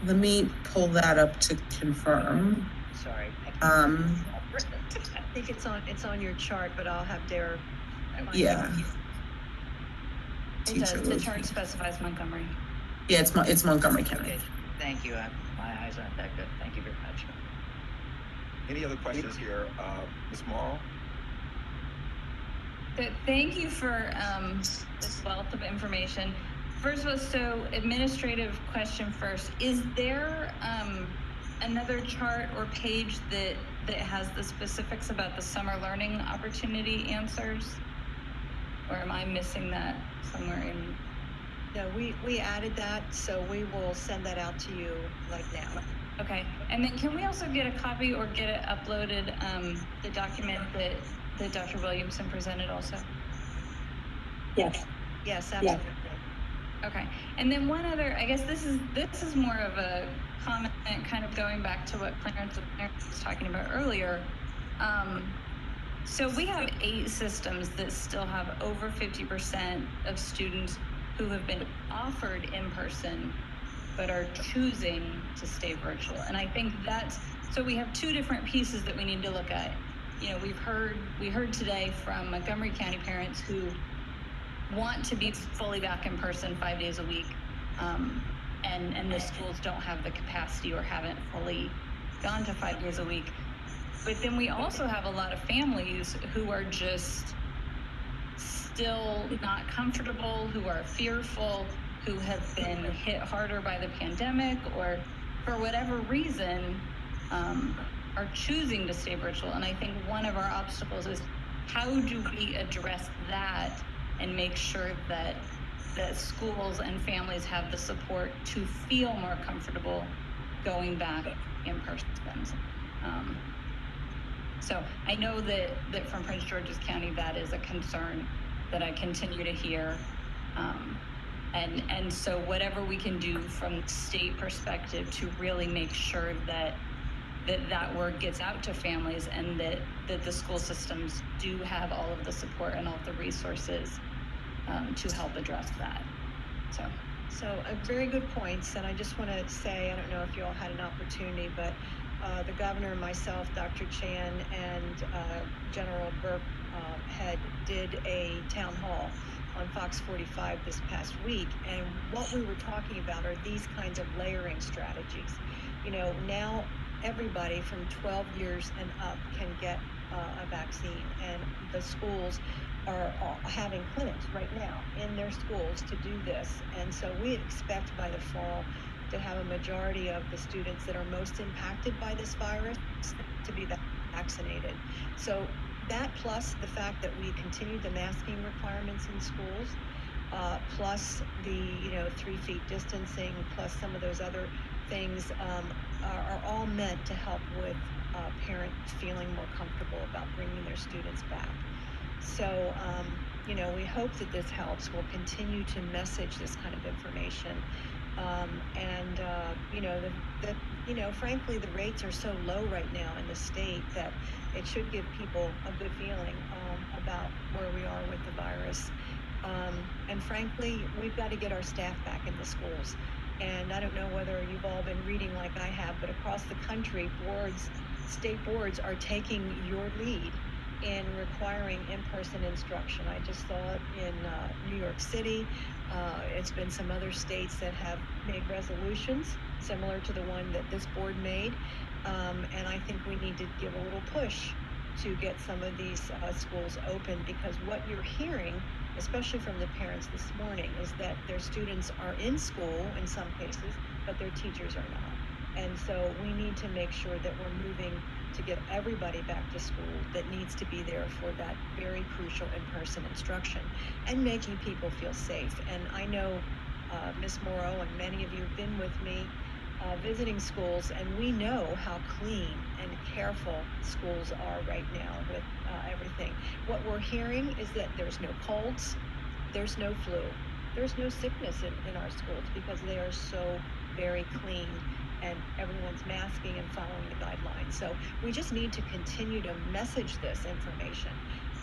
Let me pull that up to confirm. Sorry. I think it's on your chart, but I'll have Derek. Yeah. It does. The chart specifies Montgomery. Yeah, it's Montgomery County. Okay. Thank you. My eyes aren't that good. Thank you very much. Any other questions here, Ms. Morrow? Thank you for this wealth of information. First of all, so administrative question first. Is there another chart or page that has the specifics about the summer learning opportunity answers? Or am I missing that somewhere in? No, we added that, so we will send that out to you like now. Okay, and then can we also get a copy or get it uploaded, the document that Dr. Williamson presented also? Yes. Yes, absolutely. Yeah. Okay, and then one other, I guess this is more of a comment kind of going back to what Clarence was talking about earlier. So we have 8 systems that still have over 50% of students who have been offered in person but are choosing to stay virtual. And I think so we have 2 different pieces that we need to look at. You know, we heard today from Montgomery County parents who want to be fully back in person 5 days a week, and the schools don't have the capacity or haven't fully gone to 5 days a week. But then we also have a lot of families who are just still not comfortable, who are fearful, who have been hit harder by the pandemic, or for whatever reason are choosing to stay virtual. And I think one of our obstacles is how do we address that and make sure that schools and families have the support to feel more comfortable going back in person. So I know that from Prince George's County, that is a concern that I continue to hear. And so whatever we can do from the state perspective to really make sure that word gets out to families, and that the school systems do have all of the support and all of the resources to help address that. So very good points, and I just want to say, I don't know if you all had an opportunity, but the governor, myself, Dr. Chan, and General Burke did a town hall on Fox 45 this past week, and what we were talking about are these kinds of layering strategies. You know, now everybody from 12 years and up can get a vaccine, and the schools are having clinics right now in their schools to do this, and so we expect by the fall to have a majority of the students that are most impacted by this virus to be vaccinated. So that, plus the fact that we continue the masking requirements in schools, plus the 3 feet distancing, plus some of those other things are all meant to help with parents feeling more comfortable about bringing their students back. So, we hope that this helps. We'll continue to message this kind of information. Frankly, the rates are so low right now in the state that it should give people a good feeling about where we are with the virus. And frankly, we've got to get our staff back in the schools. And I don't know whether you've all been reading like I have, but across the country, state boards are taking your lead in requiring in-person instruction. I just saw it in New York City. It's been some other states that have made resolutions similar to the one that this board made. And I think we need to give a little push to get some of these schools open, because what you're hearing, especially from the parents this morning, is that their students are in school in some cases, but their teachers are not. And so we need to make sure that we're moving to get everybody back to school that needs to be there for that very crucial in-person instruction and making people feel safe. And I know Ms. Morrow and many of you have been with me visiting schools, and we know how clean and careful schools are right now with everything. What we're hearing is that there's no colds, there's no flu, there's no sickness in our schools because they are so very clean and everyone's masking and following the guidelines. So we just need to continue to message this information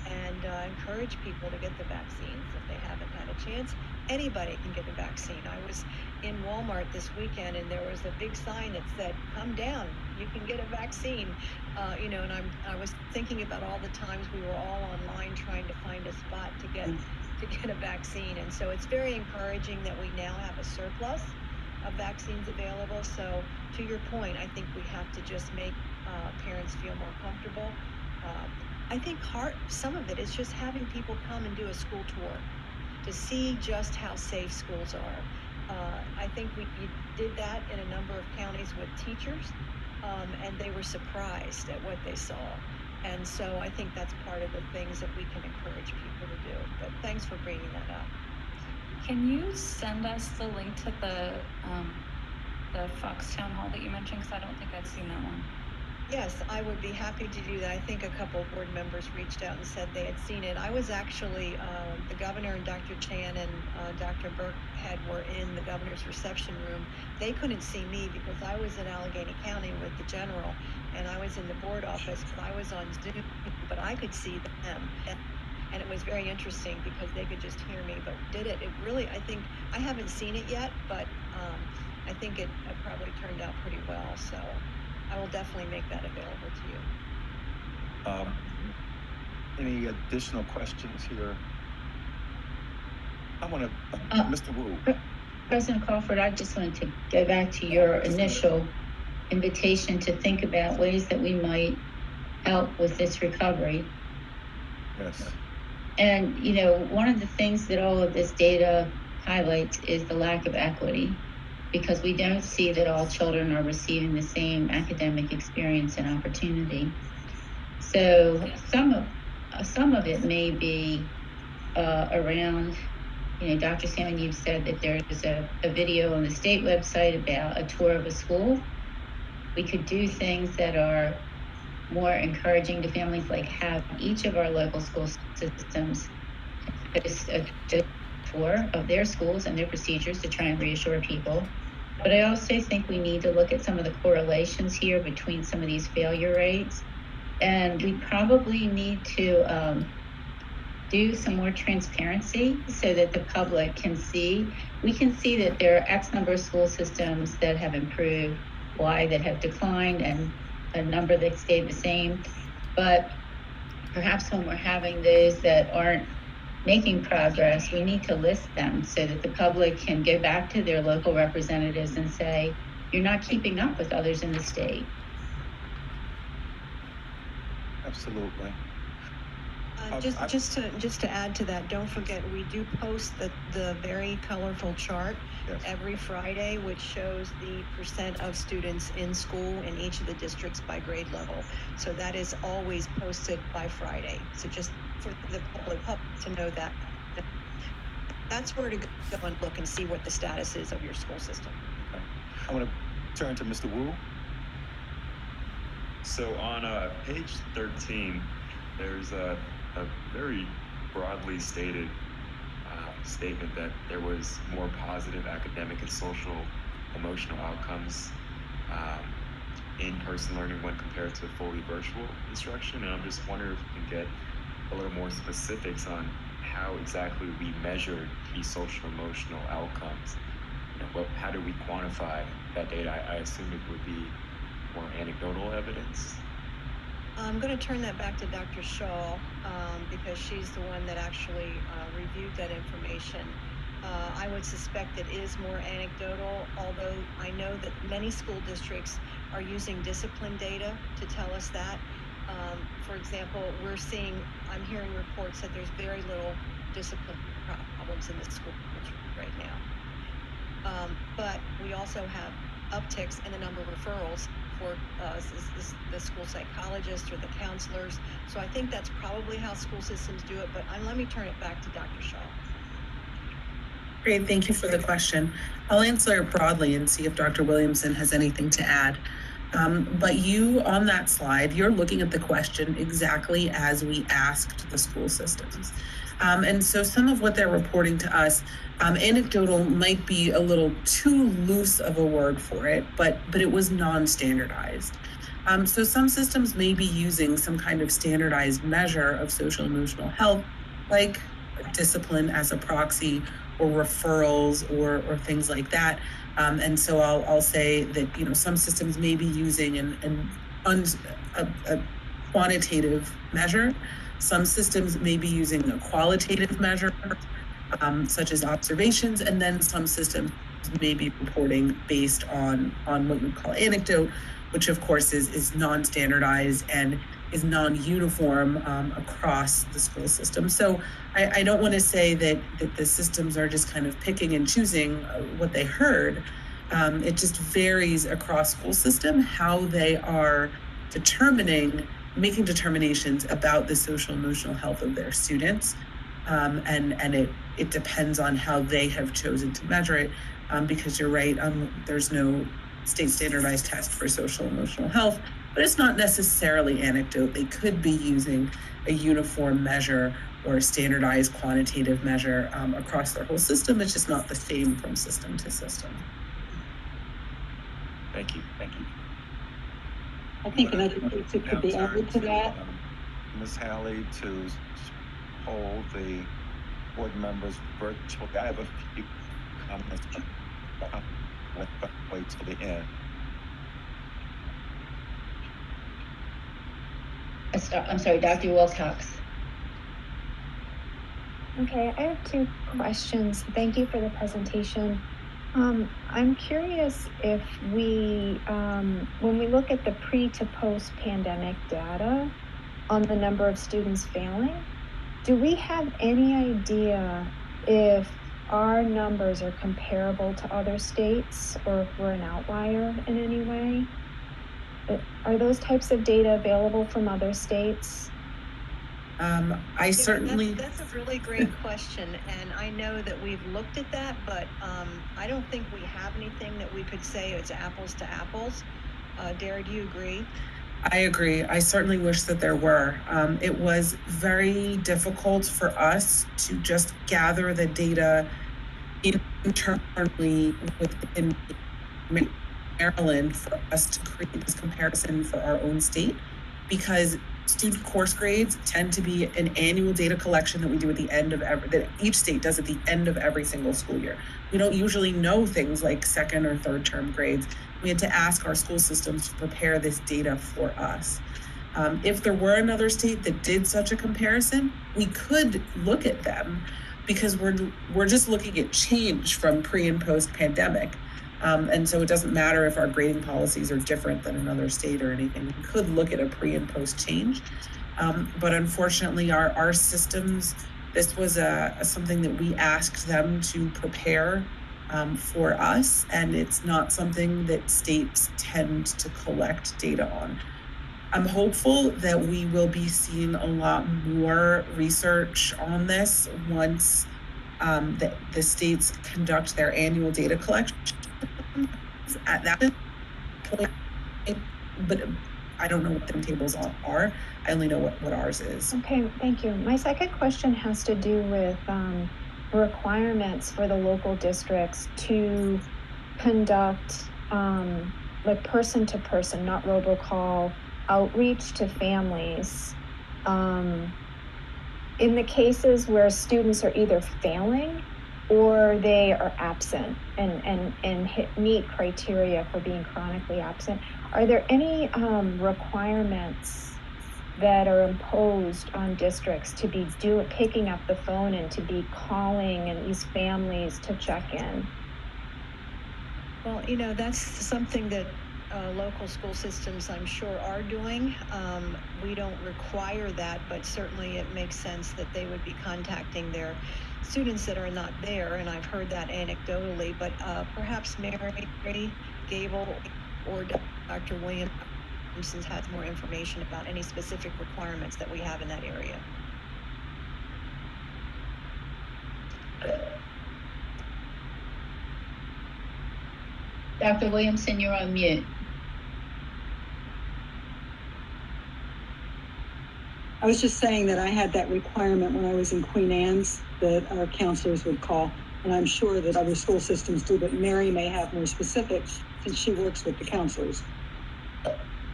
and encourage people to get the vaccines if they haven't had a chance. Anybody can get a vaccine. I was in Walmart this weekend and there was a big sign that said, "Come down, you can get a vaccine." And I was thinking about all the times we were all online trying to find a spot to get a vaccine. And so it's very encouraging that we now have a surplus of vaccines available. So to your point, I think we have to just make parents feel more comfortable. I think some of it is just having people come and do a school tour to see just how safe schools are. I think you did that in a number of counties with teachers, and they were surprised at what they saw. And so I think that's part of the things that we can encourage people to do. But thanks for bringing that up. Can you send us the link to the Fox Town Hall that you mentioned? Because I don't think I'd seen that one. Yes, I would be happy to do that. I think a couple of board members reached out and said they had seen it. I was actually, the governor and Dr. Chan and Dr. Burkhead were in the governor's reception room. They couldn't see me because I was in Allegheny County with the general and I was in the board office, but I was on Zoom, but I could see them. And it was very interesting because they could just hear me, but it really, I think, I haven't seen it yet, but I think it probably turned out pretty well. So I will definitely make that available to you. Any additional questions here? I want to, Mr. Wu. President Crawford, I just wanted to go back to your initial invitation to think about ways that we might help with this recovery. Yes. And, one of the things that all of this data highlights is the lack of equity, because we don't see that all children are receiving the same academic experience and opportunity. So some of it may be around, Dr. Salmon, you've said that there is a video on the state website about a tour of a school. We could do things that are more encouraging to families, like have each of our local school systems host a tour of their schools and their procedures to try and reassure people. But I also think we need to look at some of the correlations here between some of these failure rates. And we probably need to do some more transparency so that the public can see. We can see that there are X number of school systems that have improved, Y that have declined, and a number that stayed the same. But perhaps when we're having those that aren't making progress, we need to list them so that the public can go back to their local representatives and say, you're not keeping up with others in the state. Absolutely. Just to add to that, don't forget we do post the very colorful chart every Friday, which shows the % of students in school in each of the districts by grade level. So that is always posted by Friday. So just for the public to know that. That's where to go and look and see what the status is of your school system. Okay. I want to turn to Mr. Wu. So on page 13, there's a very broadly stated statement that there was more positive academic and social emotional outcomes in-person learning when compared to fully virtual instruction. And I'm just wondering if we can get a little more specifics on how exactly we measured these social emotional outcomes. How do we quantify that data? I assume it would be more anecdotal evidence. I'm going to turn that back to Dr. Shaw because she's the one that actually reviewed that information. I would suspect it is more anecdotal, although I know that many school districts are using discipline data to tell us that. For example, I'm hearing reports that there's very little discipline problems in the school right now. But we also have upticks in the number of referrals for the school psychologists or the counselors. So I think that's probably how school systems do it, but let me turn it back to Dr. Shaw. Great, thank you for the question. I'll answer it broadly and see if Dr. Williamson has anything to add. But you, on that slide, you're looking at the question exactly as we asked the school systems. And so some of what they're reporting to us, anecdotal might be a little too loose of a word for it, but it was non-standardized. So some systems may be using some kind of standardized measure of social emotional health, like discipline as a proxy, or referrals, or things like that. And so I'll say that, you know, some systems may be using a quantitative measure. Some systems may be using a qualitative measure, such as observations, and then some systems may be reporting based on what you call anecdote, which of course is non-standardized and is non-uniform across the school system. So I don't want to say that the systems are just kind of picking and choosing what they heard. It just varies across school system how they are making determinations about the social emotional health of their students. And it depends on how they have chosen to measure it, because you're right, there's no state standardized test for social emotional health, but it's not necessarily anecdote. They could be using a uniform measure or a standardized quantitative measure across their whole system. It's just not the same from system to system. Thank you. I think another piece that could be added to that. Ms. Halley, to hold the board members virtually. I have a few comments. Wait till the end. I'm sorry, Dr. Wilcox. Okay, I have two questions. Thank you for the presentation. I'm curious if we, when we look at the pre to post pandemic data on the number of students failing, do we have any idea if our numbers are comparable to other states or if we're an outlier in any way? Are those types of data available from other states? I certainly... That's a really great question, and I know that we've looked at that, but I don't think we have anything that we could say it's apples to apples. Dara, do you agree? I agree. I certainly wish that there were. It was very difficult for us to just gather the data internally within Maryland for us to create this comparison for our own state, because student course grades tend to be an annual data collection that we do at the end of that each state does at the end of every single school year. We don't usually know things like second or third term grades. We had to ask our school systems to prepare this data for us. If there were another state that did such a comparison, we could look at them, because we're just looking at change from pre and post pandemic. And so it doesn't matter if our grading policies are different than another state or anything. We could look at a pre and post change. But unfortunately, our systems, this was something that we asked them to prepare for us, and it's not something that states tend to collect data on. I'm hopeful that we will be seeing a lot more research on this once the states conduct their annual data collection. At that point, but I don't know what the tables are. I only know what ours is. Okay, thank you. My second question has to do with requirements for the local districts to conduct like person to person, not robocall, outreach to families. In the cases where students are either failing or they are absent and meet criteria for being chronically absent, are there any requirements that are imposed on districts to be picking up the phone and to be calling and these families to check in? Well, you know, that's something that local school systems, I'm sure, are doing. We don't require that, but certainly it makes sense that they would be contacting their students that are not there, and I've heard that anecdotally. But perhaps Mary, Gable or Dr. Williamson has more information about any specific requirements that we have in that area. Dr. Williamson, you're on mute. I was just saying that I had that requirement when I was in Queen Anne's that our counselors would call, and I'm sure that other school systems do, but Mary may have more specifics since she works with the counselors.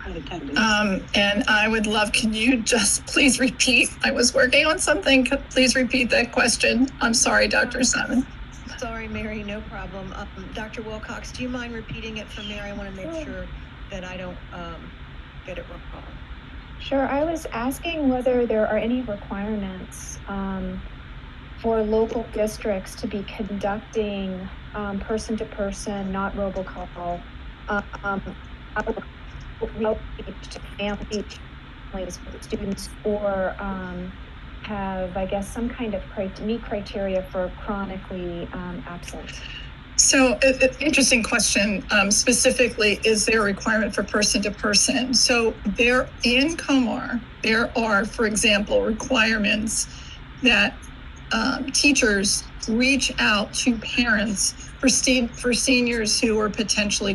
And I would love, can you just please repeat? I was working on something. Please repeat that question. I'm sorry, Dr. Simon. Sorry, Mary, no problem. Dr. Wilcox, do you mind repeating it for Mary? I want to make sure that I don't get it wrong. Sure. I was asking whether there are any requirements for local districts to be conducting person-to-person, not robocall, outreach to families with students, or have, I guess, some kind of meet criteria for chronically absent. So, interesting question. Specifically, is there a requirement for person-to-person? So there in COMAR, there are, for example, requirements that teachers reach out to parents for seniors who are potentially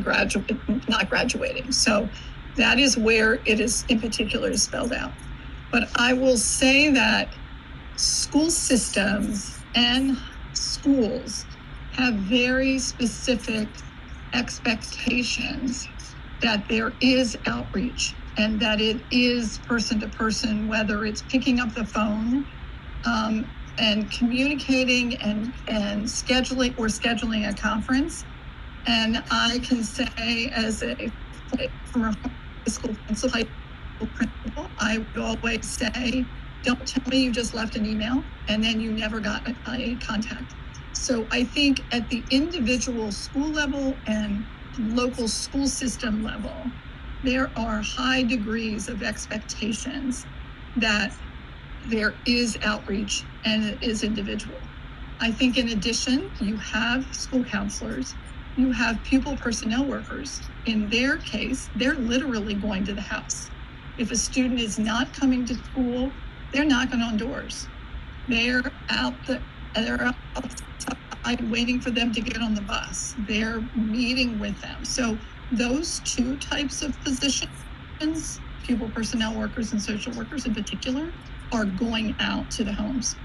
not graduating. So that is where it is in particular spelled out. But I will say that school systems and schools have very specific expectations that there is outreach and that it is person to person, whether it's picking up the phone and communicating and scheduling a conference. And I can say, as a former high school principal, I would always say, don't tell me you just left an email and then you never got a contact. So I think at the individual school level and local school system level, there are high degrees of expectations that there is outreach and it is individual. I think in addition, you have school counselors, you have pupil personnel workers. In their case, they're literally going to the house. If a student is not coming to school, they're knocking on doors. They're outside waiting for them to get on the bus. They're meeting with them. So those two types of positions, pupil personnel workers and social workers in particular, are going out to the homes.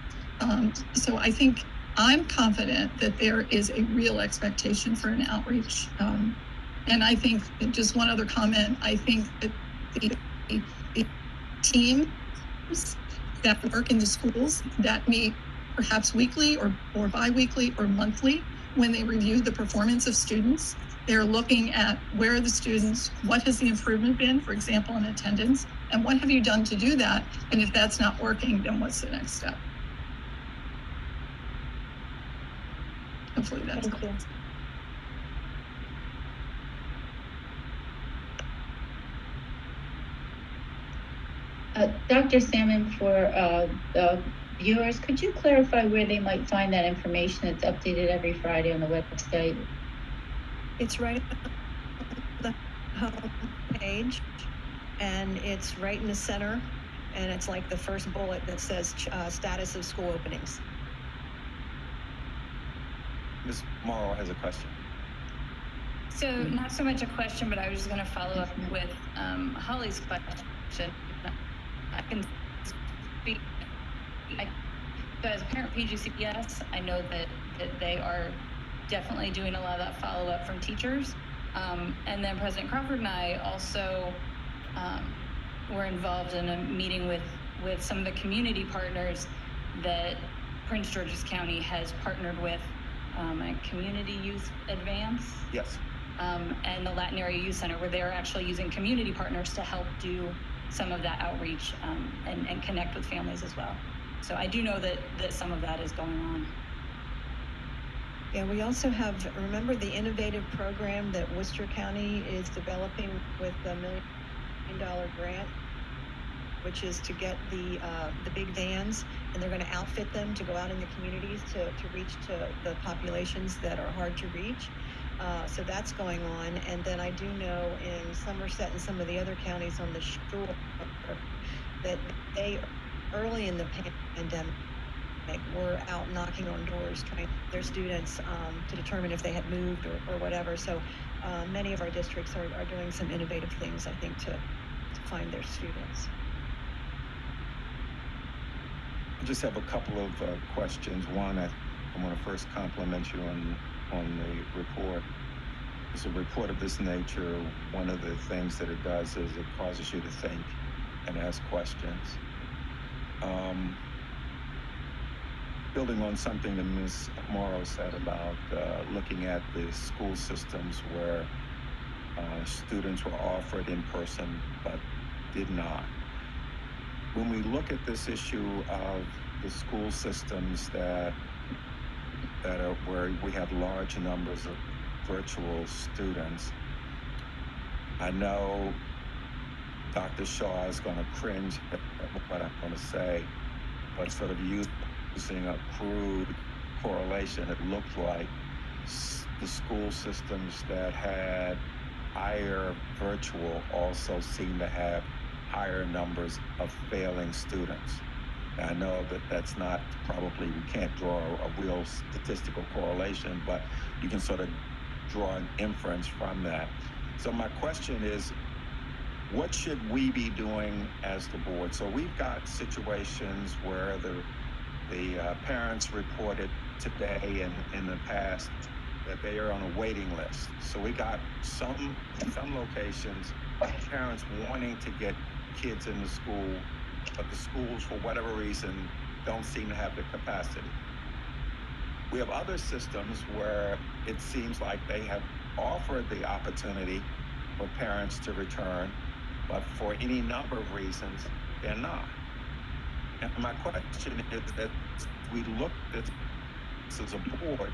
So I think I'm confident that there is a real expectation for an outreach. And I think, just one other comment, I think that the teams that work in the schools that meet perhaps weekly or bi-weekly or monthly, when they review the performance of students, they're looking at where are the students, what has the improvement been, for example, in attendance, and what have you done to do that? And if that's not working, then what's the next step? Hopefully that's helpful. Dr. Salmon, for the viewers, could you clarify where they might find that information that's updated every Friday on the website? It's right on the home page, and it's right in the center, and it's like the first bullet that says status of school openings. Ms. Morrow has a question. So not so much a question, but I was just going to follow up with Holly's question. I can speak. So as a parent PGCPS, I know that they are definitely doing a lot of that follow-up from teachers. And then President Crawford and I also were involved in a meeting with some of the community partners that Prince George's County has partnered with, a Community Youth Advance. Yes. And the Latin Area Youth Center, where they're actually using community partners to help do some of that outreach and connect with families as well. So I do know that some of that is going on. Yeah, we also have, remember the innovative program that Worcester County is developing with the $1 million grant, which is to get the big vans, and they're going to outfit them to go out in the communities to reach to the populations that are hard to reach. So that's going on. And then I do know in Somerset and some of the other counties on the shore that they, early in the pandemic, were out knocking on doors, trying their students to determine if they had moved or whatever. So many of our districts are doing some innovative things, I think, to find their students. I just have a couple of questions. One, I want to first compliment you on the report. It's a report of this nature. One of the things that it does is it causes you to think and ask questions. Building on something that Ms. Morrow said about looking at the school systems where students were offered in person but did not. When we look at this issue of the school systems that are where we have large numbers of virtual students, I know Dr. Shaw is going to cringe at what I'm going to say, but sort of using a crude correlation, it looked like the school systems that had higher virtual also seem to have higher numbers of failing students. Now, I know that that's not probably, we can't draw a real statistical correlation, but you can sort of draw an inference from that. So my question is, what should we be doing as the board? So we've got situations where the parents reported today and in the past that they are on a waiting list. So we got some locations, parents wanting to get kids into school, but the schools, for whatever reason, don't seem to have the capacity. We have other systems where it seems like they have offered the opportunity for parents to return, but for any number of reasons, they're not. And my question is that we look at this as a board,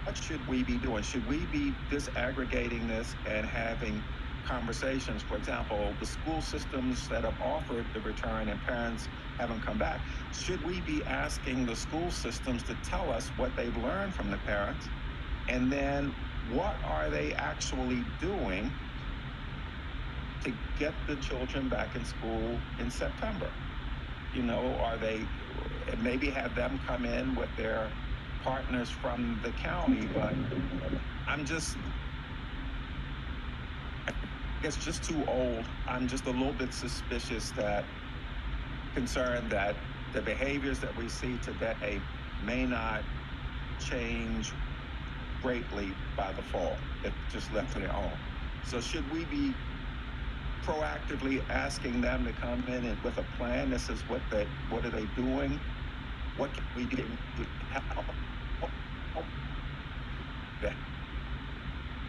what should we be doing? Should we be disaggregating this and having conversations? For example, the school systems that have offered the return and parents haven't come back. Should we be asking the school systems to tell us what they've learned from the parents? And then what are they actually doing to get the children back in school in September? You know, are they, maybe have them come in with their partners from the county, but I'm just, I guess just too old. I'm just a little bit suspicious concerned that the behaviors that we see today may not change greatly by the fall, if just left to their own. So should we be proactively asking them to come in and with a plan? This is what are they doing? What can we do to help?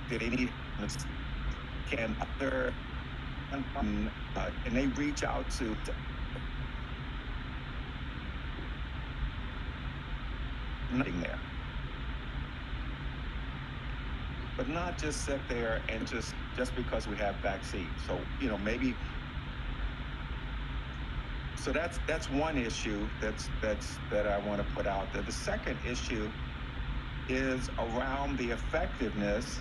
Do they need? Can other? Can they reach out to? Nothing there. But not just sit there and just because we have vaccines. So, you know, maybe. So that's one issue that I want to put out there. The second issue is around the effectiveness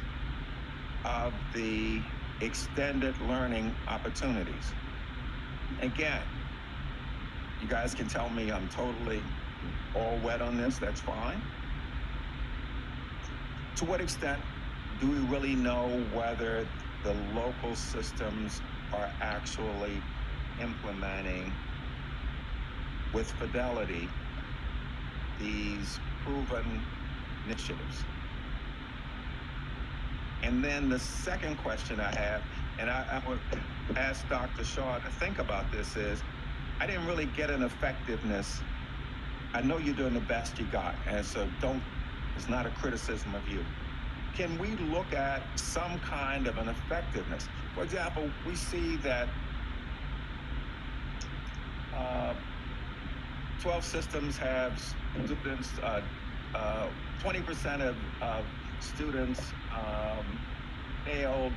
of the extended learning opportunities. Again, you guys can tell me I'm totally all wet on this, that's fine. To what extent do we really know whether the local systems are actually implementing with fidelity these proven initiatives? And then the second question I have, and I would ask Dr. Shaw to think about this, is I didn't really get an effectiveness. I know you're doing the best you got, and so it's not a criticism of you. Can we look at some kind of an effectiveness? For example, we see that 12 systems have students, 20% of students failed.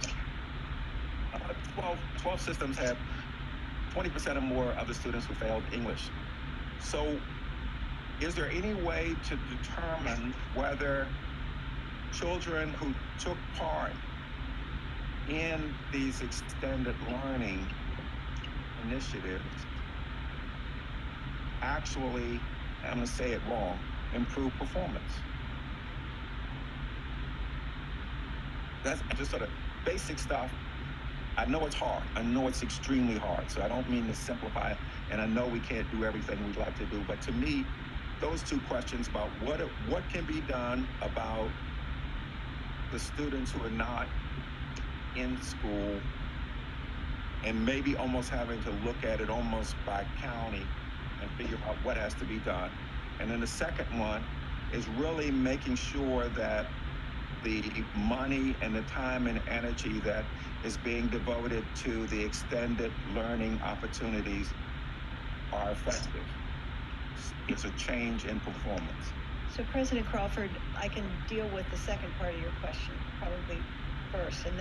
12 systems have 20% or more of the students who failed English. So is there any way to determine whether children who took part in these extended learning initiatives actually, I'm going to say it wrong, improve performance. That's just sort of basic stuff. I know it's hard. I know it's extremely hard. So I don't mean to simplify it. And I know we can't do everything we'd like to do. But to me, those two questions about what can be done about the students who are not in school, and maybe almost having to look at it almost by county and figure out what has to be done. And then the second one is really making sure that the money and the time and energy that is being devoted to the extended learning opportunities are effective. It's a change in performance. So President Crawford, I can deal with the second part of your question probably first, and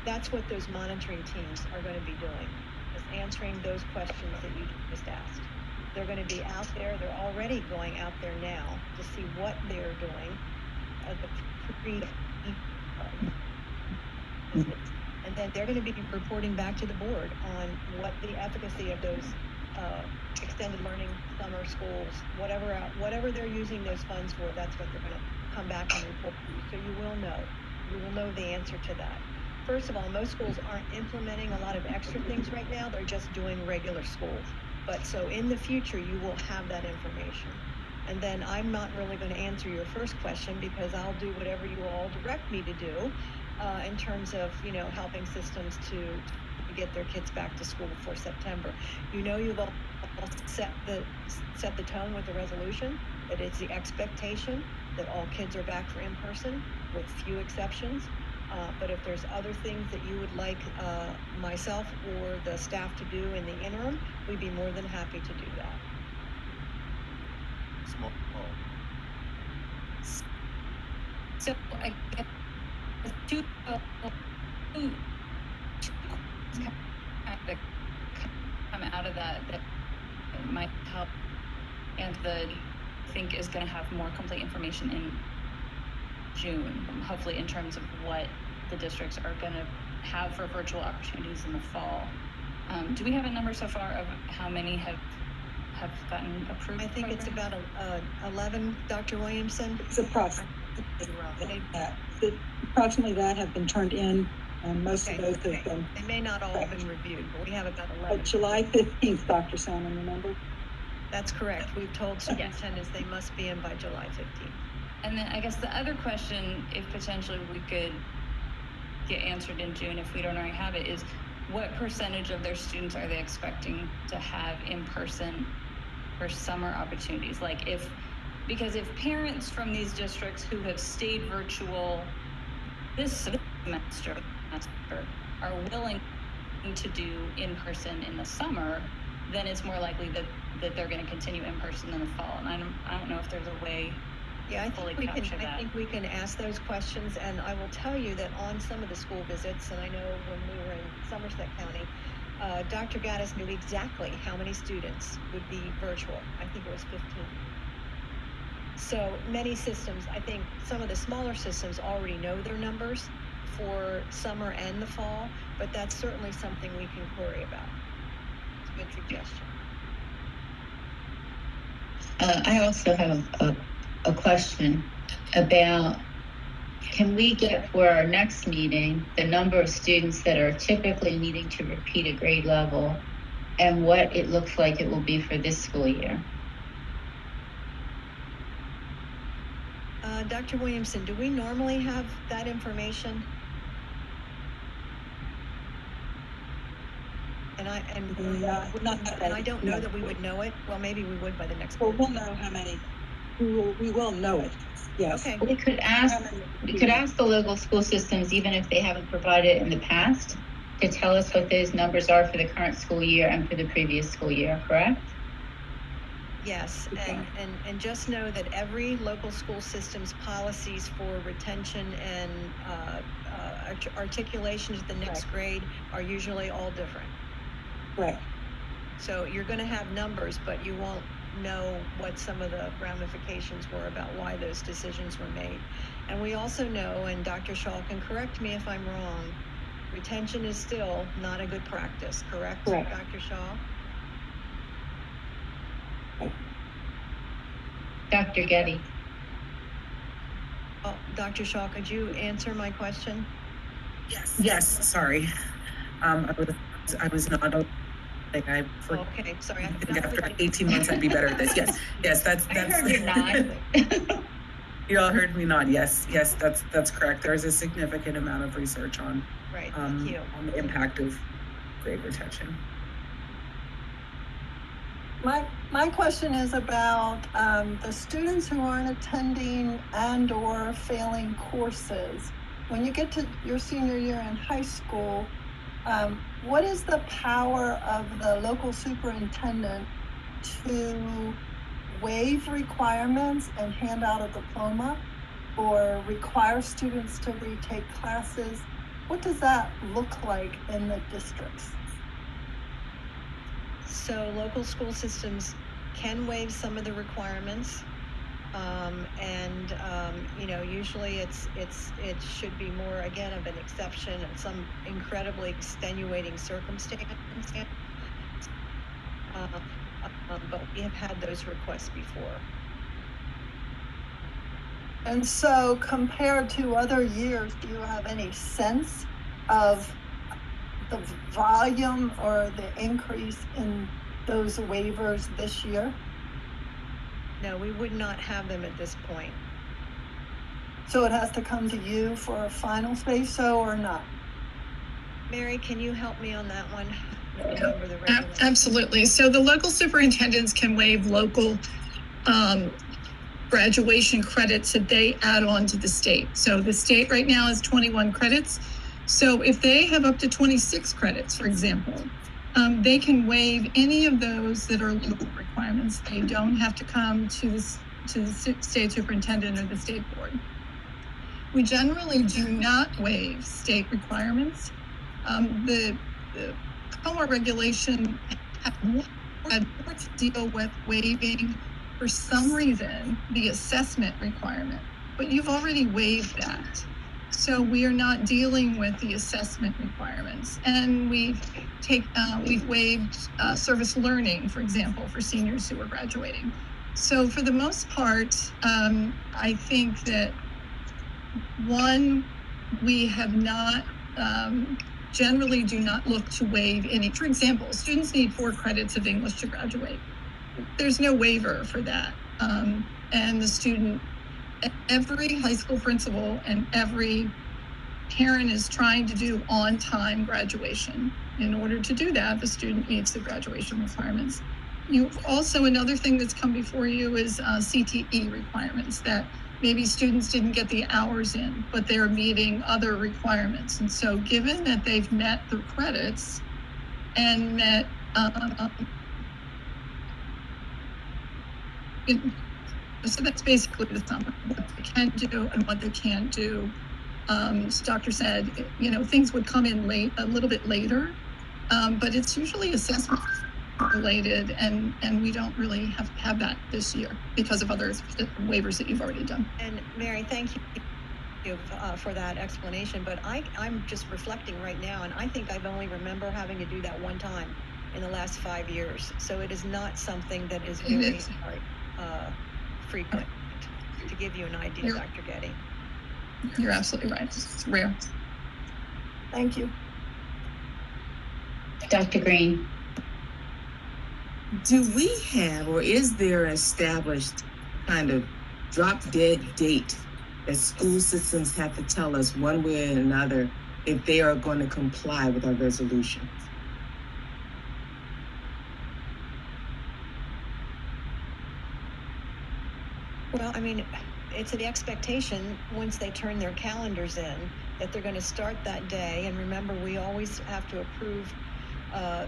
that's what those monitoring teams are going to be doing, is answering those questions that you just asked. They're going to be out there, they're already going out there now to see what they're doing, and then they're going to be reporting back to the board on what the efficacy of those extended learning summer schools, whatever they're using those funds for, that's what they're going to come back and report to you. So you will know the answer to that. First of all, most schools aren't implementing a lot of extra things right now. They're just doing regular school. But so in the future, you will have that information. And then I'm not really going to answer your first question because I'll do whatever you all direct me to do in terms of, helping systems to get their kids back to school before September. You've all set the tone with the resolution, that it's the expectation that all kids are back for in-person with few exceptions. But if there's other things that you would like myself or the staff to do in the interim, we'd be more than happy to do that. So I guess two come out of that might help, and I think is going to have more complete information in June, hopefully, in terms of what the districts are going to have for virtual opportunities in the fall. Do we have a number so far of how many have gotten approved? I think it's about 11, Dr. Williamson. It's approximately that have been turned in, and most of those have been. They may not all have been reviewed, but we have about 11. But July 15th, Dr. Salmon, remember? That's correct. We've told superintendents they must be in by July 15th. And then I guess the other question, if potentially we could get answered in June, if we don't already have it, is what percentage of their students are they expecting to have in person for summer opportunities? Because if parents from these districts who have stayed virtual this semester are willing to do in person in the summer, then it's more likely that they're going to continue in person in the fall. And I don't know if there's a way. Yeah, I think we can ask those questions, and I will tell you that on some of the school visits, and I know when we were in Somerset County, Dr. Gaddis knew exactly how many students would be virtual. I think it was 15. So many systems, I think some of the smaller systems already know their numbers for summer and the fall, but that's certainly something we can query about. It's a good suggestion. I also have a question about, can we get for our next meeting the number of students that are typically needing to repeat a grade level and what it looks like it will be for this school year? Dr. Williamson, do we normally have that information? And I don't know that we would know it. Well, maybe we would by the next. Well, we'll know how many. We will know it. Yes. Okay. We could ask the local school systems, even if they haven't provided it in the past, to tell us what those numbers are for the current school year and for the previous school year, correct? Yes, and just know that every local school system's policies for retention and articulation to the next grade are usually all different. Right. So you're going to have numbers, but you won't know what some of the ramifications were about why those decisions were made. And we also know, and Dr. Shaw can correct me if I'm wrong, retention is still not a good practice, correct, Dr. Shaw? Dr. Getty. Oh, Dr. Shaw, could you answer my question? Yes, sorry. I was not, I okay, sorry. I think after 18 months I'd be better at this. Yes, that's. I heard you nod. You all heard me nod. Yes, that's correct. There's a significant amount of research on, thank you. On the impact of grade retention. My question is about the students who aren't attending and or failing courses. When you get to your senior year in high school, what is the power of the local superintendent to waive requirements and hand out a diploma or require students to retake classes? What does that look like in the districts? So local school systems can waive some of the requirements, usually it should be more again of an exception and some incredibly extenuating circumstance. But we have had those requests before. And so, compared to other years, do you have any sense of the volume or the increase in those waivers this year? No, we would not have them at this point. So it has to come to you for a final say-so or not? Mary, can you help me on that one? Absolutely. So the local superintendents can waive local graduation credits that they add on to the state. So the state right now is 21 credits. So if they have up to 26 credits, for example, they can waive any of those that are local requirements. They don't have to come to the state superintendent or the state board. We generally do not waive state requirements. The COMAR regulation had more to deal with waiving, for some reason, the assessment requirement, but you've already waived that. So we are not dealing with the assessment requirements. And we've waived service learning, for example, for seniors who are graduating. So for the most part, I think that one, we have not, generally do not look to waive any. For example, students need 4 credits of English to graduate. There's no waiver for that. And the student, every high school principal and every parent is trying to do on-time graduation. In order to do that, the student meets the graduation requirements. Also, another thing that's come before you is CTE requirements, that maybe students didn't get the hours in, but they're meeting other requirements. And so given that they've met the credits and met, so that's basically the sum, what they can do and what they can't do. So Dr. said, things would come in late, a little bit later, but it's usually assessment related, and we don't really have that this year because of other waivers that you've already done. And Mary, thank you for that explanation, but I'm just reflecting right now, and I think I've only remember having to do that one time in the last 5 years. So it is not something that is very frequent, to give you an idea, Dr. Getty. You're absolutely right. It's rare. Thank you. Dr. Green. Do we have, or is there an established kind of drop dead date that school systems have to tell us one way or another if they are going to comply with our resolution? Well, I mean, it's the expectation once they turn their calendars in that they're going to start that day. And remember, we always have to approve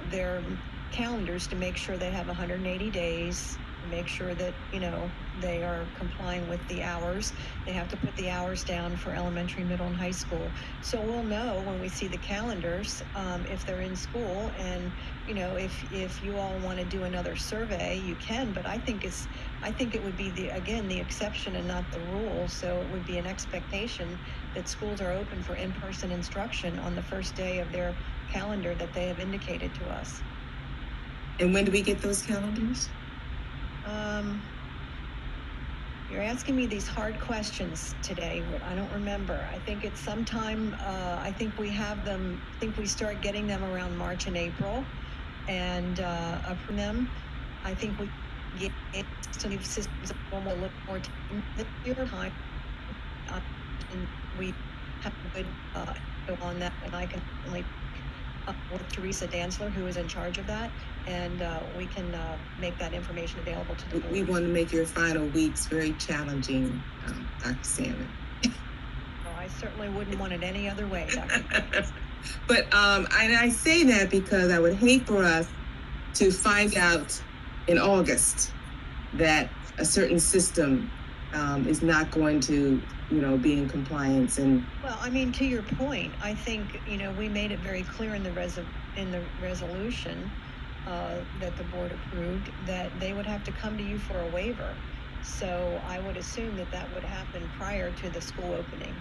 their calendars to make sure they have 180 days make sure that, you know, they are complying with the hours. They have to put the hours down for elementary, middle, and high school. So we'll know when we see the calendars, if they're in school. And, you know, if you all want to do another survey, you can, but I think it would be the exception and not the rule. So it would be an expectation that schools are open for in-person instruction on the first day of their calendar that they have indicated to us. And when do we get those calendars? You're asking me these hard questions today. I don't remember. I think it's sometime, I think we have them, I think we start getting them around March and April and approve them. I think we get some systems a little more time this year. And we have a good go on that, and I can certainly with Teresa Dantzler, who is in charge of that, and we can make that information available to the board. We want to make your final weeks very challenging, Dr. Salmon. Well, I certainly wouldn't want it any other way, Dr. But and I say that because I would hate for us to find out in August that a certain system is not going to, you know, be in compliance. And well, I mean, to your point, I think, you know, we made it very clear in the resolution that the board approved that they would have to come to you for a waiver. So I would assume that that would happen prior to the school opening.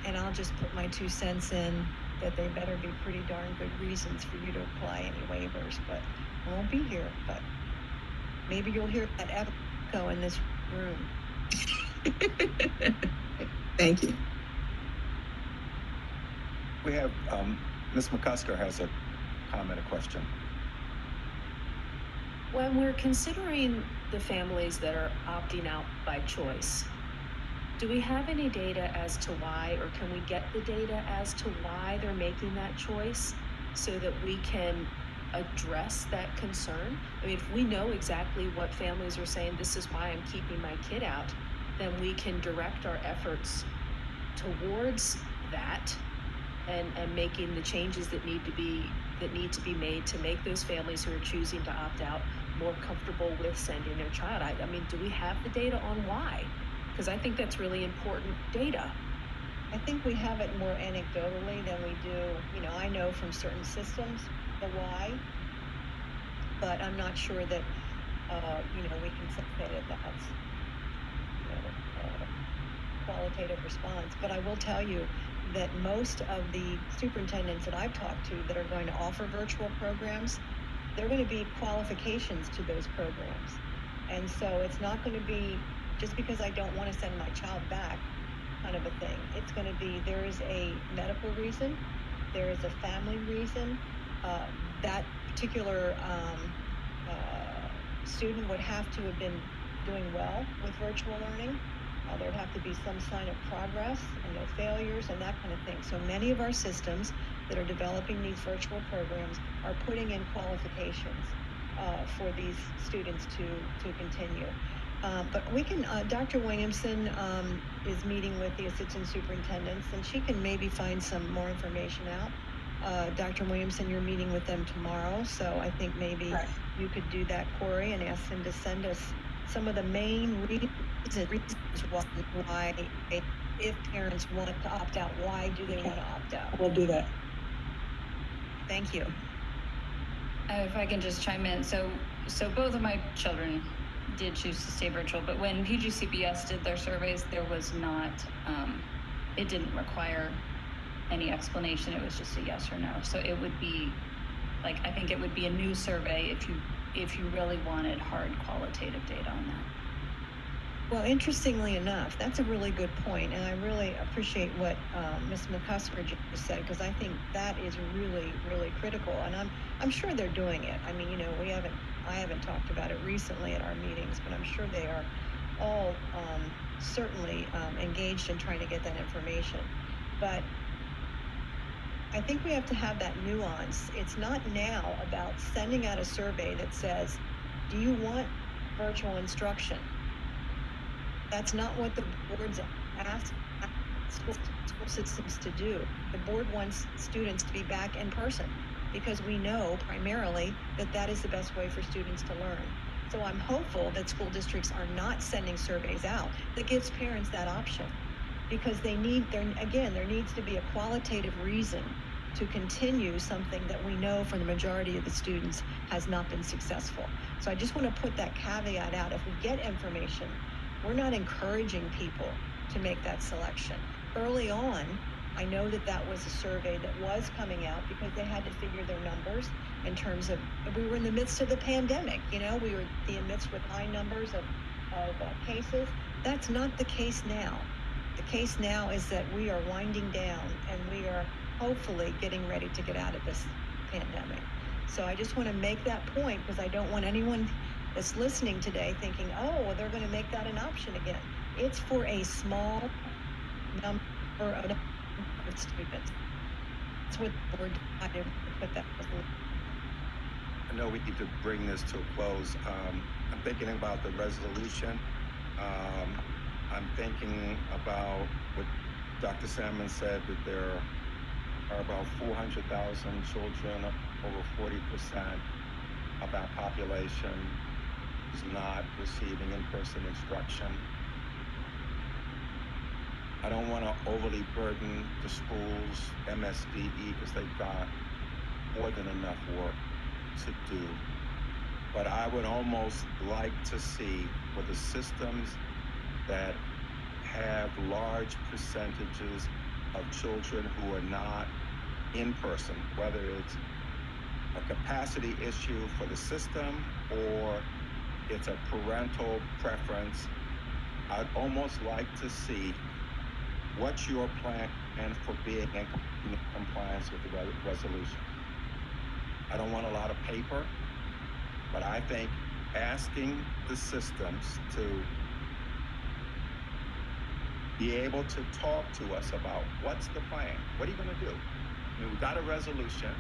And I'll just put my 2 cents in that they better be pretty darn good reasons for you to apply any waivers. But I won't be here, but maybe you'll hear that echo in this room. Thank you. We have, Ms. McCusker has a comment, a question. When we're considering the families that are opting out by choice, do we have any data as to why, or can we get the data as to why they're making that choice so that we can address that concern? I mean, if we know exactly what families are saying, this is why I'm keeping my kid out, then we can direct our efforts towards that and making the changes that need to be made to make those families who are choosing to opt out more comfortable with sending their child. I mean, do we have the data on why? Because I think that's really important data. I think we have it more anecdotally than we do, you know, I know from certain systems the why, but I'm not sure that, you know, we can say that that's, you know, qualitative response. But I will tell you that most of the superintendents that I've talked to that are going to offer virtual programs, there are going to be qualifications to those programs. And so it's not going to be just because I don't want to send my child back kind of a thing. It's going to be, there is a medical reason, there is a family reason. That particular student would have to have been doing well with virtual learning. There'd have to be some sign of progress and no failures and that kind of thing. So many of our systems that are developing these virtual programs are putting in qualifications for these students to continue. But we can, Dr. Williamson is meeting with the assistant superintendents, and she can maybe find some more information out. Dr. Williamson, you're meeting with them tomorrow, so I think maybe you could do that, Corey, and ask them to send us some of the main reasons why, if parents want to opt out, why do they want to opt out? We'll do that. Thank you. If I can just chime in, so both of my children did choose to stay virtual, but when PGCPS did their surveys, there was not, it didn't require any explanation. It was just a yes or no. So it would be like, I think it would be a new survey if you really wanted hard qualitative data on that. Well, interestingly enough, that's a really good point, and I really appreciate what Ms. McCusker just said, because I think that is really, really critical, and I'm sure they're doing it. I mean, you know, I haven't talked about it recently at our meetings, but I'm sure they are all certainly engaged in trying to get that information. But I think we have to have that nuance. It's not now about sending out a survey that says, do you want virtual instruction? That's not what the board's asked school systems to do. The board wants students to be back in person. because we know primarily that that is the best way for students to learn. So I'm hopeful that school districts are not sending surveys out that gives parents that option, because there needs to be a qualitative reason to continue something that we know from the majority of the students has not been successful. So I just want to put that caveat out. If we get information, we're not encouraging people to make that selection. Early on, I know that was a survey that was coming out because they had to figure their numbers in terms of, we were in the midst of the pandemic, we were in the midst with high numbers of cases. That's not the case now. The case now is that we are winding down and we are hopefully getting ready to get out of this pandemic. So I just want to make that point, because I don't want anyone that's listening today thinking, oh, well, they're going to make that an option again. It's for a small number of students. That's what the board decided to put that. I know we need to bring this to a close. I'm thinking about the resolution. I'm thinking about what Dr. Salmon said, that there are about 400,000 children, over 40% of our population is not receiving in-person instruction. I don't want to overly burden the schools, Msde, because they've got more than enough work to do. But I would almost like to see for the systems that have large percentages of children who are not in person, whether it's a capacity issue for the system or it's a parental preference. I'd almost like to see what's your plan for being in compliance with the resolution. I don't want a lot of paper, but I think asking the systems to be able to talk to us about what's the plan, what are you going to do? I mean, we got a resolution.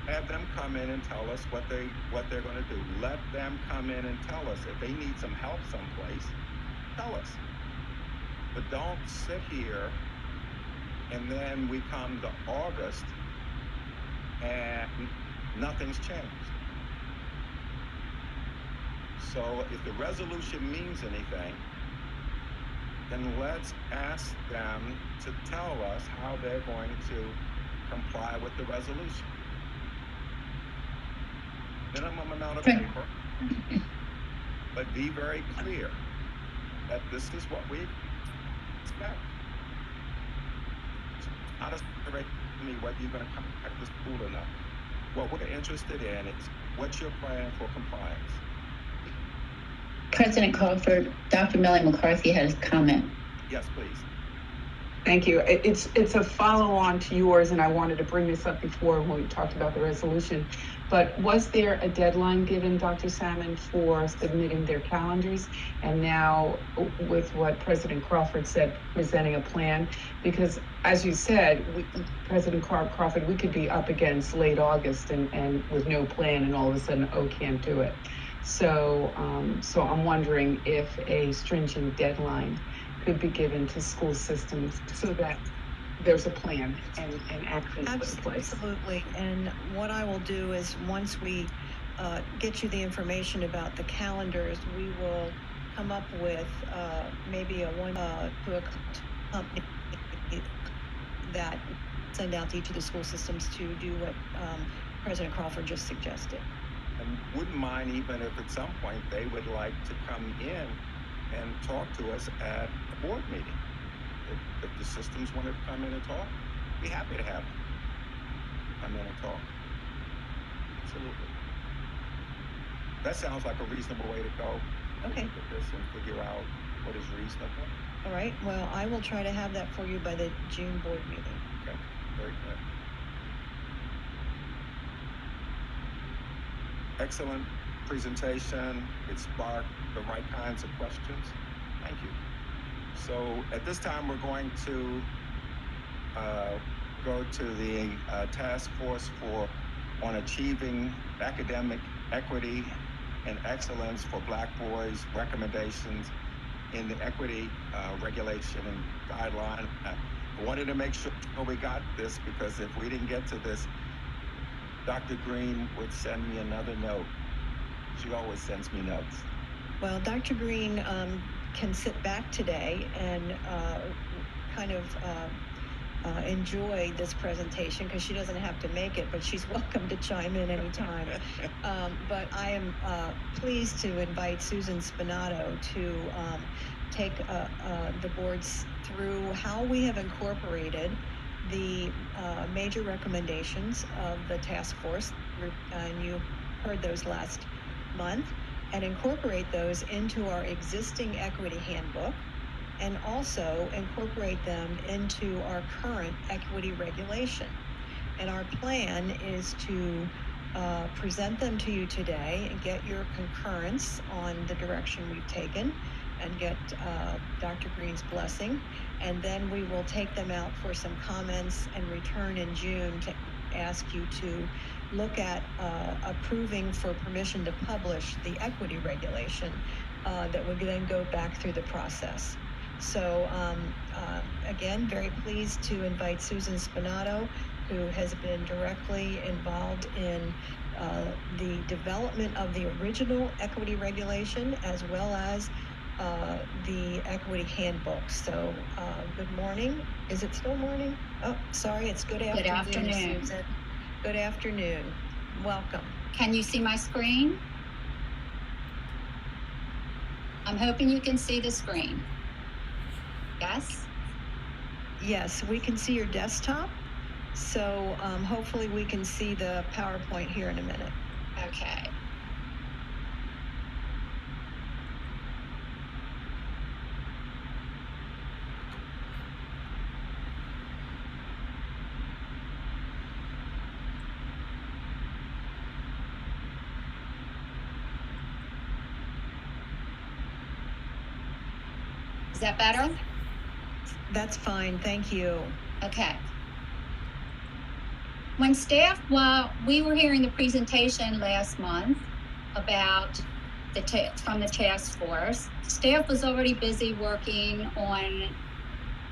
Have them come in and tell us what they're going to do. Let them come in and tell us if they need some help someplace. Tell us. But don't sit here and then we come to August and nothing's changed. So if the resolution means anything, then let's ask them to tell us how they're going to comply with the resolution. Minimum amount of paper, but be very clear that this is what we expect. It's not a survey to me whether you're going to contact the school or not. What we're interested in is what's your plan for compliance? President Crawford, Dr. Melanie McCarthy has a comment. Yes, please. Thank you. It's a follow-on to yours, and I wanted to bring this up before when we talked about the resolution. But was there a deadline given, Dr. Salmon, for submitting their calendars? And now, with what President Crawford said, presenting a plan, because as you said, President Crawford, we could be up against late August and with no plan, and all of a sudden, can't do it. So I'm wondering if a stringent deadline could be given to school systems so that there's a plan and action put in place. Absolutely. And what I will do is once we get you the information about the calendars, we will come up with maybe a company that send out to each of the school systems to do what President Crawford just suggested. And wouldn't mind even if at some point they would like to come in and talk to us at a board meeting. If the systems wanted to come in and talk, we'd be happy to have them come in and talk. Absolutely. That sounds like a reasonable way to go. Okay. Look at this and figure out what is reasonable. All right. Well, I will try to have that for you by the June board meeting. Okay. Very good. Excellent presentation. It sparked the right kinds of questions. Thank you. So at this time, we're going to go to the task force on achieving academic equity and excellence for Black boys, recommendations in the equity regulation and guideline. I wanted to make sure we got this, because if we didn't get to this, Dr. Green would send me another note. She always sends me notes. Well, Dr. Green can sit back today and kind of enjoy this presentation, because she doesn't have to make it, but she's welcome to chime in anytime. But I am pleased to invite Susan Spinato to take the boards through how we have incorporated the major recommendations of the task force, and you heard those last month, and incorporate those into our existing equity handbook, and also incorporate them into our current equity regulation. And our plan is to present them to you today and get your concurrence on the direction we've taken, and get Dr. Green's blessing. And then we will take them out for some comments and return in June to ask you to look at approving for permission to publish the equity regulation that would then go back through the process. So again, very pleased to invite Susan Spinato, who has been directly involved in the development of the original equity regulation, as well as the equity handbook. So good morning. Is it still morning? Oh, sorry, it's good afternoon. Good afternoon. Susan. Good afternoon. Welcome. Can you see my screen? I'm hoping you can see the screen. Yes? Yes, we can see your desktop. So hopefully we can see the PowerPoint here in a minute. Okay. Is that better? That's fine, thank you. Okay. When staff, while we were hearing the presentation last month about from the task force, staff was already busy working on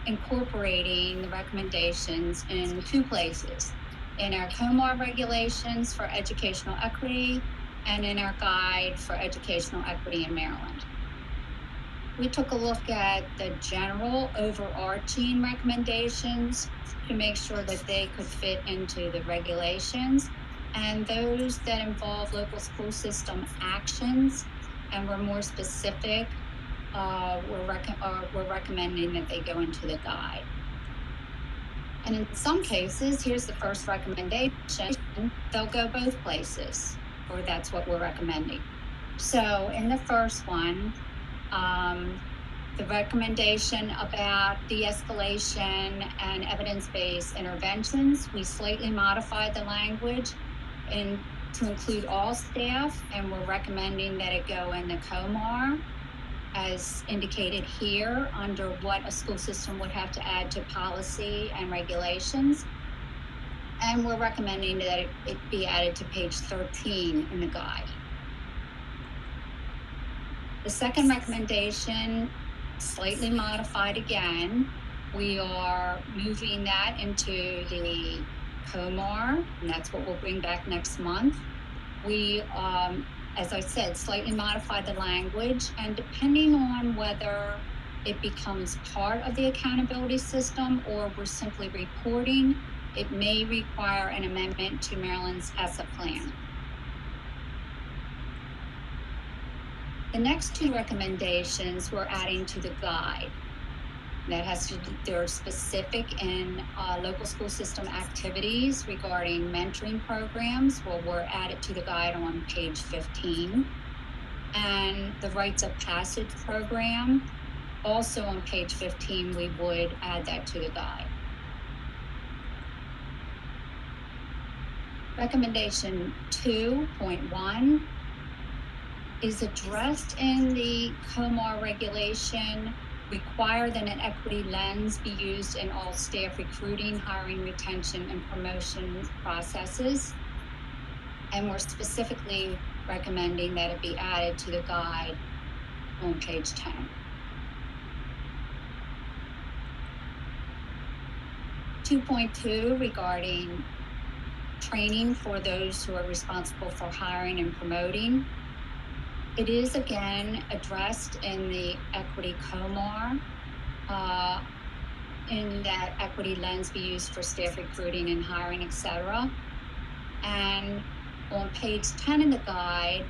incorporating the recommendations in two places: in our COMAR regulations for educational equity and in our guide for educational equity in Maryland. We took a look at the general overarching recommendations to make sure that they could fit into the regulations, and those that involve local school system actions and were more specific, we're recommending that they go into the guide. And in some cases, here's the first recommendation, they'll go both places, or that's what we're recommending. So in the first one, the recommendation about de-escalation and evidence-based interventions, we slightly modified the language to include all staff, and we're recommending that it go in the COMAR as indicated here under what a school system would have to add to policy and regulations. And we're recommending that it be added to page 13 in the guide. The second recommendation, slightly modified again, we are moving that into the COMAR, and that's what we'll bring back next month. We, as I said, slightly modified the language, and depending on whether it becomes part of the accountability system or we're simply reporting, it may require an amendment to Maryland's Essa plan. The next two recommendations we're adding to the guide. That has to do, they're specific in local school system activities regarding mentoring programs. Well, we're added to the guide on page 15. And the rites of passage program, also on page 15, we would add that to the guide. Recommendation 2.1 is addressed in the COMAR regulation, require that an equity lens be used in all staff recruiting, hiring, retention, and promotion processes. And we're specifically recommending that it be added to the guide on page 10. 2.2 regarding training for those who are responsible for hiring and promoting. It is again addressed in the equity COMAR, in that equity lens be used for staff recruiting and hiring, etc. And on page 10 in the guide,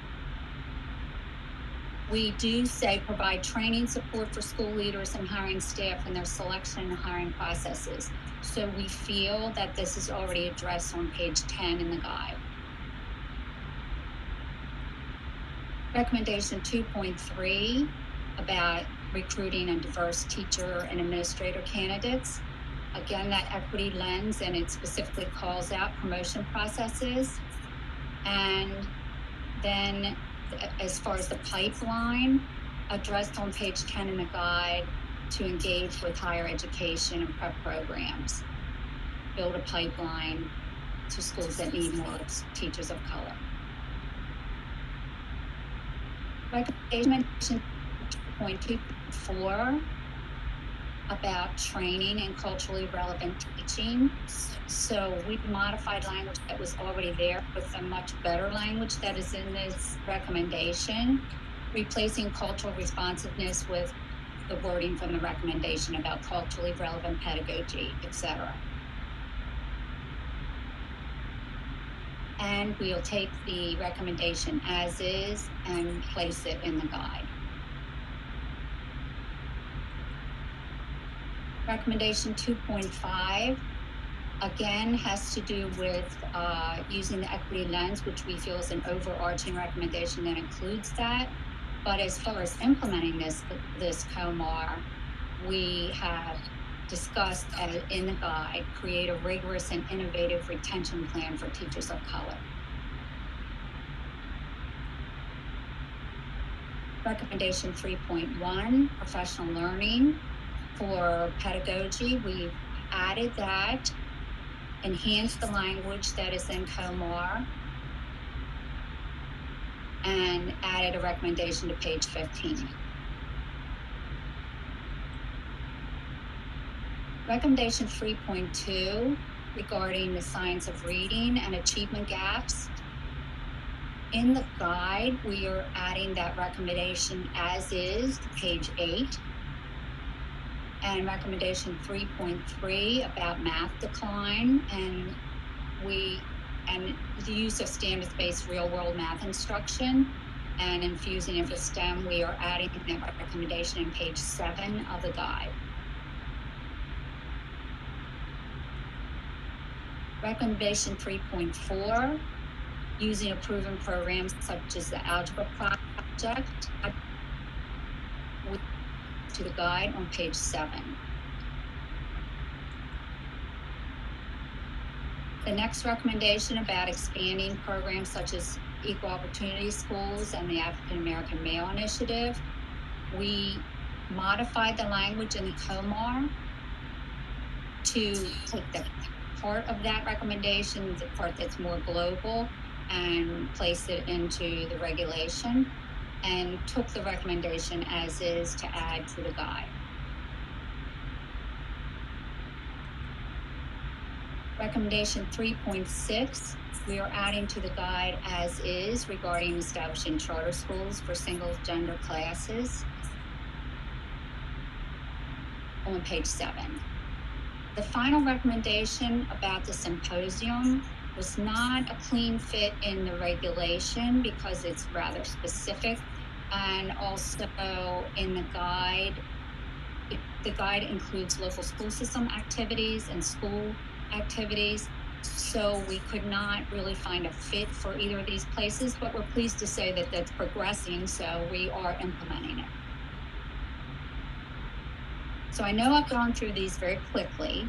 we do say provide training support for school leaders and hiring staff in their selection and hiring processes. So we feel that this is already addressed on page 10 in the guide. Recommendation 2.3 about recruiting a diverse teacher and administrator candidates. Again, that equity lens, and it specifically calls out promotion processes. And then as far as the pipeline, addressed on page 10 in the guide to engage with higher education and prep programs. Build a pipeline to schools that need more teachers of color. Recommendation 2.24 about training and culturally relevant teaching. So we've modified language that was already there with a much better language that is in this recommendation, replacing cultural responsiveness with the wording from the recommendation about culturally relevant pedagogy, etc. And we'll take the recommendation as is and place it in the guide. Recommendation 2.5, again, has to do with using the equity lens, which we feel is an overarching recommendation that includes that. But as far as implementing this COMAR, we have discussed in the guide, create a rigorous and innovative retention plan for teachers of color. Recommendation 3.1, professional learning. For pedagogy, we've added that, enhanced the language that is in COMAR, and added a recommendation to page 15. Recommendation 3.2 regarding the science of reading and achievement gaps. In the guide, we are adding that recommendation as is to page 8. And recommendation 3.3 about math decline and the use of standards-based real-world math instruction and infusing it with STEM, we are adding that recommendation in page 7 of the guide. Recommendation 3.4, using a proven program such as the Algebra Project to the guide on page 7. The next recommendation about expanding programs such as Equal Opportunity Schools and the African American Male Initiative, we modified the language in the COMAR to take the part of that recommendation, the part that's more global, and place it into the regulation, and took the recommendation as is to add to the guide. Recommendation 3.6, we are adding to the guide as is regarding establishing charter schools for single gender classes on page 7. The final recommendation about the symposium was not a clean fit in the regulation because it's rather specific, and also in the guide, the guide includes local school system activities and school activities, so we could not really find a fit for either of these places, but we're pleased to say that that's progressing, so we are implementing it. So I know I've gone through these very quickly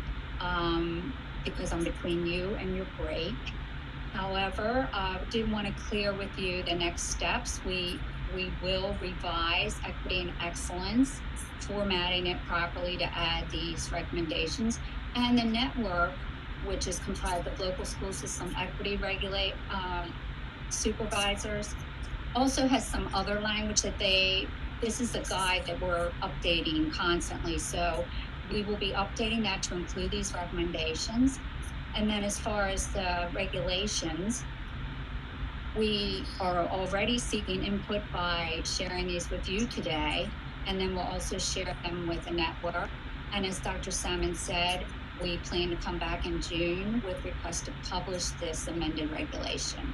because I'm between you and your break. However, I did want to clear with you the next steps. We will revise equity and excellence, formatting it properly to add these recommendations. And the network, which is comprised of local school system equity supervisors, also has some other language that this is a guide that we're updating constantly. So we will be updating that to include these recommendations. And then as far as the regulations, we are already seeking input by sharing these with you today, and then we'll also share them with the network. And as Dr. Salmon said, we plan to come back in June with request to publish this amended regulation.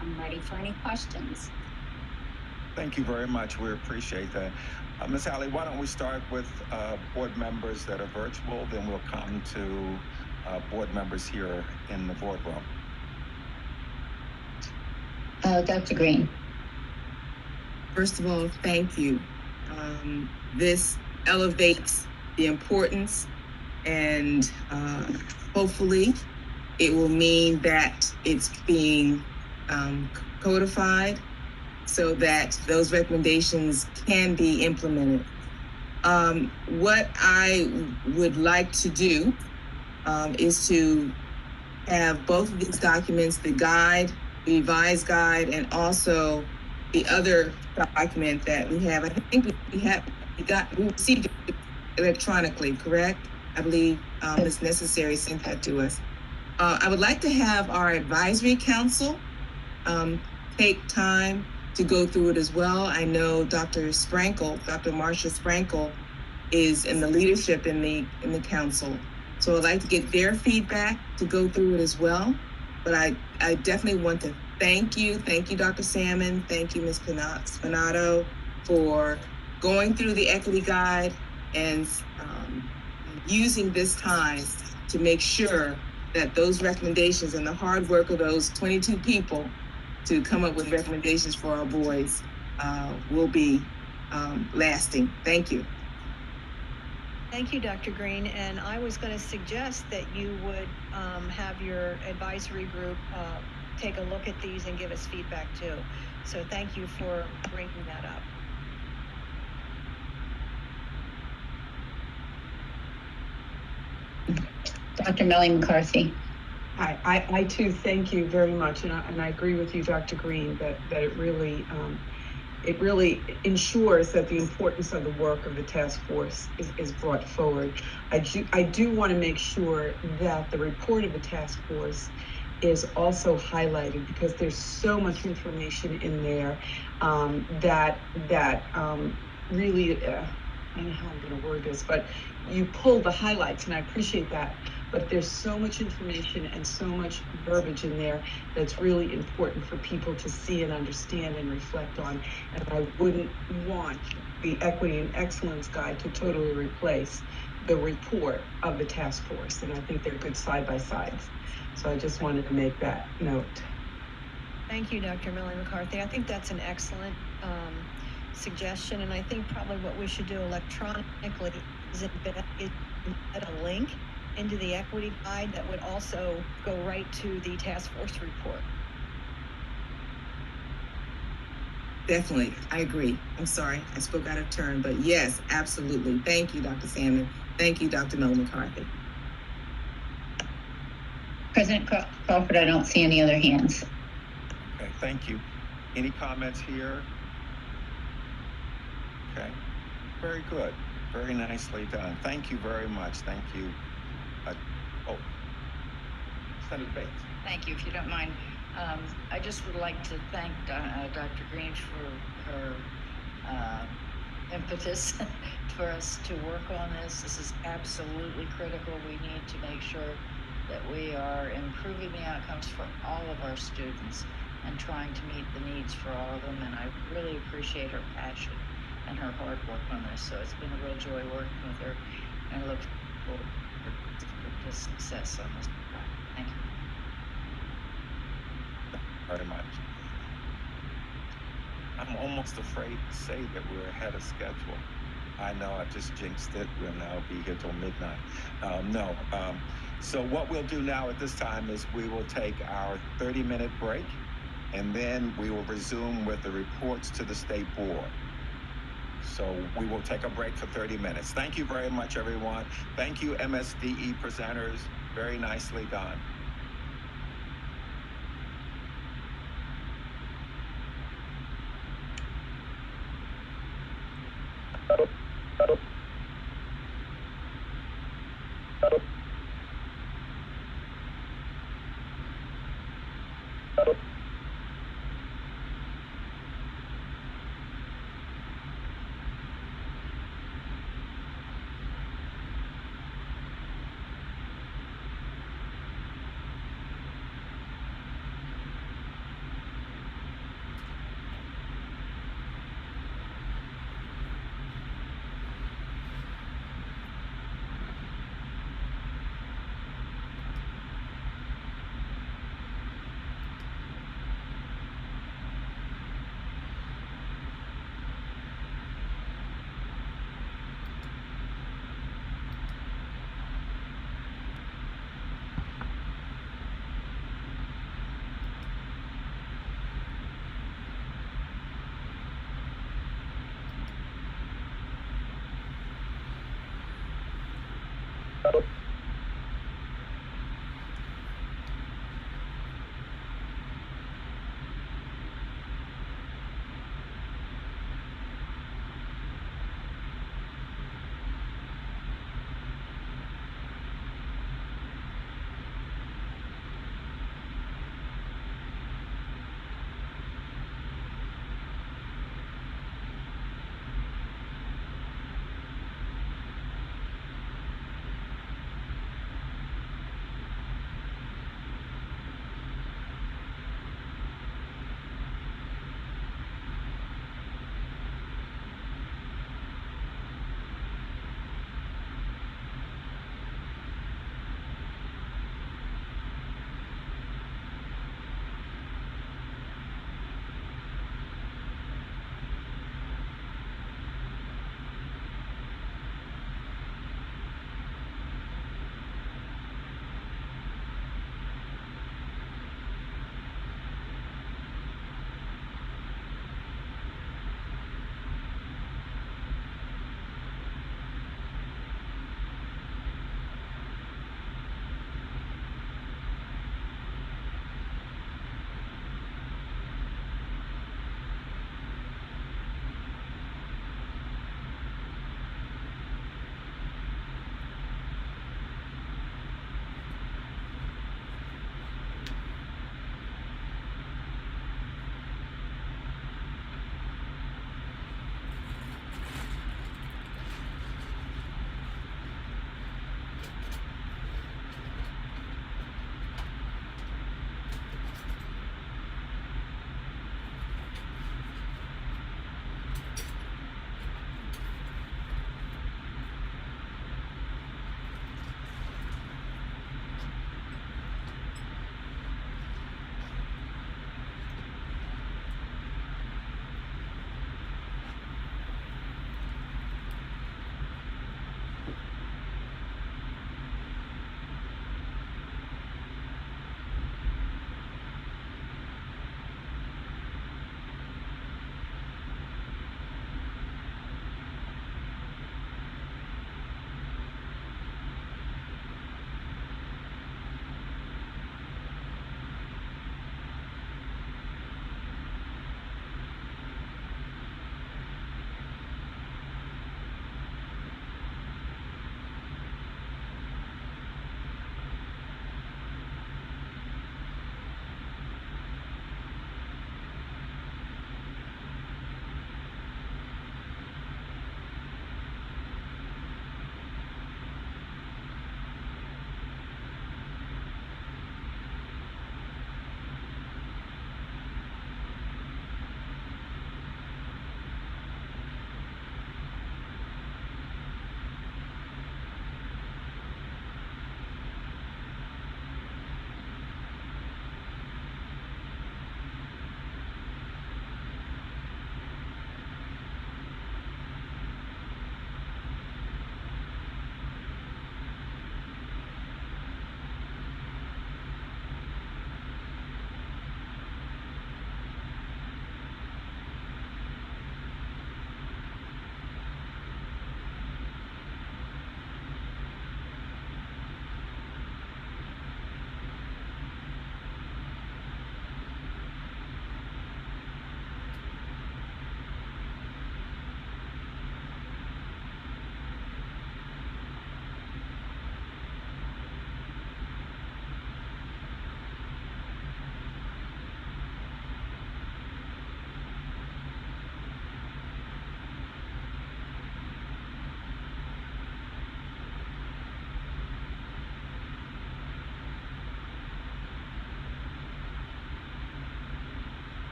I'm ready for any questions. Thank you very much. We appreciate that. Ms. Alley, why don't we start with board members that are virtual, then we'll come to board members here in the boardroom. Dr. Green. First of all, thank you. This elevates the importance, and hopefully it will mean that it's being codified so that those recommendations can be implemented. What I would like to do is to have both of these documents, the guide, the revised guide, and also the other document that we have. I think we received it electronically, correct? I believe it's necessary sent that to us. I would like to have our advisory council take time to go through it as well. I know Dr. Marcia Sprankle is in the leadership in the council. So I'd like to get their feedback to go through it as well. But I definitely want to thank you, Dr. Salmon, thank you, Ms. Spinato, for going through the equity guide and using this time to make sure that those recommendations and the hard work of those 22 people to come up with recommendations for our boys will be lasting. Thank you. Thank you, Dr. Green. And I was going to suggest that you would have your advisory group take a look at these and give us feedback too. So thank you for bringing that up. Dr. Melly McCarthy. I too thank you very much, and I agree with you, Dr. Green, that it really ensures that the importance of the work of the task force is brought forward. I do want to make sure that the report of the task force is also highlighted, because there's so much information in there that really, I don't know how I'm going to word this, but you pull the highlights, and I appreciate that. But there's so much information and so much verbiage in there that's really important for people to see and understand and reflect on. And I wouldn't want the Equity and Excellence Guide to totally replace the report of the task force. And I think they're good side-by-sides. So I just wanted to make that note. Thank you, Dr. Melly McCarthy. I think that's an excellent suggestion. And I think probably what we should do electronically is embed a link into the equity guide that would also go right to the task force report. Definitely, I agree. I'm sorry, I spoke out of turn, but yes, absolutely. Thank you, Dr. Salmon. Thank you, Dr. Melly McCarthy. President Crawford, I don't see any other hands. Okay, thank you. Any comments here? Okay, very good. Very nicely done. Thank you very much. Thank you. Senator Bates. Thank you, if you don't mind. I just would like to thank Dr. Green for her impetus for us to work on this. This is absolutely critical. We need to make sure that we are improving the outcomes for all of our students and trying to meet the needs for all of them. And I really appreciate her passion and her hard work on this. So it's been a real joy working with her, and I look forward to success on this. Thank you. Very much. I'm almost afraid to say that we're ahead of schedule. I know I just jinxed it. We'll now be here till midnight. So what we'll do now at this time is we will take our 30-minute break, and then we will resume with the reports to the State Board. So we will take a break for 30 minutes. Thank you very much, everyone. Thank you, MSDE presenters. Very nicely done.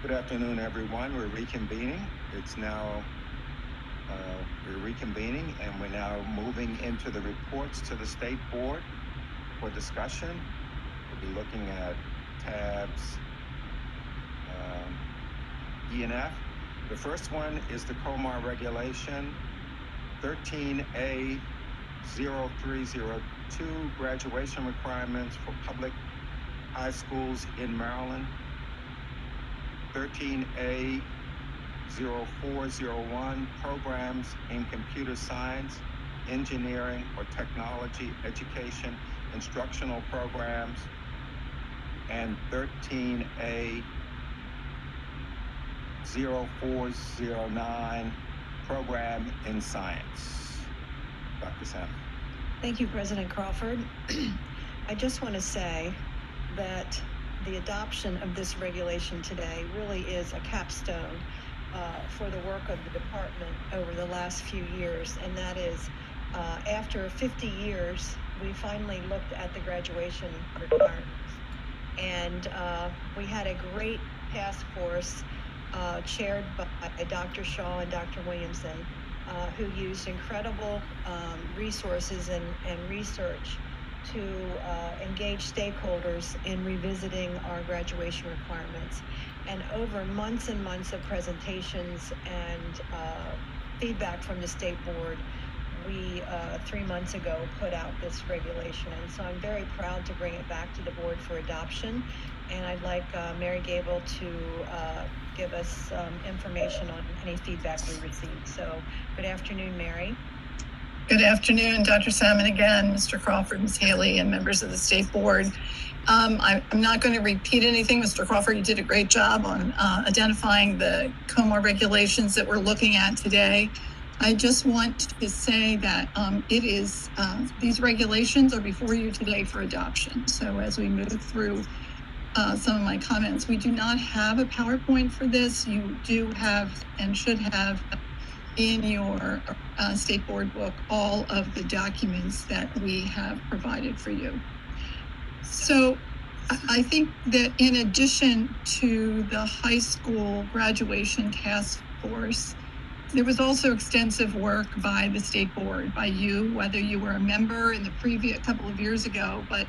Good afternoon, everyone. We're reconvening. It's now, we're reconvening, and we're now moving into the reports to the State Board for discussion. We'll be looking at tabs E and F. The first one is the COMAR regulation 13A 0302 2 graduation requirements for public high schools in Maryland. 13A 0401, programs in computer science, engineering, or technology education, instructional programs, and 13A 0409, program in science. Dr. Sam. Thank you, President Crawford. I just want to say that the adoption of this regulation today really is a capstone for the work of the department over the last few years, and that is after 50 years, we finally looked at the graduation requirements. And we had a great task force chaired by Dr. Shaw and Dr. Williamson, who used incredible resources and research to engage stakeholders in revisiting our graduation requirements. And over months and months of presentations and feedback from the state board, we 3 months ago put out this regulation. And so I'm very proud to bring it back to the board for adoption. And I'd like Mary Gable to give us information on any feedback we received. So good afternoon, Mary. Good afternoon, Dr. Salmon again, Mr. Crawford, Ms. Haley, and members of the state board. I'm not going to repeat anything. Mr. Crawford, you did a great job on identifying the COMAR regulations that we're looking at today. I just want to say that these regulations are before you today for adoption. So as we move through some of my comments, we do not have a PowerPoint for this. You do have and should have in your state board book all of the documents that we have provided for you. So I think that in addition to the high school graduation task force, there was also extensive work by the state board, by you, whether you were a member in the previous couple of years ago, but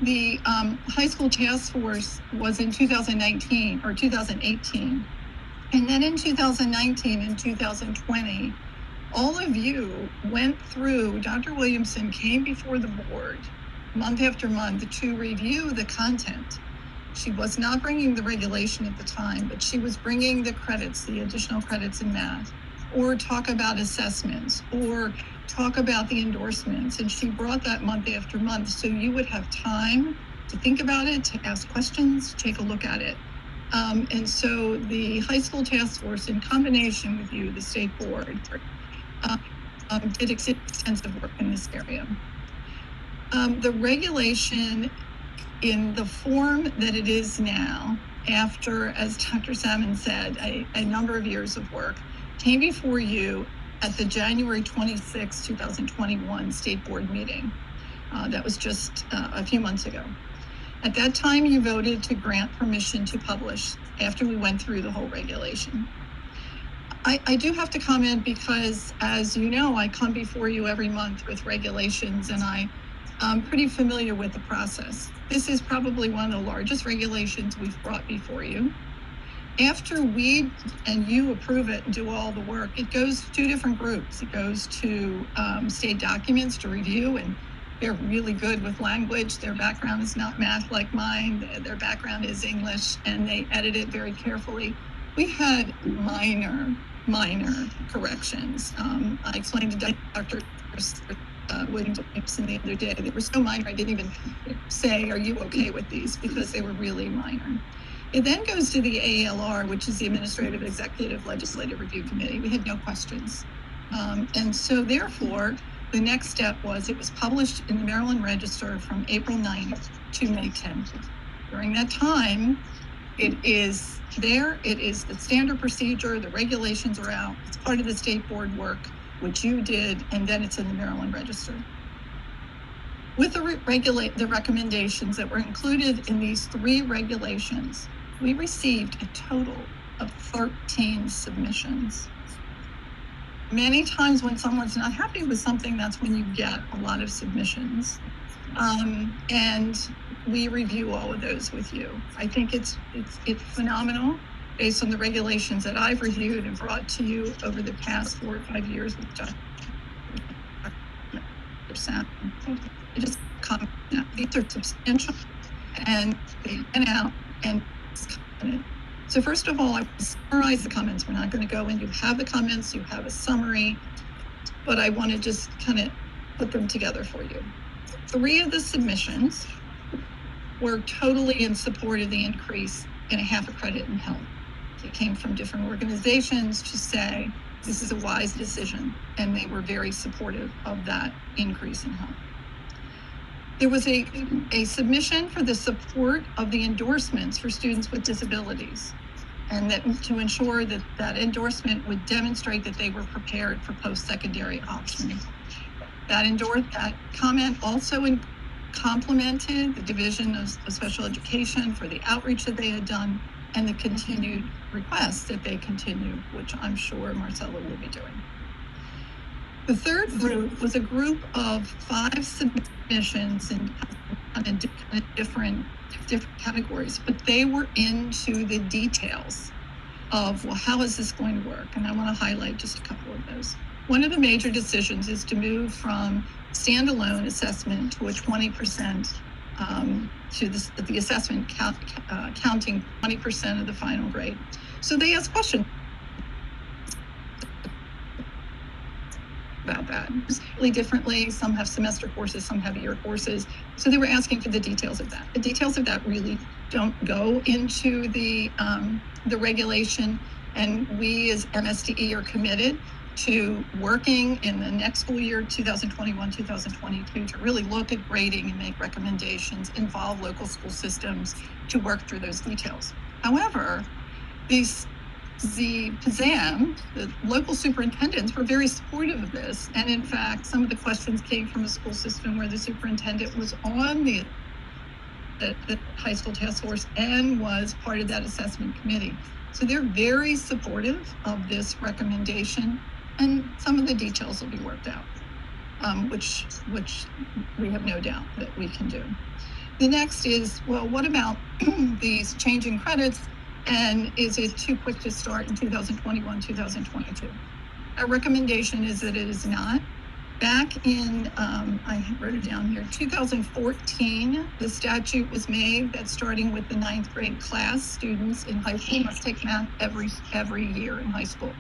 the high school task force was in 2019 or 2018. And then in 2019 and 2020, all of you went through, Dr. Williamson came before the board month after month to review the content. She was not bringing the regulation at the time, but she was bringing the credits, the additional credits in math, or talk about assessments, or talk about the endorsements. And she brought that month after month, so you would have time to think about it, to ask questions, to take a look at it. And so the high school task force, in combination with you, the state board, did extensive work in this area. The regulation in the form that it is now, after, as Dr. Salmon said, a number of years of work, came before you at the January 26, 2021 state board meeting. That was just a few months ago. At that time, you voted to grant permission to publish after we went through the whole regulation. I do have to comment because, as you know, I come before you every month with regulations, and I'm pretty familiar with the process. This is probably one of the largest regulations we've brought before you. After we and you approve it and do all the work, it goes to 2 different groups. It goes to state documents to review, and they're really good with language. Their background is not math like mine. Their background is English, and they edit it very carefully. We had minor corrections. I explained to Dr. Williamson the other day, they were so minor I didn't even say, are you okay with these? Because they were really minor. It then goes to the ALR, which is the Administrative Executive Legislative Review Committee. We had no questions. And so therefore, the next step was it was published in the Maryland Register from April 9th to May 10th. During that time, it is there. It is the standard procedure. The regulations are out. It's part of the state board work, which you did, and then it's in the Maryland Register. With the recommendations that were included in these 3 regulations, we received a total of 13 submissions. Many times when someone's not happy with something, that's when you get a lot of submissions. And we review all of those with you. I think it's phenomenal based on the regulations that I've reviewed and brought to you over the past 4 or 5 years with Dr. just comment. These are substantial, and they went out and commented. So first of all, I will summarize the comments. We're not going to go in. You have the comments, you have a summary, but I want to just kind of put them together for you. 3 of the submissions were totally in support of the increase in a half a credit in health. It came from different organizations to say this is a wise decision, and they were very supportive of that increase in health. There was a submission for the support of the endorsements for students with disabilities, and that to ensure that that endorsement would demonstrate that they were prepared for post-secondary options. That comment also complimented the Division of Special Education for the outreach that they had done and the continued requests that they continue, which I'm sure Marcella will be doing. The third group was a group of 5 submissions in different categories, but they were into the details of, well, how is this going to work? And I want to highlight just a couple of those. One of the major decisions is to move from standalone assessment to a 20% to the assessment counting 20% of the final grade. So they asked questions about that slightly differently. Some have semester courses, some have year courses. So they were asking for the details of that. The details of that really don't go into the regulation, and we as MSDE are committed to working in the next school year, 2021-2022, to really look at grading and make recommendations, involve local school systems to work through those details. However, the PSAM, the local superintendents, were very supportive of this. And in fact, some of the questions came from a school system where the superintendent was on the high school task force and was part of that assessment committee. So they're very supportive of this recommendation, and some of the details will be worked out, which we have no doubt that we can do. The next is, well, what about these changing credits? And is it too quick to start in 2021, 2022? Our recommendation is that it is not. Back in, I wrote it down here, 2014, the statute was made that starting with the 9th grade class, students in high school must take math every year in high school.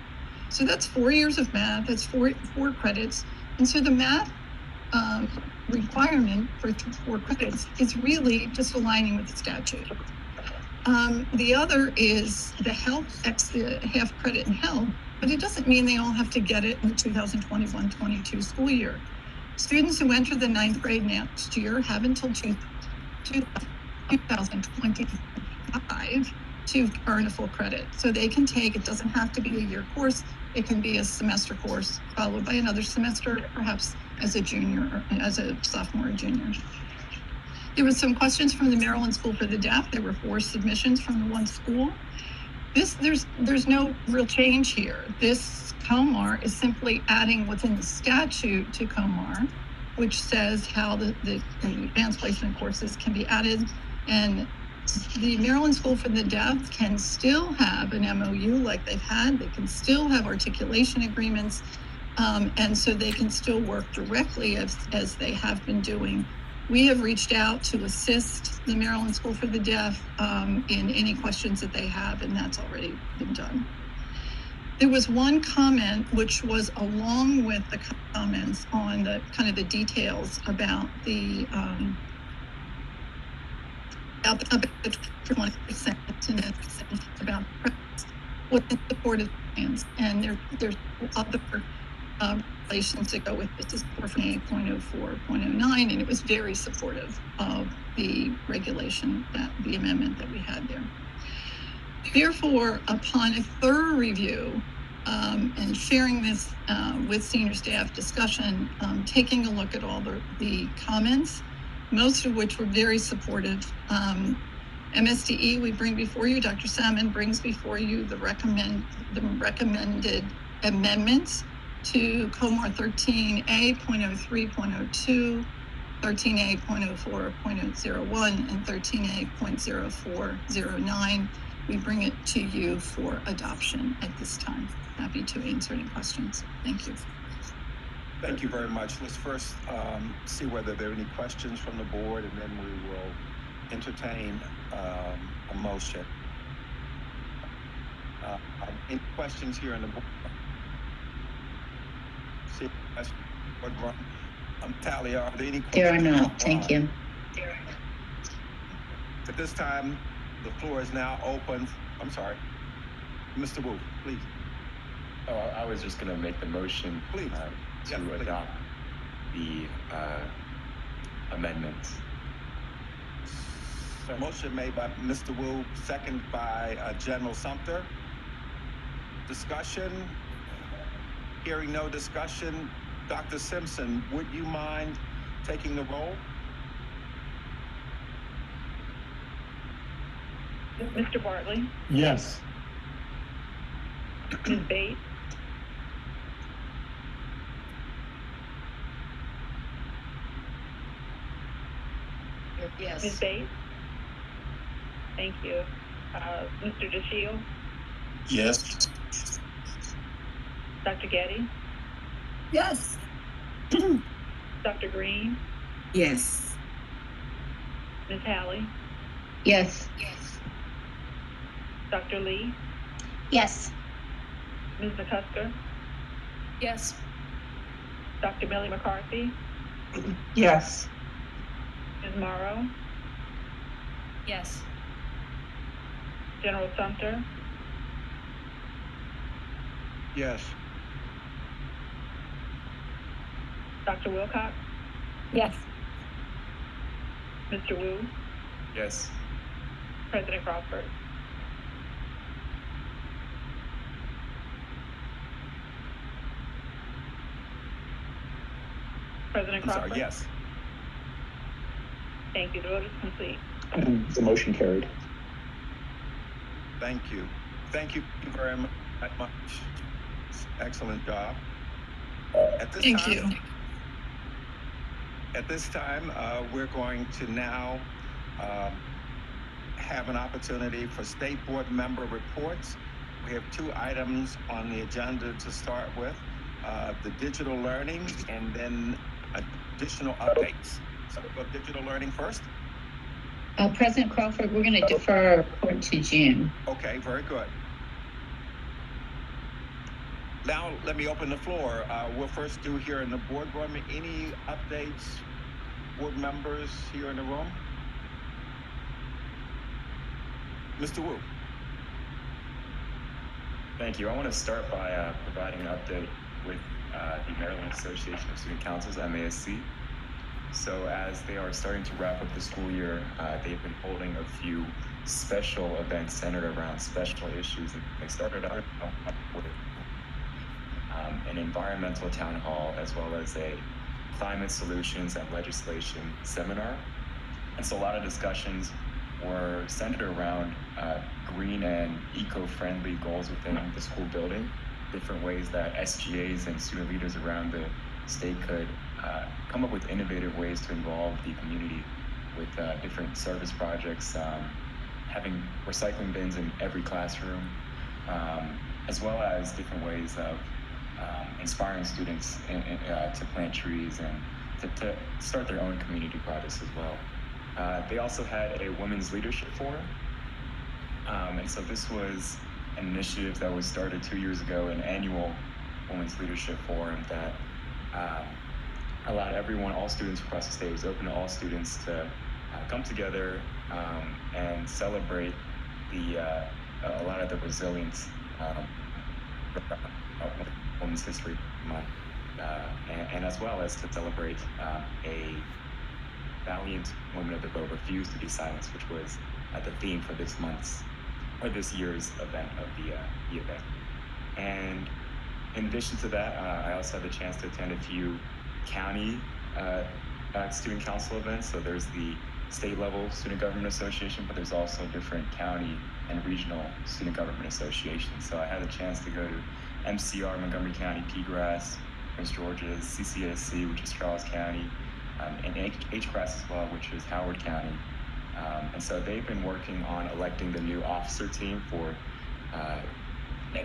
So that's 4 years of math, that's four credits. And so the math requirement for 4 credits is really just aligning with the statute. The other is the health, the half credit in health, but it doesn't mean they all have to get it in the 2021-22 school year. Students who enter the 9th grade next year have until 2025 to earn a full credit. So they can take, it doesn't have to be a year course, it can be a semester course followed by another semester, perhaps as a junior or as a sophomore or junior. There were some questions from the Maryland School for the Deaf. There were 4 submissions from the one school. There's no real change here. This COMAR is simply adding what's in the statute to COMAR, which says how the advanced placement courses can be added. And the Maryland School for the Deaf can still have an MOU like they've had. They can still have articulation agreements. And so they can still work directly as they have been doing. We have reached out to assist the Maryland School for the Deaf in any questions that they have, and that's already been done. There was one comment which was along with the comments on the kind of the details about the 20% and then about what the supportive plans, and there's other regulations that go with this. Is 4.04.09, and it was very supportive of the regulation, that the amendment that we had there. Therefore, upon a thorough review and sharing this with senior staff discussion, taking a look at all the comments, most of which were very supportive. MSDE, we bring before you, Dr. Salmon brings before you the recommended amendments to COMAR 13A.03.02, 13A.04.01, and 13A.0409. We bring it to you for adoption at this time. Happy to answer any questions. Thank you. Thank you very much. Let's first see whether there are any questions from the board, and then we will entertain a motion. Any questions here in the board? See, Talia, are there any questions? There are not. Thank you. At this time, the floor is now open. I'm sorry. Mr. Wu, please. Oh, I was just going to make the motion please. To adopt the amendments. So motion made by Mr. Wu, second by General Sumter. Discussion? Hearing no discussion. Dr. Simpson, would you mind taking the roll? Mr. Bartley? Yes. Ms. Bates? Yes. Ms. Bates? Thank you. Mr. Dreschel? Yes. Dr. Getty? Yes. Dr. Green? Yes. Ms. Halley? Yes. Dr. Lee? Yes. Ms. McCusker? Yes. Dr. Millie McCarthy? Yes. Ms. Morrow? Yes. General Sumter? Yes. Dr. Wilcox? Yes. Mr. Wu? Yes. President Crawford? President I'm Crawford? sorry, yes. Thank you. The vote is complete. And the motion carried. Thank you. Thank you very much. Excellent job. Thank you. At this time, we're going to now have an opportunity for state board member reports. We have two items on the agenda to start with, the digital learning and then additional updates. So we'll go digital learning first. President Crawford, we're going to defer our report to June. Okay, very good. Now, let me open the floor. We'll first do here in the boardroom. Any updates, board members here in the room? Mr. Wu. Thank you. I want to start by providing an update with the Maryland Association of Student Councils, MASC. So as they are starting to wrap up the school year, they've been holding a few special events centered around special issues. And they started out with an environmental town hall, as well as a climate solutions and legislation seminar. And so a lot of discussions were centered around green and eco-friendly goals within the school building, different ways that SGAs and student leaders around the state could come up with innovative ways to involve the community with different service projects, having recycling bins in every classroom, as well as different ways of inspiring students to plant trees and to start their own community projects as well. They also had a women's leadership forum. And so this was an initiative that was started 2 years ago, an annual women's leadership forum that allowed everyone, all students across the state, was open to all students to come together and celebrate a lot of the resilience Women's History Month, and as well as to celebrate a valiant women of the vote refused to be silenced, which was the theme for this year's event of the event. And in addition to that, I also had the chance to attend a few county student council events. So there's the state level student government association, but there's also different county and regional student government associations. So I had a chance to go to MCR, Montgomery County, PGRAS, Prince George's, CCSC, which is Charles County, and HCRAS as well, which is Howard County. And so they've been working on electing the new officer team for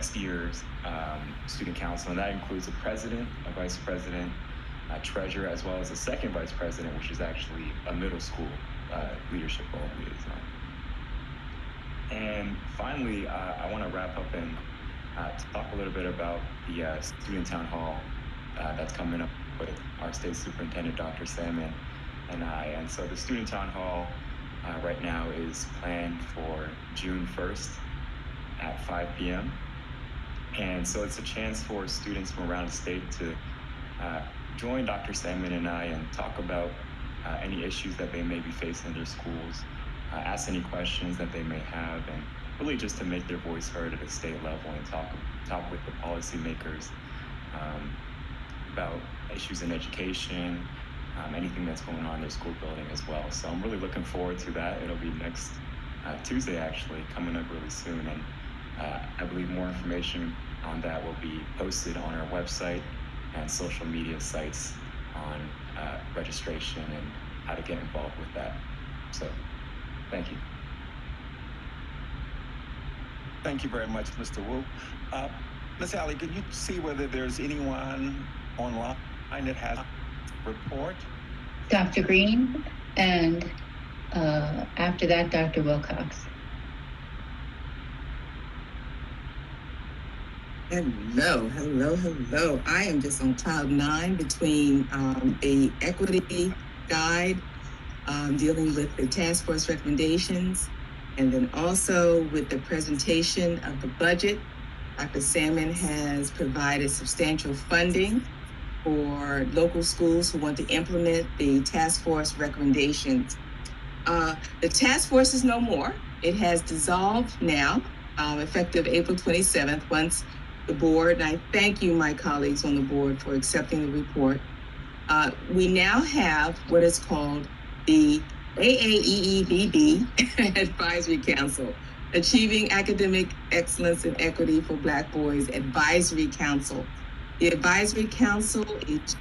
next year's student council, and that includes a president, a vice president, a treasurer, as well as a second vice president, which is actually a middle school leadership role liaison. And finally, I want to wrap up and talk a little bit about the student town hall that's coming up with our state superintendent, Dr. Salmon, and I. And so the student town hall right now is planned for June 1st at 5 p.m. And so it's a chance for students from around the state to join Dr. Salmon and I and talk about any issues that they may be facing in their schools, ask any questions that they may have, and really just to make their voice heard at a state level and talk with the policymakers about issues in education, anything that's going on in their school building as well. So I'm really looking forward to that. It'll be next Tuesday, actually, coming up really soon. And I believe more information on that will be posted on our website and social media sites on registration and how to get involved with that. So, thank you. Thank you very much, Mr. Wu. Ms. Alley, can you see whether there's anyone online that has a report? Dr. Green, and after that, Dr. Wilcox. Hello. I am just on cloud 9 between a equity guide dealing with the task force recommendations, and then also with the presentation of the budget. Dr. Salmon has provided substantial funding for local schools who want to implement the task force recommendations. The task force is no more. It has dissolved now, effective April 27th, once the board, and I thank you, my colleagues on the board, for accepting the report. We now have what is called the AAEEBB Advisory Council, Achieving Academic Excellence and Equity for Black Boys Advisory Council. The Advisory Council is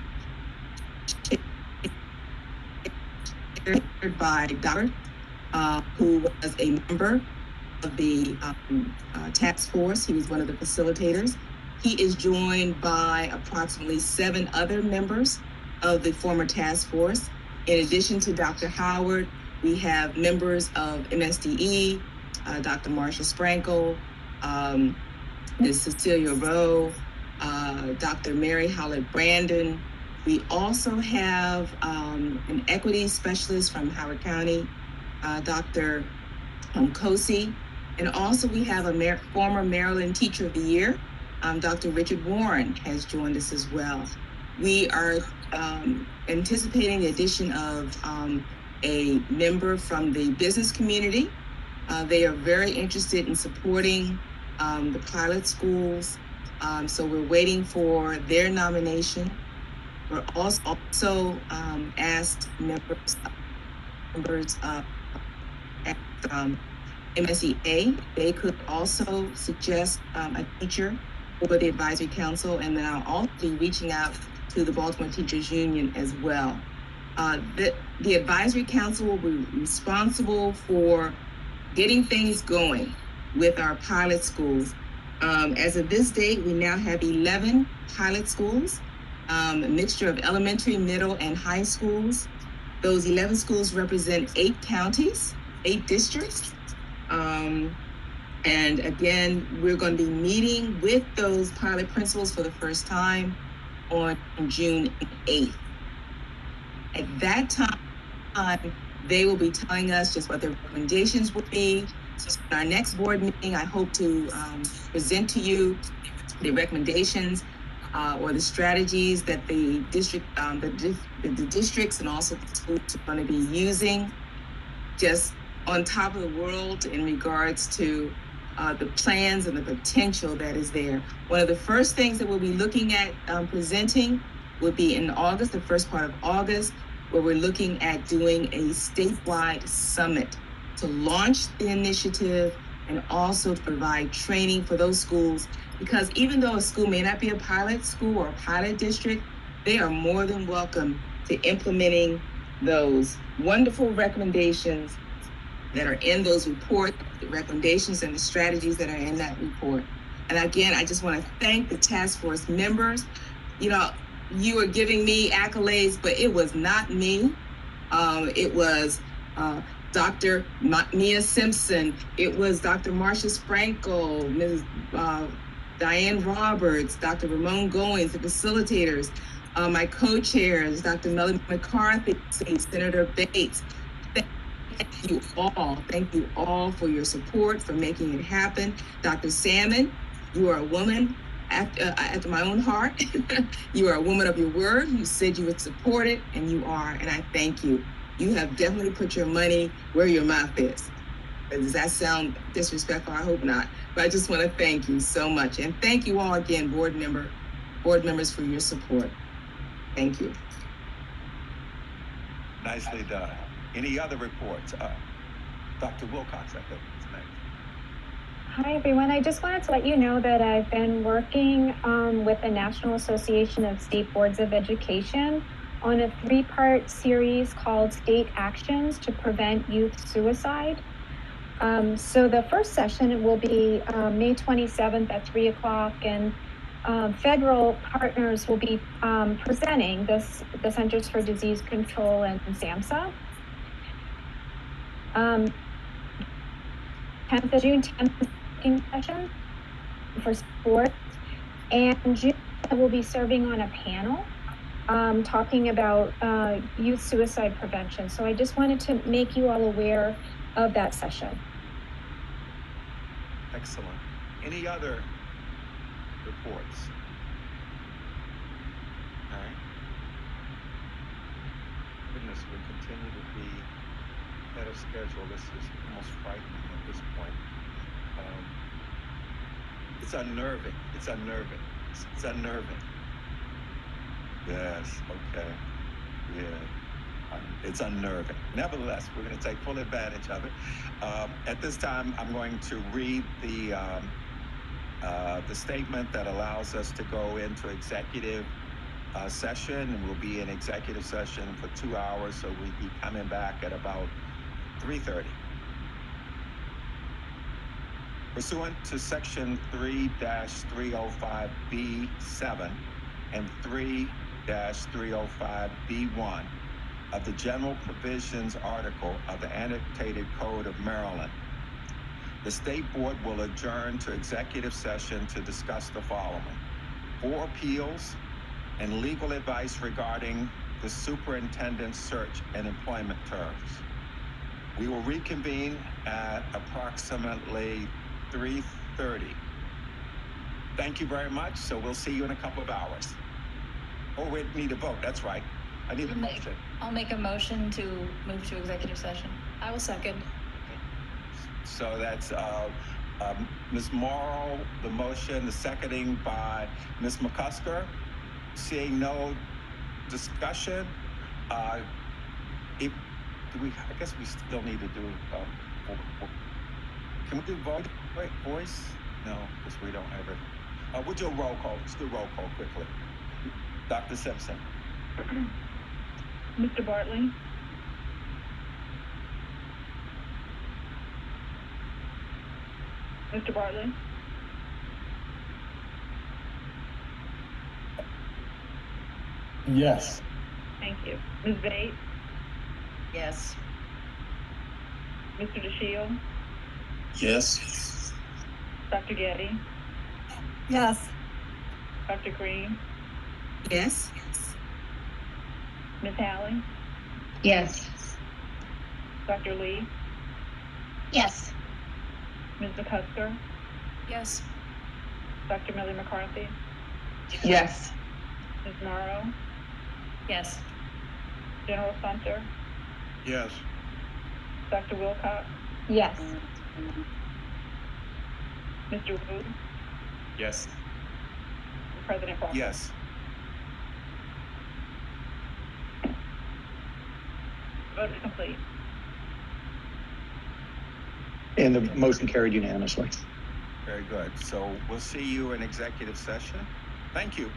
chaired by Dr. Who was a member of the task force. He was one of the facilitators. He is joined by approximately 7 other members of the former task force. In addition to Dr. Howard, we have members of Msde, Dr. Marsha Sprankle, Ms. Cecilia Rowe, Dr. Mary Howlett Brandon. We also have an equity specialist from Howard County, Dr. Kosi. And also we have a former Maryland Teacher of the Year, Dr. Richard Warren has joined us as well. We are anticipating the addition of a member from the business community. They are very interested in supporting the pilot schools. So we're waiting for their nomination. We're also asked members of MSEA, they could also suggest a teacher for the advisory council, and then I'll also be reaching out to the Baltimore Teachers Union as well. The advisory council will be responsible for getting things going with our pilot schools. As of this date, we now have 11 pilot schools, a mixture of elementary, middle, and high schools. Those 11 schools represent 8 counties, 8 districts. And again, we're going to be meeting with those pilot principals for the first time on June 8th. At that time, they will be telling us just what their recommendations will be. So in our next board meeting, I hope to present to you the recommendations or the strategies that the district, the districts and also the schools are going to be using, just on top of the world in regards to the plans and the potential that is there. One of the first things that we'll be looking at presenting will be in August, the first part of August, where we're looking at doing a statewide summit to launch the initiative and also to provide training for those schools. Because even though a school may not be a pilot school or a pilot district, they are more than welcome to implementing those wonderful recommendations that are in those reports, the recommendations and the strategies that are in that report. And again, I just want to thank the task force members. You know, you were giving me accolades, but it was not me. It was Dr. Mia Simpson. It was Dr. Marcia Sprankle, Ms. Diane Roberts, Dr. Ramon Goins, the facilitators, my co-chairs, Dr. Melanie McCarthy, Senator Bates. Thank you all for your support, for making it happen. Dr. Salmon, you are a woman after my own heart. You are a woman of your word. You said you would support it, and you are, and I thank you. You have definitely put your money where your mouth is. Does that sound disrespectful? I hope not. But I just want to thank you so much. And thank you all again, board members, for your support. Thank you. Nicely done. Any other reports? Dr. Wilcox, I think is next. Hi, everyone. I just wanted to let you know that I've been working with the National Association of State Boards of Education on a 3-part series called State Actions to Prevent Youth Suicide. So the first session will be May 27th at 3 o'clock, and federal partners will be presenting the Centers for Disease Control and SAMHSA. June 10th session for sports, and June will be serving on a panel talking about youth suicide prevention. So I just wanted to make you all aware of that session. Excellent. Any other reports? All right. Goodness, we continue to be ahead of schedule. This is almost frightening at this point. It's unnerving. It's unnerving. It's unnerving. Yes, okay. Yeah. It's unnerving. Nevertheless, we're going to take full advantage of it. At this time, I'm going to read the statement that allows us to go into executive session, and we'll be in executive session for 2 hours, so we'll be coming back at about 3:30. Pursuant to Section 3-305B7 and 3-305B1 of the General Provisions article of the Annotated Code of Maryland, the State Board will adjourn to executive session to discuss the following: 4 appeals and legal advice regarding the superintendent's search and employment terms. We will reconvene at approximately 3:30. Thank you very much. So we'll see you in a couple of hours. Oh, we need a vote. That's right. I need a motion. I'll make a motion to move to executive session. I will second. So that's Ms. Morrow, the motion, the seconding by Ms. McCusker. Seeing no discussion, I guess we still need to do, can we do voice? No, because we don't ever. We'll do a roll call. Let's do a roll call quickly. Dr. Simpson. Mr. Bartley? Mr. Bartley? Yes. Thank you. Ms. Bates? Yes. Mr. Dreschel? Yes. Dr. Getty? Yes. Dr. Green? Yes. Ms. Hallie? Yes. Dr. Lee? Yes. Ms. McCusker? Yes. Dr. Millie McCarthy? Yes. Ms. Morrow? Yes. General Sumter? Yes. Dr. Wilcox? Yes. Mr. Wu? Yes. President Crawford? Yes. Vote is complete. And the motion carried unanimously. Very good. So we'll see you in executive session. Thank you.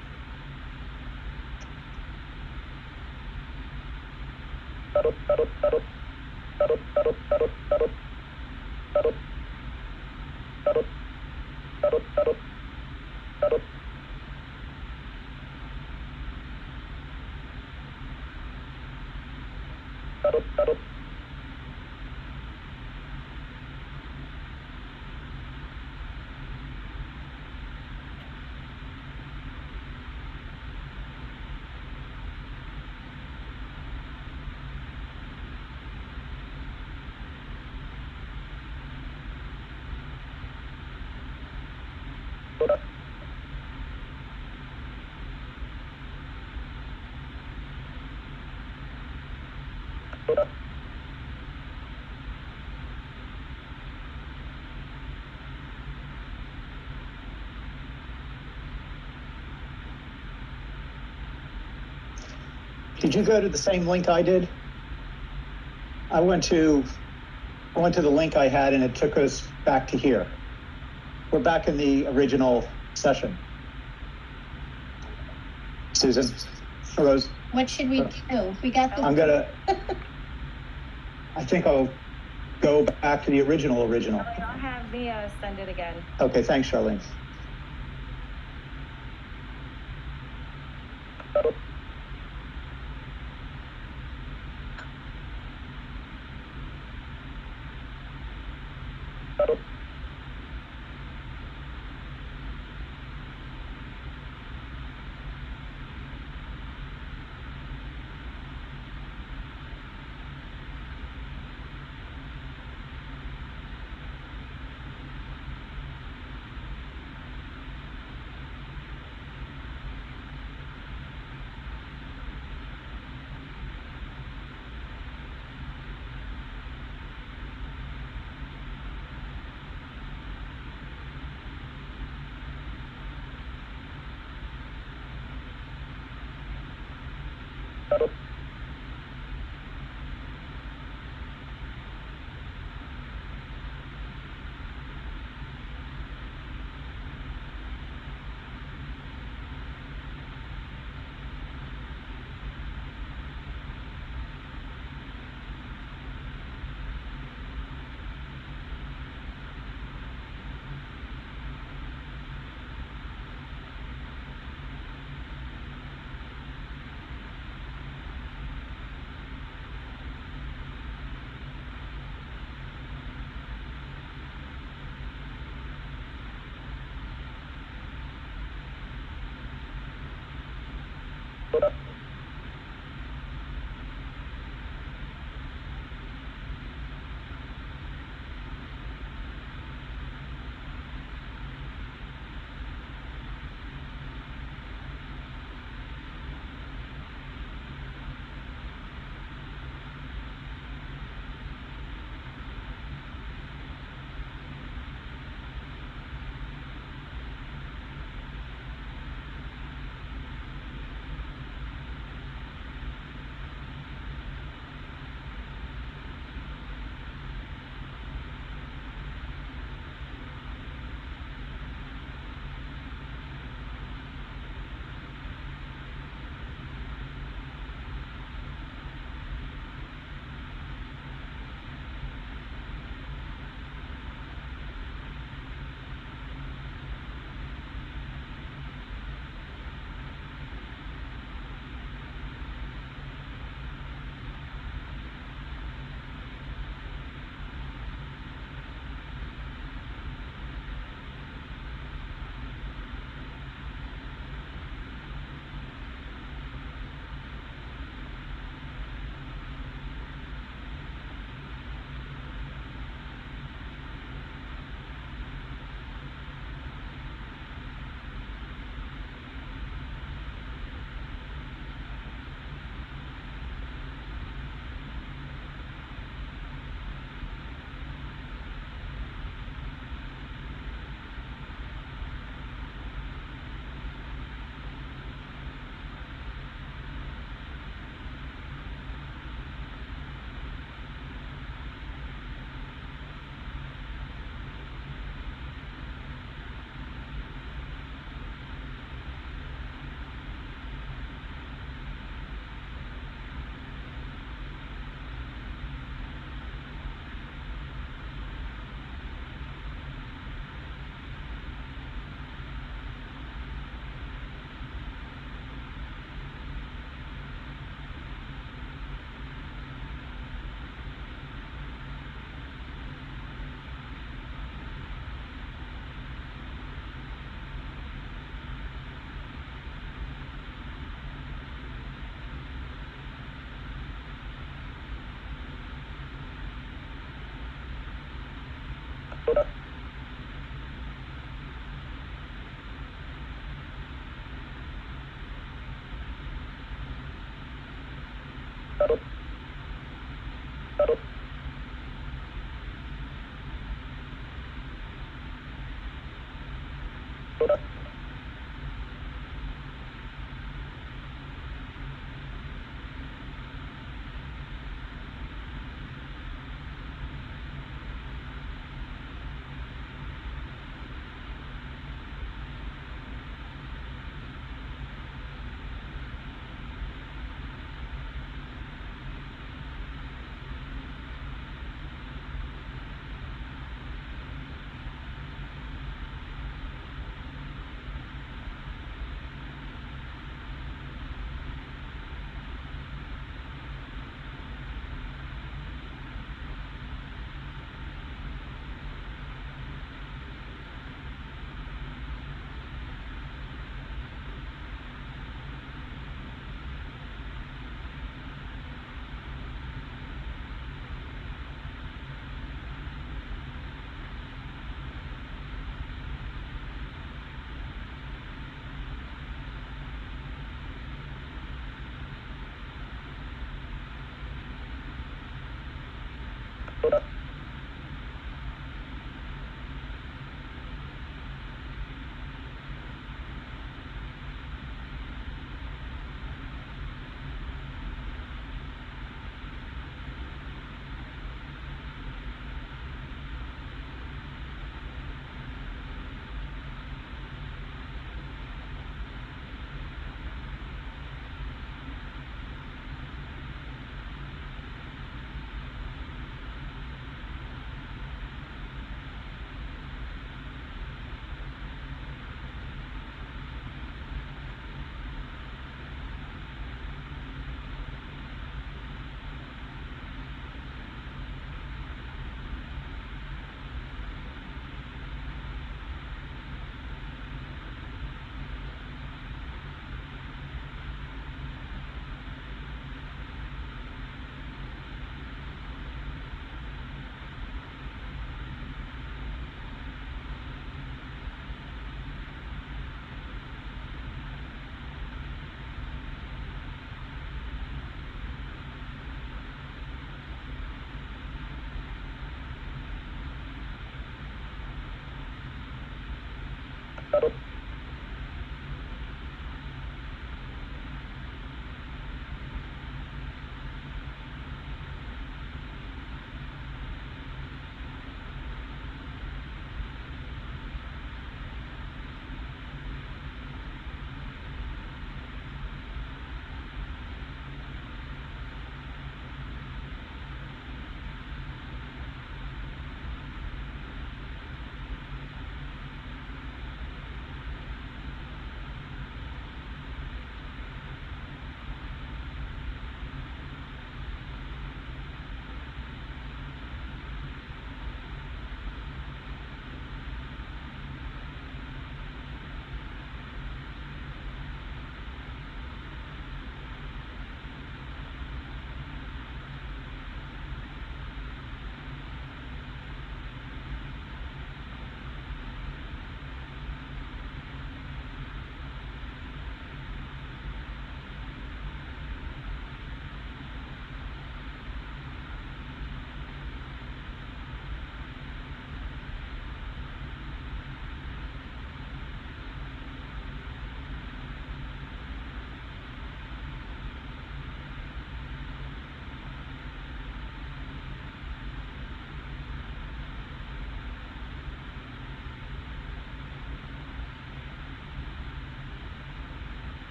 Did you go to the same link I did? I went to the link I had and it took us back to here. We're back in the original session. Susan, Rose. What should we do? We got the. I think I'll go back to the original. I'll have Mia send it again. Okay, thanks, Charlene.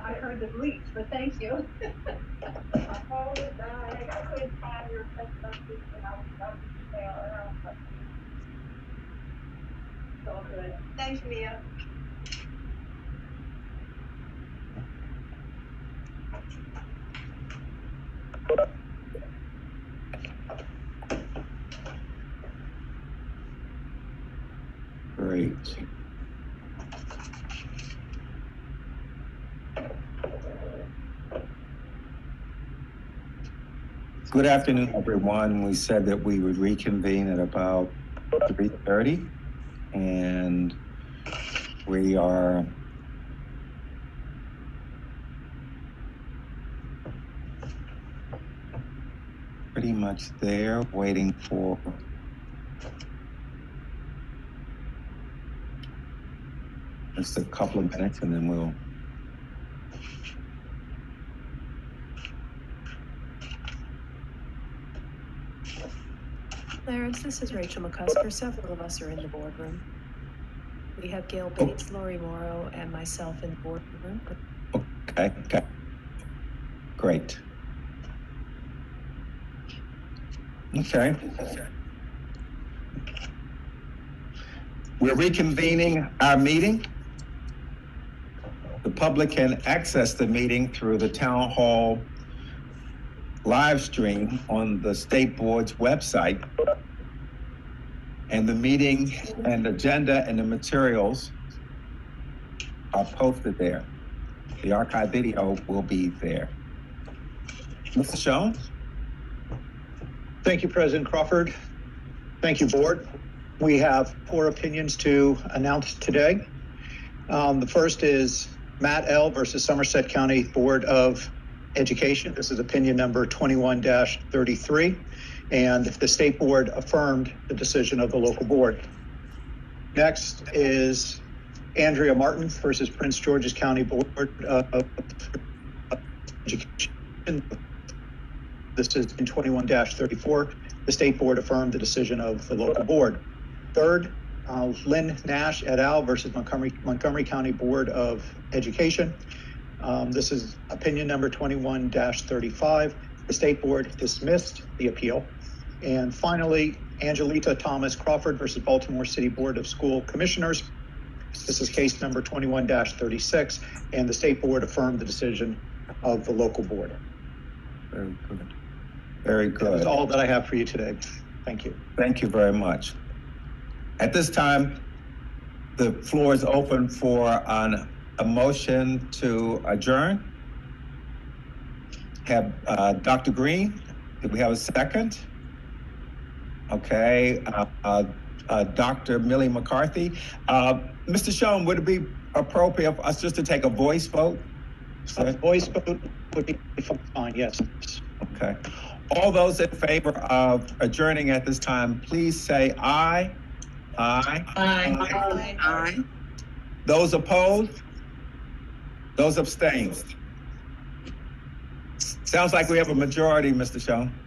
I heard the bleach, but thank you. I apologize. I couldn't find your text message and I was it's all good. Thanks, Mia. Great. Good afternoon, everyone. We said that we would reconvene at about 3:30, and we are pretty much there, waiting for just a couple of minutes, and then we'll Clarence, this is Rachel McCusker. Several of us are in the boardroom. We have Gail Bates, Lori Morrow, and myself in the boardroom. Okay. Great. Okay. We're reconvening our meeting. The public can access the meeting through the Town Hall live stream on the State Board's website. And the meeting and agenda and the materials are posted there. The archive video will be there. Mr. Schoen? Thank you, President Crawford. Thank you, Board. We have 4 opinions to announce today. The first is Matt L. versus Somerset County Board of Education. This is opinion number 21-33, and the State Board affirmed the decision of the local board. Next is Andrea Martin versus Prince George's County Board of Education. This is in 21-34. The state board affirmed the decision of the local board. Third, Lynn Nash et al. Versus Montgomery County Board of Education. This is opinion number 21-35. The state board dismissed the appeal. And finally, Angelita Thomas Crawford versus Baltimore City Board of School Commissioners. This is case number 21-36, and the state board affirmed the decision of the local board. Very good. Very good. That's all that I have for you today. Thank you. Thank you very much. At this time, the floor is open for a motion to adjourn. Have Dr. Green, do we have a second? Okay, Dr. Millie McCarthy. Mr. Schoen, would it be appropriate for us just to take a voice vote? A voice vote would be fine, yes. Okay. All those in favor of adjourning at this time, please say aye. Aye. Aye. Aye. Aye. Those opposed? Those abstained? Sounds like we have a majority, Mr. Schoen.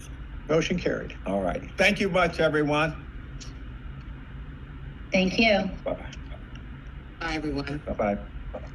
Motion carried. All right. Thank you much, everyone. Thank you. Bye-bye. Bye, everyone. Bye-bye. Bye-bye.